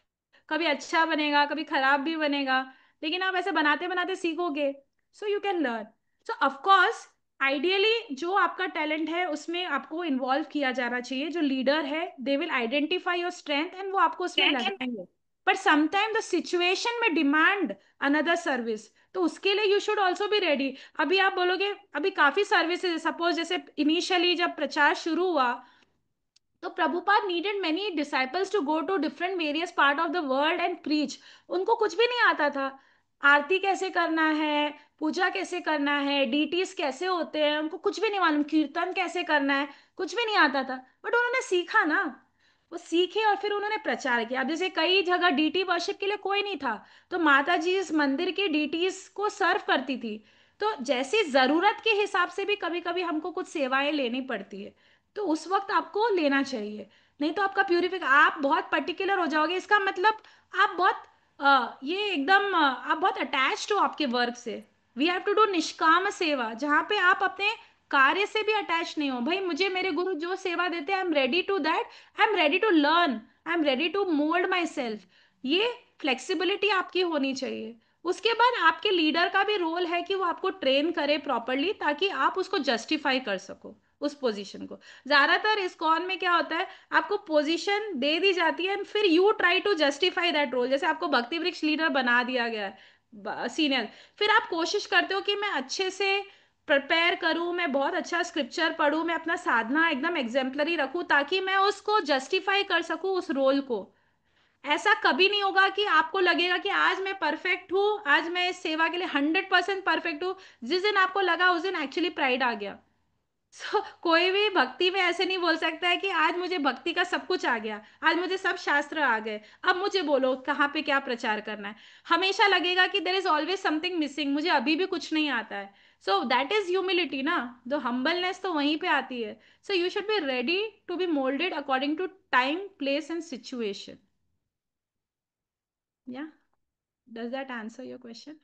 कभी अच्छा बनेगा कभी खराब भी बनेगा, लेकिन आप ऐसे बनाते बनाते सीखोगे। So you can learn. So of course ideally जो आपका टैलेंट है उसमें आपको इन्वॉल्व किया जाना चाहिए। जो लीडर है they will identify your strength and वो आपको उसमें लगाएंगे। बट समटाइम द सिचुएशन में डिमांड अनदर सर्विस, तो उसके लिए you should also be ready. अभी आप बोलोगे अभी काफी सर्विसेज, सपोज जैसे इनिशियली जब प्रचार शुरू हुआ तो Prabhupada needed many disciples to go to different various part of the world and preach. उनको कुछ भी नहीं आता था, आरती कैसे करना है, पूजा कैसे करना है, डीटीज कैसे होते हैं, उनको कुछ भी नहीं मालूम, कीर्तन कैसे करना है, कुछ भी नहीं आता था। बट उन्होंने सीखा ना, वो सीखे और फिर उन्होंने प्रचार किया। अब जैसे कई जगह डीटी वर्शिप के लिए कोई नहीं था, तो माता जी इस मंदिर के डीटीज को सर्व करती थी। तो जैसी जरूरत के हिसाब से भी कभी कभी हमको कुछ सेवाएं लेनी पड़ती है, तो उस वक्त आपको लेना चाहिए। नहीं तो आपका प्यूरिफिक, आप बहुत पर्टिकुलर हो जाओगे, इसका मतलब आप बहुत ये एकदम आप बहुत अटैच्ड हो आपके वर्क से। वी हैव टू डू निष्काम सेवा, जहाँ पे आप अपने कार्य से भी अटैच नहीं हो। भाई मुझे मेरे गुरु जो सेवा देते हैं I am ready to that, I am ready to learn, I am ready to mould myself. ये फ्लेक्सिबिलिटी आपकी होनी चाहिए। उसके बाद आपके लीडर का भी रोल है कि वो आपको ट्रेन करे प्रॉपरली, ताकि आप उसको जस्टिफाई कर सको उस पोजीशन को। ज्यादातर इस कॉन में क्या होता है, आपको पोजीशन दे दी जाती है एंड फिर you try to justify that role. जैसे आपको भक्ति वृक्ष लीडर बना दिया गया है सीनियर, फिर आप कोशिश करते हो कि मैं अच्छे से प्रिपेयर करूं, मैं बहुत अच्छा स्क्रिप्चर पढूं, मैं अपना साधना एकदम एग्जाम्पलरी रखूं, ताकि मैं उसको जस्टिफाई कर सकूं उस रोल को। ऐसा कभी नहीं होगा कि आपको लगेगा कि आज मैं परफेक्ट हूँ, आज मैं इस सेवा के लिए 100% परफेक्ट हूँ। जिस दिन आपको लगा उस दिन एक्चुअली प्राइड आ गया। कोई भी भक्ति में ऐसे नहीं बोल सकता है कि आज मुझे भक्ति का सब कुछ आ गया, आज मुझे सब शास्त्र आ गए, अब मुझे बोलो कहाँ पे क्या प्रचार करना है। हमेशा लगेगा कि देर इज ऑलवेज समथिंग मिसिंग, मुझे अभी भी कुछ नहीं आता है। सो दैट इज ह्यूमिलिटी ना, जो हम्बलनेस तो वहीं पे आती है। So you should be ready to be moulded according to time place and situation. या does that answer your question?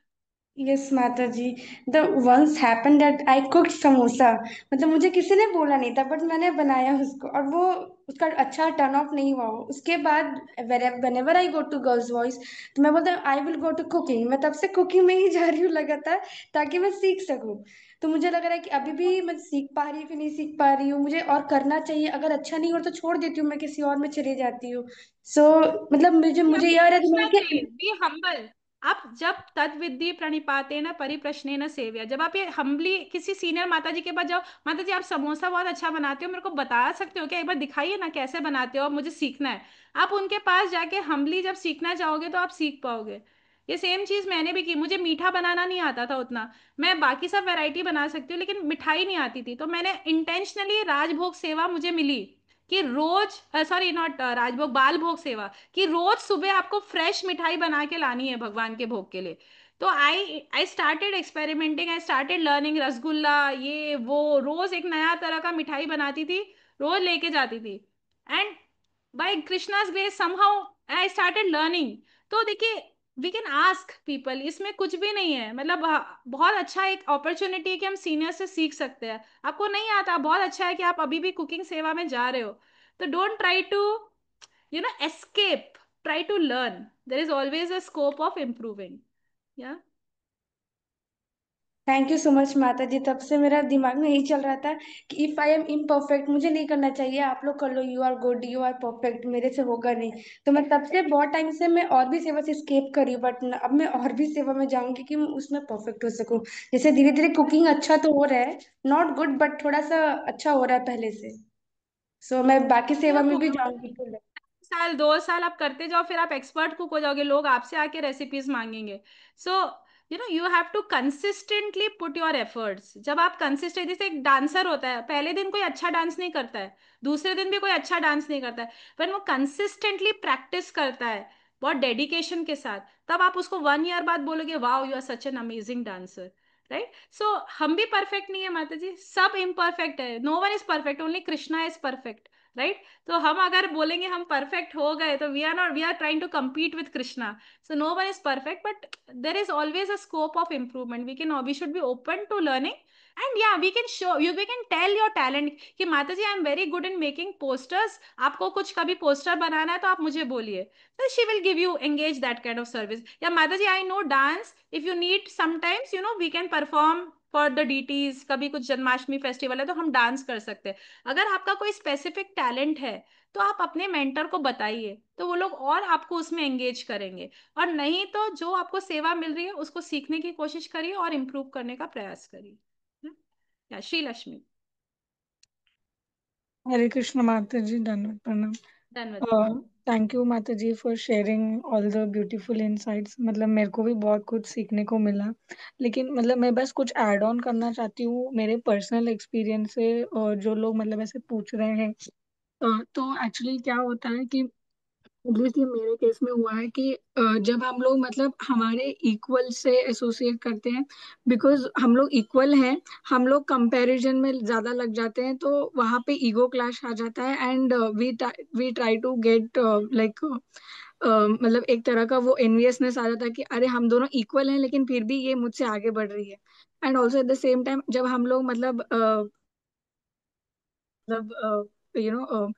Yes माता जी, the once happen that I cooked samosa. मतलब मुझे किसी ने बोला नहीं था, बट मैंने बनाया उसको, और वो उसका अच्छा टर्न ऑफ नहीं हुआ। उसके बाद whenever I go to girls voice, तो मैं बोलता I will go to cooking. मैं तब से कुकिंग में ही जा रही हूँ लगातार, ताकि मैं सीख सकूँ। तो मुझे लग रहा है कि अभी भी मैं सीख पा रही हूँ कि नहीं सीख पा रही हूँ, मुझे और करना चाहिए। अगर अच्छा नहीं हो तो छोड़ देती हूँ, मैं किसी और में चली जाती हूँ। सो मतलब मुझे आप मुझे याद है पूछना दिमाग चाहिए, कि बी हम्बल। आप जब तद्विद्धि प्रणिपातेन परिप्रश्नेन सेव्य, जब आप ये हम्बली किसी सीनियर माता जी के पास जाओ, माता जी आप समोसा बहुत अच्छा बनाते हो, मेरे को बता सकते हो क्या, एक बार दिखाइए ना कैसे बनाते हो, अब मुझे सीखना है। आप उनके पास जाके हम्बली जब सीखना चाहोगे तो आप सीख पाओगे। ये सेम चीज मैंने भी की। मुझे मीठा बनाना नहीं आता था उतना, मैं बाकी सब वैरायटी बना सकती हूँ लेकिन मिठाई नहीं आती थी, तो मैंने इंटेंशनली राजभोग सेवा मुझे मिली कि रोज, सॉरी नॉट राजभोग, बाल भोग सेवा, कि रोज सुबह आपको फ्रेश मिठाई बना के लानी है भगवान के भोग के लिए। तो I started experimenting, I started learning, rasgulla ये वो, रोज एक नया तरह का मिठाई बनाती थी, रोज लेके जाती थी। And by Krishna's grace somehow I started learning. तो देखिए, वी कैन आस्क पीपल, इसमें कुछ भी नहीं है। मतलब बहुत अच्छा एक अपॉर्चुनिटी है कि हम सीनियर से सीख सकते हैं। आपको नहीं आता, बहुत अच्छा है कि आप अभी भी कुकिंग सेवा में जा रहे हो। तो don't try to escape, try to learn. There is always a scope of improving. Yeah. Thank you so much माता जी। तब से मेरा दिमाग में यही चल रहा था कि इफ आई एम इम्परफेक्ट, मुझे नहीं करना चाहिए, आप लोग कर लो, you are good, you are perfect, मेरे से होगा नहीं। तो मैं तब से बहुत टाइम से मैं और भी सेवा से स्केप करी, बट अब मैं और भी सेवा में जाऊंगी कि मैं उसमें परफेक्ट हो सकूं। जैसे धीरे धीरे कुकिंग अच्छा तो हो रहा है, नॉट गुड बट थोड़ा सा अच्छा हो रहा है पहले से। सो मैं बाकी सेवा में भी जाऊंगी तो। साल 2 साल आप करते जाओ, फिर आप एक्सपर्ट कुक हो जाओगे, लोग आपसे आके रेसिपीज मांगेंगे। So you have to consistently put your efforts. जब आप कंसिस्टेंट, जैसे एक डांसर होता है, पहले दिन कोई अच्छा डांस नहीं करता है, दूसरे दिन भी कोई अच्छा डांस नहीं करता है, पर वो कंसिस्टेंटली प्रैक्टिस करता है बहुत डेडिकेशन के साथ, तब आप उसको 1 ईयर बाद बोलोगे wow you are such an amazing dancer. Right. So हम भी परफेक्ट नहीं है माता जी, सब इम्परफेक्ट है, no one is perfect, only Krishna is perfect. Right. तो हम अगर बोलेंगे हम परफेक्ट हो गए, तो we are not, we are trying to compete with Krishna. So no one is perfect, but there is always a scope of improvement. We should be open to learning. And yeah, we can show you, we can tell your talent कि माता जी I am very good in making posters, आपको कुछ कभी poster बनाना है तो आप मुझे बोलिए, तो she will give you engage that kind of service. या माता जी I know dance, if you need sometimes we can perform for the deities, कभी कुछ जन्माष्टमी फेस्टिवल है तो हम डांस कर सकते हैं। अगर आपका कोई स्पेसिफिक टैलेंट है तो आप अपने मेंटर को बताइए, तो वो लोग और आपको उसमें एंगेज करेंगे। और नहीं तो जो आपको सेवा मिल रही है उसको सीखने की कोशिश करिए और इम्प्रूव करने का प्रयास करिए। या श्री लक्ष्मी। हरे कृष्ण माता जी, धन्यवाद, प्रणाम। धन्यवाद। थैंक यू माता जी for sharing all the beautiful insights. मतलब मेरे को भी बहुत कुछ सीखने को मिला, लेकिन मतलब मैं बस कुछ ऐड ऑन करना चाहती हूँ मेरे पर्सनल एक्सपीरियंस से। और जो लोग मतलब ऐसे पूछ रहे हैं, तो एक्चुअली क्या होता है कि एटलीस्ट ये मेरे केस में हुआ है कि जब हम लोग मतलब हमारे इक्वल से एसोसिएट करते हैं, बिकॉज हम लोग इक्वल हैं, हम लोग कंपैरिजन में ज्यादा लग जाते हैं, तो वहां पे ईगो क्लैश आ जाता है। And we try to get like मतलब एक तरह का वो एनवियसनेस आ जाता है कि अरे हम दोनों इक्वल हैं लेकिन फिर भी ये मुझसे आगे बढ़ रही है। And also eight the same time जब हम लोग मतलब यू नो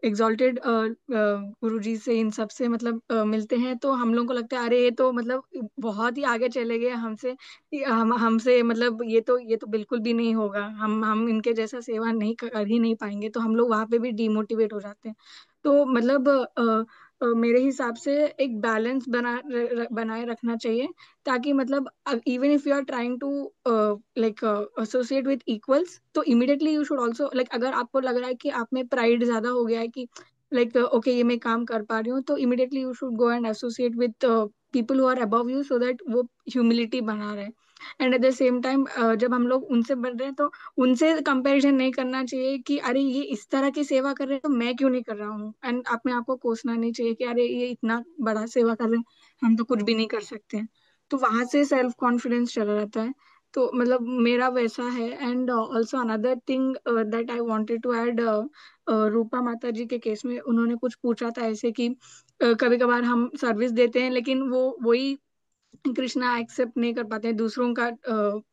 एग्जॉल्टेड गुरुजी से, इन सब से मतलब मिलते हैं, तो हम लोगों को लगता है अरे ये तो मतलब बहुत ही आगे चले गए हमसे, हम हमसे मतलब ये तो बिल्कुल भी नहीं होगा, हम इनके जैसा सेवा नहीं कर ही नहीं पाएंगे, तो हम लोग वहां पे भी डिमोटिवेट हो जाते हैं। तो मतलब मेरे हिसाब से एक बैलेंस बनाए रखना चाहिए, ताकि मतलब even if you are trying to like associate with equals, तो immediately you should also like, अगर आपको लग रहा है कि आप में प्राइड ज्यादा हो गया है कि लाइक ओके ये मैं काम कर पा रही हूँ, तो immediately you should go and associate with people who are above you, so that वो ह्यूमिलिटी बना रहे। And at the same time जब हम लोग उनसे बढ़ रहे हैं, तो उनसे कंपैरिजन नहीं करना चाहिए कि अरे ये इस तरह की सेवा कर रहे हैं तो मैं क्यों नहीं कर रहा हूँ। एंड अपने आप को कोसना नहीं चाहिए कि अरे ये इतना बड़ा सेवा कर रहे हैं, हम तो कुछ भी नहीं कर सकते हैं। तो वहां से सेल्फ कॉन्फिडेंस चला जाता है। तो मतलब मेरा वैसा है। And also another thing that I wanted to add, Rupa माता जी के केस में उन्होंने कुछ पूछा था ऐसे कि कभी कभार हम सर्विस देते हैं लेकिन वो वही कृष्णा एक्सेप्ट नहीं कर पाते हैं, दूसरों का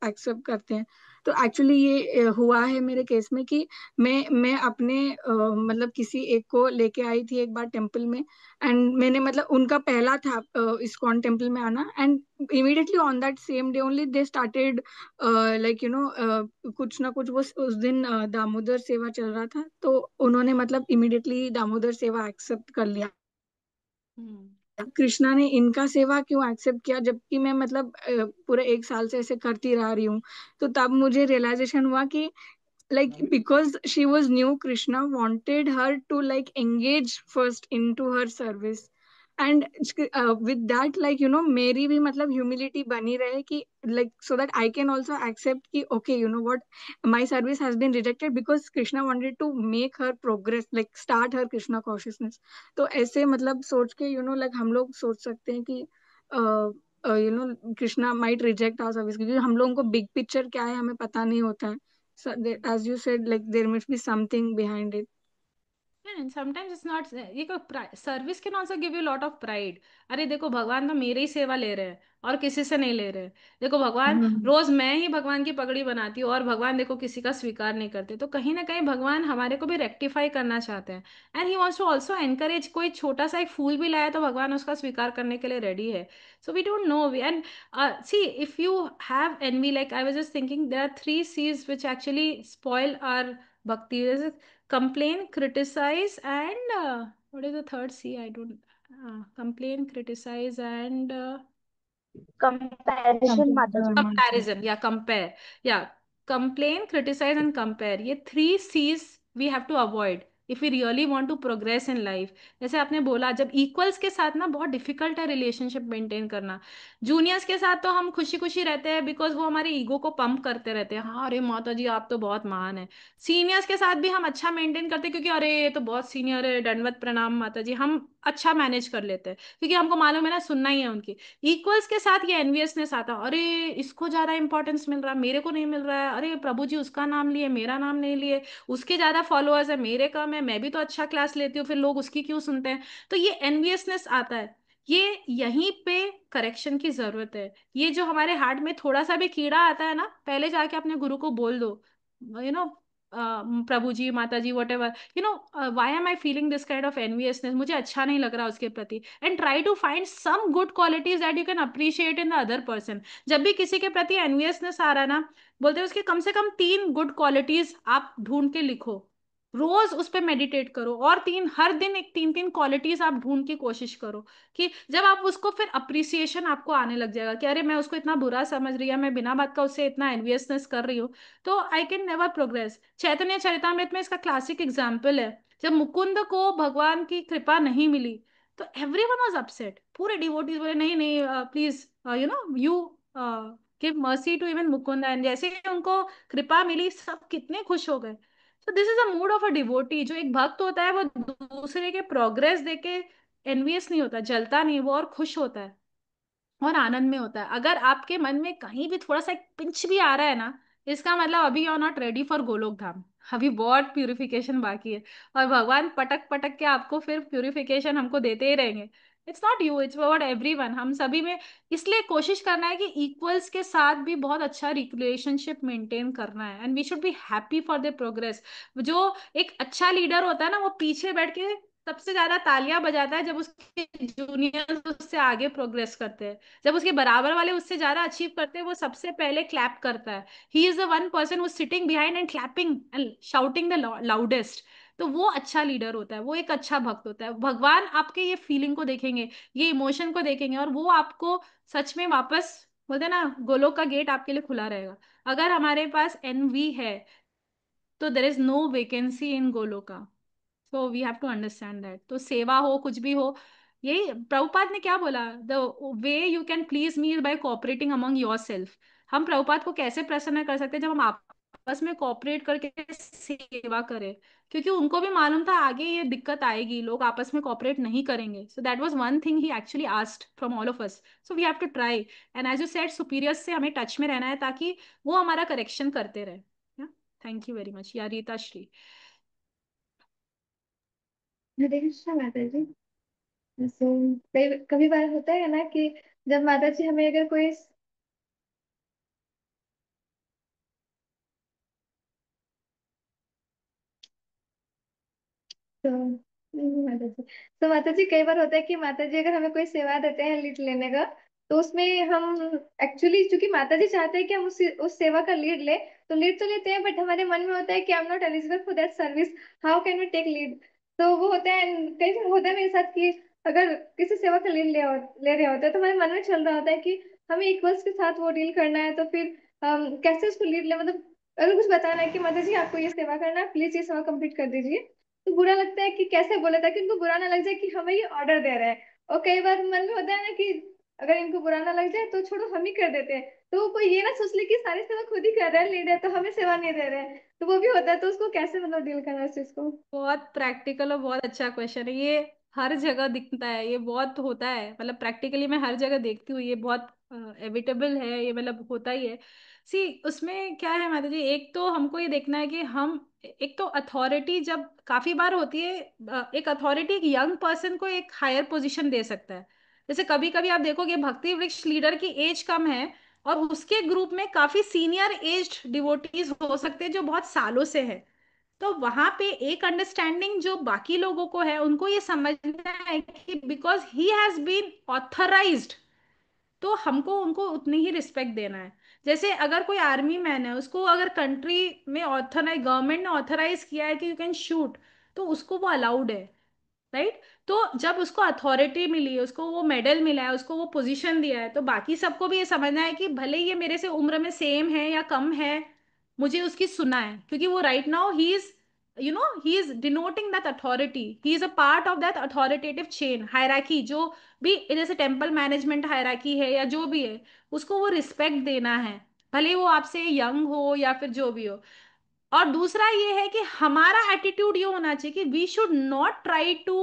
एक्सेप्ट करते हैं। तो एक्चुअली ये हुआ है मेरे केस में कि मैं अपने मतलब किसी एक को लेके आई थी एक बार टेम्पल में, एंड मैंने मतलब उनका पहला था इस्कॉन टेम्पल में आना, and immediately on that same day only they started like कुछ ना कुछ, वो उस दिन दामोदर सेवा चल रहा था, तो उन्होंने मतलब इमीडिएटली दामोदर सेवा एक्सेप्ट कर लिया। कृष्णा ने इनका सेवा क्यों एक्सेप्ट किया, जबकि मैं मतलब पूरे एक साल से ऐसे करती रह रही हूँ। तो तब मुझे रियलाइजेशन हुआ कि like because she was new, Krishna wanted her to like engage first into her service, and with that like मेरी भी मतलब humility बनी रहे कि like so that I can also accept कि okay what, my service has been rejected because Krishna wanted to make her progress, like start her Krishna consciousness। तो ऐसे मतलब सोच के like हम लोग सोच सकते हैं कि Krishna might reject our service, क्योंकि हम लोगों को बिग पिक्चर क्या है हमें पता नहीं होता है। So as you said, like there must be something behind it. Yeah, and sometimes it's not, ये को service can also give you lot of pride. अरे देखो भगवान तो मेरे ही सेवा ले रहे हैं और किसी से नहीं ले रहे। देखो भगवान रोज मैं ही भगवान की पगड़ी बनाती हूँ और भगवान देखो किसी का स्वीकार नहीं करते। तो कहीं ना कहीं भगवान हमारे को भी रेक्टिफाई करना चाहते हैं, and he wants to also encourage. कोई छोटा सा एक फूल भी लाया तो भगवान उसका स्वीकार करने के लिए रेडी है। So we don't know, and see if you have envy, like I was just thinking, there are three C's which actually spoil our bhakti. Complain, criticize, and what is the third C? I don't complain, criticize, and comparison माता जी। comparison. Yeah, compare. Yeah, complain, criticize, and compare. ये three C's we have to avoid if we really want to progress in life. जैसे आपने बोला, जब equals के साथ ना बहुत डिफिकल्ट है रिलेशनशिप मेंटेन करना। जूनियर्स के साथ तो हम खुशी खुशी रहते हैं बिकॉज वो हमारे ईगो को पंप करते रहते हैं, हाँ अरे माता जी आप तो बहुत महान है। सीनियर्स के साथ भी हम अच्छा मेंटेन करते हैं क्योंकि अरे ये तो बहुत सीनियर है, दंडवत प्रणाम माता जी, हम अच्छा मैनेज कर लेते हैं क्योंकि हमको मालूम है ना सुनना ही है उनकी। इक्वल्स के साथ ये एनवियसनेस आता, अरे इसको ज्यादा इंपॉर्टेंस मिल रहा है, मेरे को नहीं मिल रहा है, अरे प्रभु जी उसका नाम लिए मेरा नाम नहीं लिए, उसके ज्यादा फॉलोअर्स है मेरे कम है, मैं भी तो अच्छा क्लास लेती हूँ फिर लोग उसकी क्यों सुनते हैं। तो ये एनवियसनेस आता है। ये यहीं पे करेक्शन की जरूरत है। ये जो हमारे हार्ट में थोड़ा सा भी कीड़ा आता है ना, पहले जाके अपने गुरु को बोल दो, यू नो प्रभु जी माता जी whatever, why am I feeling this kind of enviousness, मुझे अच्छा नहीं लग रहा उसके प्रति, and try to find some good qualities that you can appreciate in the other person. जब भी किसी के प्रति एनवियसनेस आ रहा है ना, बोलते हैं उसके कम से कम 3 गुड क्वालिटीज आप ढूंढ के लिखो, रोज उस पर मेडिटेट करो, और हर दिन एक 3 3 क्वालिटीज आप ढूंढ की कोशिश करो, कि जब आप उसको फिर अप्रिसिएशन आपको आने लग जाएगा कि अरे मैं उसको इतना बुरा समझ रही है, मैं बिना बात का उससे इतना एनवियसनेस कर रही हूँ, तो आई कैन नेवर प्रोग्रेस। चैतन्य चरितामृत में इसका क्लासिक एग्जाम्पल है, जब मुकुंद को भगवान की कृपा नहीं मिली तो एवरीवन वाज अपसेट, पूरे डिवोटीज बोले नहीं नहीं please you give mercy to even Mukund, and जैसे ही उनको कृपा मिली सब कितने खुश हो गए। तो this is a mood of a devotee. जो एक भक्त होता है वो दूसरे के प्रोग्रेस देके एनवियस नहीं होता, जलता नहीं, वो और खुश होता है और आनंद में होता है। अगर आपके मन में कहीं भी थोड़ा सा एक पिंच भी आ रहा है ना, इसका मतलब अभी you are not ready for Golok Dham, अभी बहुत प्यूरिफिकेशन बाकी है, और भगवान पटक पटक के आपको फिर प्यूरिफिकेशन हमको देते ही रहेंगे। It's not you, it's about everyone, हम सभी में। इसलिए कोशिश करना है कि इक्वल्स के साथ भी बहुत अच्छा रिलेशनशिप मेंटेन करना है, and we should be happy for the progress. जो एक अच्छा लीडर होता है ना, वो पीछे बैठ के सबसे ज्यादा तालियां बजाता है जब उसके जूनियर्स उससे आगे प्रोग्रेस करते हैं, जब उसके बराबर वाले उससे ज्यादा अचीव करते हैं वो सबसे पहले क्लैप करता है। He is the one person who sitting behind and clapping and shouting the loudest. तो वो अच्छा लीडर होता है, वो एक अच्छा भक्त होता है। भगवान आपके ये फीलिंग को देखेंगे, ये इमोशन को देखेंगे, और वो आपको सच में वापस, बोलते हैं ना, गोलोक का गेट आपके लिए खुला रहेगा। अगर हमारे पास एनवी है तो there is no vacancy in Goloka. So we have to understand that. तो सेवा हो कुछ भी हो, यही प्रभुपाद ने क्या बोला, the way you can please me is by cooperating among your self. हम प्रभुपाद को कैसे प्रसन्न कर सकते हैं, जब हम आपस में कोऑपरेट करके सेवा करें, क्योंकि उनको भी मालूम था आगे ये दिक्कत आएगी, लोग आपस में कोऑपरेट नहीं करेंगे। So that was one thing he actually asked from all of us. So we have to try, and as you said superiors से हमें टच में रहना है ताकि वो हमारा करेक्शन करते रहे। थैंक यू वेरी मच, या रीता श्री। हरे कृष्णा माता जी। सो कई कभी बार होता है ना कि जब माता जी हमें अगर कोई तो माता जी, तो माता जी कई बार होता है कि माता जी अगर हमें कोई सेवा देते हैं लीड लेने का, तो उसमें हम एक्चुअली, क्योंकि माता जी चाहते हैं कि हम उस सेवा का लीड ले, तो लीड तो लेते हैं, बट हमारे मन में होता है कि I am not eligible for that service, how can we take lead. तो वो होता है, कई बार होता है मेरे साथ कि अगर किसी सेवा का लीड ले रहे होते हैं तो हमारे मन में चल रहा होता है कि हमें इक्वल्स के साथ वो डील करना है, तो फिर कैसे उसको लीड ले, मतलब अगर कुछ बताना है कि माता जी आपको ये सेवा करना है, प्लीज ये सेवा कंप्लीट कर दीजिए, तो बुरा लगता है कि कैसे बोले ताकि उनको बुरा ना लग जाए कि हमें ये ऑर्डर दे रहे हैं। और कई बार मन में होता है ना कि अगर इनको बुरा ना लग जाए तो छोड़ो हम ही कर देते हैं, तो वो कोई ये ना सोच ले कि सारी सेवा खुद ही कर रहे हैं लीडर, तो हमें सेवा नहीं दे रहे हैं, तो वो भी होता है। तो उसको कैसे मतलब डील करना है इस चीज को। बहुत प्रैक्टिकल और बहुत अच्छा क्वेश्चन है ये। हर जगह दिखता है, ये बहुत होता है, मतलब प्रैक्टिकली मैं हर जगह देखती हूँ, ये बहुत एविटेबल है, ये मतलब होता ही है। सी उसमें क्या है माता जी, एक तो हमको ये देखना है कि हम, एक तो अथॉरिटी जब काफी बार होती है, एक अथॉरिटी एक यंग पर्सन को एक हायर पोजीशन दे सकता है। जैसे कभी कभी आप देखोगे भक्ति वृक्ष लीडर की एज कम है और उसके ग्रुप में काफी सीनियर एज्ड डिवोटीज हो सकते हैं जो बहुत सालों से है। तो वहां पे एक अंडरस्टैंडिंग जो बाकी लोगों को है, उनको ये समझना है कि because he has been authorised, तो हमको उनको उतनी ही रिस्पेक्ट देना है। जैसे अगर कोई आर्मी मैन है, उसको अगर कंट्री में ऑथराइज, गवर्नमेंट ने ऑथराइज किया है कि यू कैन शूट, तो उसको वो अलाउड है, राइट। तो जब उसको अथॉरिटी मिली है, उसको वो मेडल मिला है, उसको वो पोजीशन दिया है, तो बाकी सबको भी ये समझना है कि भले ही ये मेरे से उम्र में सेम है या कम है, मुझे उसकी सुना है, क्योंकि वो right now he is, he is denoting that authority, he is a part of that authoritative chain hierarchy, जो भी जैसे टेम्पल मैनेजमेंट हायरार्की है या जो भी है, उसको वो रिस्पेक्ट देना है, भले वो आपसे यंग हो या फिर जो भी हो। और दूसरा ये है कि हमारा एटीट्यूड ये होना चाहिए कि we should not try to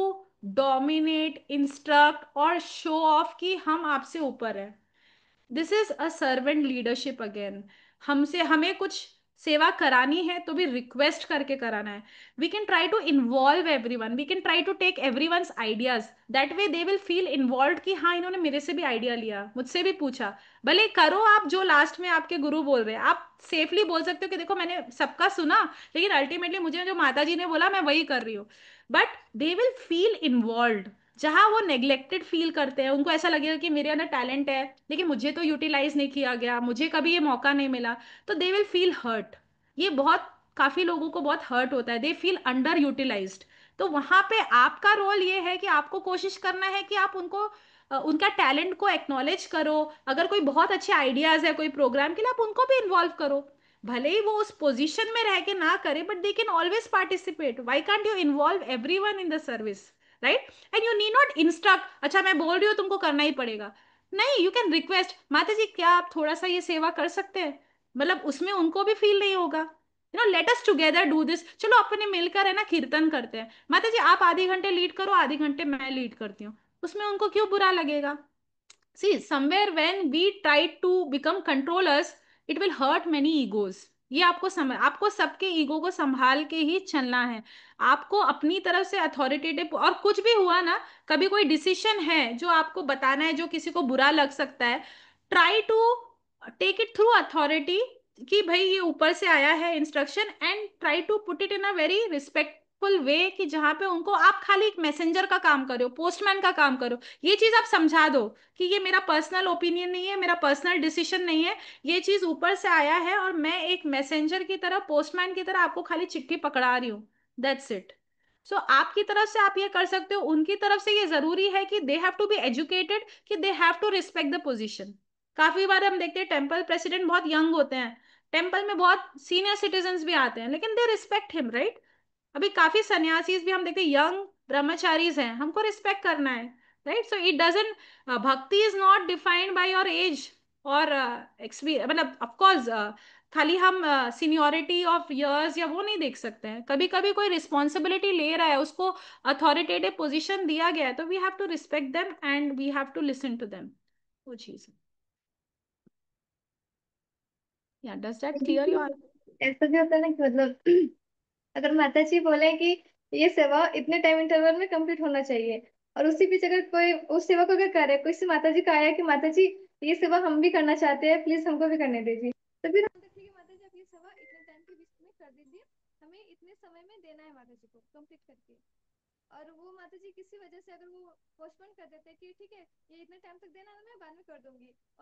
dominate, instruct और शो ऑफ कि हम आपसे ऊपर है। This is a servant leadership again. हमसे हमें कुछ सेवा करानी है तो भी रिक्वेस्ट करके कराना है। We can try to involve everyone, we can try to take everyone's ideas, that way they will feel involve कि हाँ इन्होंने मेरे से भी आइडिया लिया, मुझसे भी पूछा। भले करो आप जो लास्ट में आपके गुरु बोल रहे हैं, आप सेफली बोल सकते हो कि देखो मैंने सबका सुना, लेकिन अल्टीमेटली मुझे जो माता जी ने बोला मैं वही कर रही हूँ। But they will feel involve. जहां वो नेग्लेक्टेड फील करते हैं, उनको ऐसा लगेगा कि मेरे अंदर टैलेंट है लेकिन मुझे तो यूटिलाइज नहीं किया गया, मुझे कभी ये मौका नहीं मिला, तो दे विल फील हर्ट। ये बहुत, काफी लोगों को बहुत हर्ट होता है, दे फील अंडर यूटिलाइज्ड। तो वहां पे आपका रोल ये है कि आपको कोशिश करना है कि आप उनको उनका टैलेंट को एक्नॉलेज करो। अगर कोई बहुत अच्छे आइडियाज है कोई प्रोग्राम के लिए, आप उनको भी इन्वॉल्व करो। भले ही वो उस पोजीशन में रह के ना करे, but they can always participate. Why can't you involve everyone in the service, right. And you need not instruct, अच्छा मैं बोल रही हूँ तुमको करना ही पड़ेगा। नहीं, यू कैन रिक्वेस्ट, माता जी क्या आप थोड़ा सा ये सेवा कर सकते हैं, मतलब उसमें उनको भी फील नहीं होगा। Let us together do this, चलो अपने मिलकर है ना कीर्तन करते हैं, माता जी आप आधे घंटे लीड करो, आधे घंटे मैं लीड करती हूँ, उसमें उनको क्यों बुरा लगेगा। See, somewhere when we try to become controllers, it will hurt many egos. ये आपको आपको सबके ईगो को संभाल के ही चलना है। आपको अपनी तरफ से अथॉरिटेटिव, और कुछ भी हुआ ना, कभी कोई डिसीजन है जो आपको बताना है जो किसी को बुरा लग सकता है, try to take it through authority, कि भाई ये ऊपर से आया है instruction, and try to put it in a very respectful way, कि जहां पे उनको आप खाली एक मैसेंजर का काम करो, पोस्टमैन का काम करो। ये चीज आप समझा दो कि ये मेरा पर्सनल ओपिनियन नहीं है, मेरा पर्सनल डिसीजन नहीं है, ये चीज ऊपर से आया है और मैं एक मैसेंजर की तरह, पोस्टमैन की तरह आपको खाली चिट्ठी पकड़ा रही हूँ, दैट्स इट। सो आपकी तरफ से आप ये कर सकते हो, उनकी तरफ से ये जरूरी है कि they have to be educated, कि they have to respect the position. काफी बार हम देखते हैं टेम्पल प्रेसिडेंट बहुत यंग होते हैं, टेम्पल में बहुत सीनियर सिटीजन्स भी आते हैं, लेकिन दे रिस्पेक्ट हिम, राइट। अभी काफी सन्यासीज भी हम देखते हैं, यंग ब्रह्मचारीज हैं, हमको रिस्पेक्ट करना है, राइट। सो इट डजंट, भक्ति is not defined by your age और एक्सपीरियंस, मतलब ऑफकोर्स खाली हम सीनियोरिटी ऑफ इयर्स या वो नहीं देख सकते हैं। कभी कभी कोई रिस्पॉन्सिबिलिटी ले रहा है, उसको अथॉरिटेटिव पोजीशन दिया गया है, तो we have to respect them and we have to listen to them, वो चीज। या डज दैट क्लियर योर। ऐसा भी होता है ना कि मतलब अगर माता जी बोले कि ये सेवा इतने टाइम इंटरवल में कंप्लीट होना चाहिए, और उसी बीच अगर कोई उस सेवा को अगर करे, कोई से माता जी का आया कि माता जी ये सेवा हम भी करना चाहते हैं, प्लीज हमको भी करने दीजिए, तो फिर हम देखिए माता जी आप ये सेवा इतने टाइम के बीच में कर दीजिए, हमें इतने समय में देना है माता जी को कंप्लीट करके। और वो माता जी किसी वजह से अगर वो पोस्टपोन कर देते हैं कि ठीक है ये इतने टाइम तक देना है, मैं बाद में कर दूंगी, और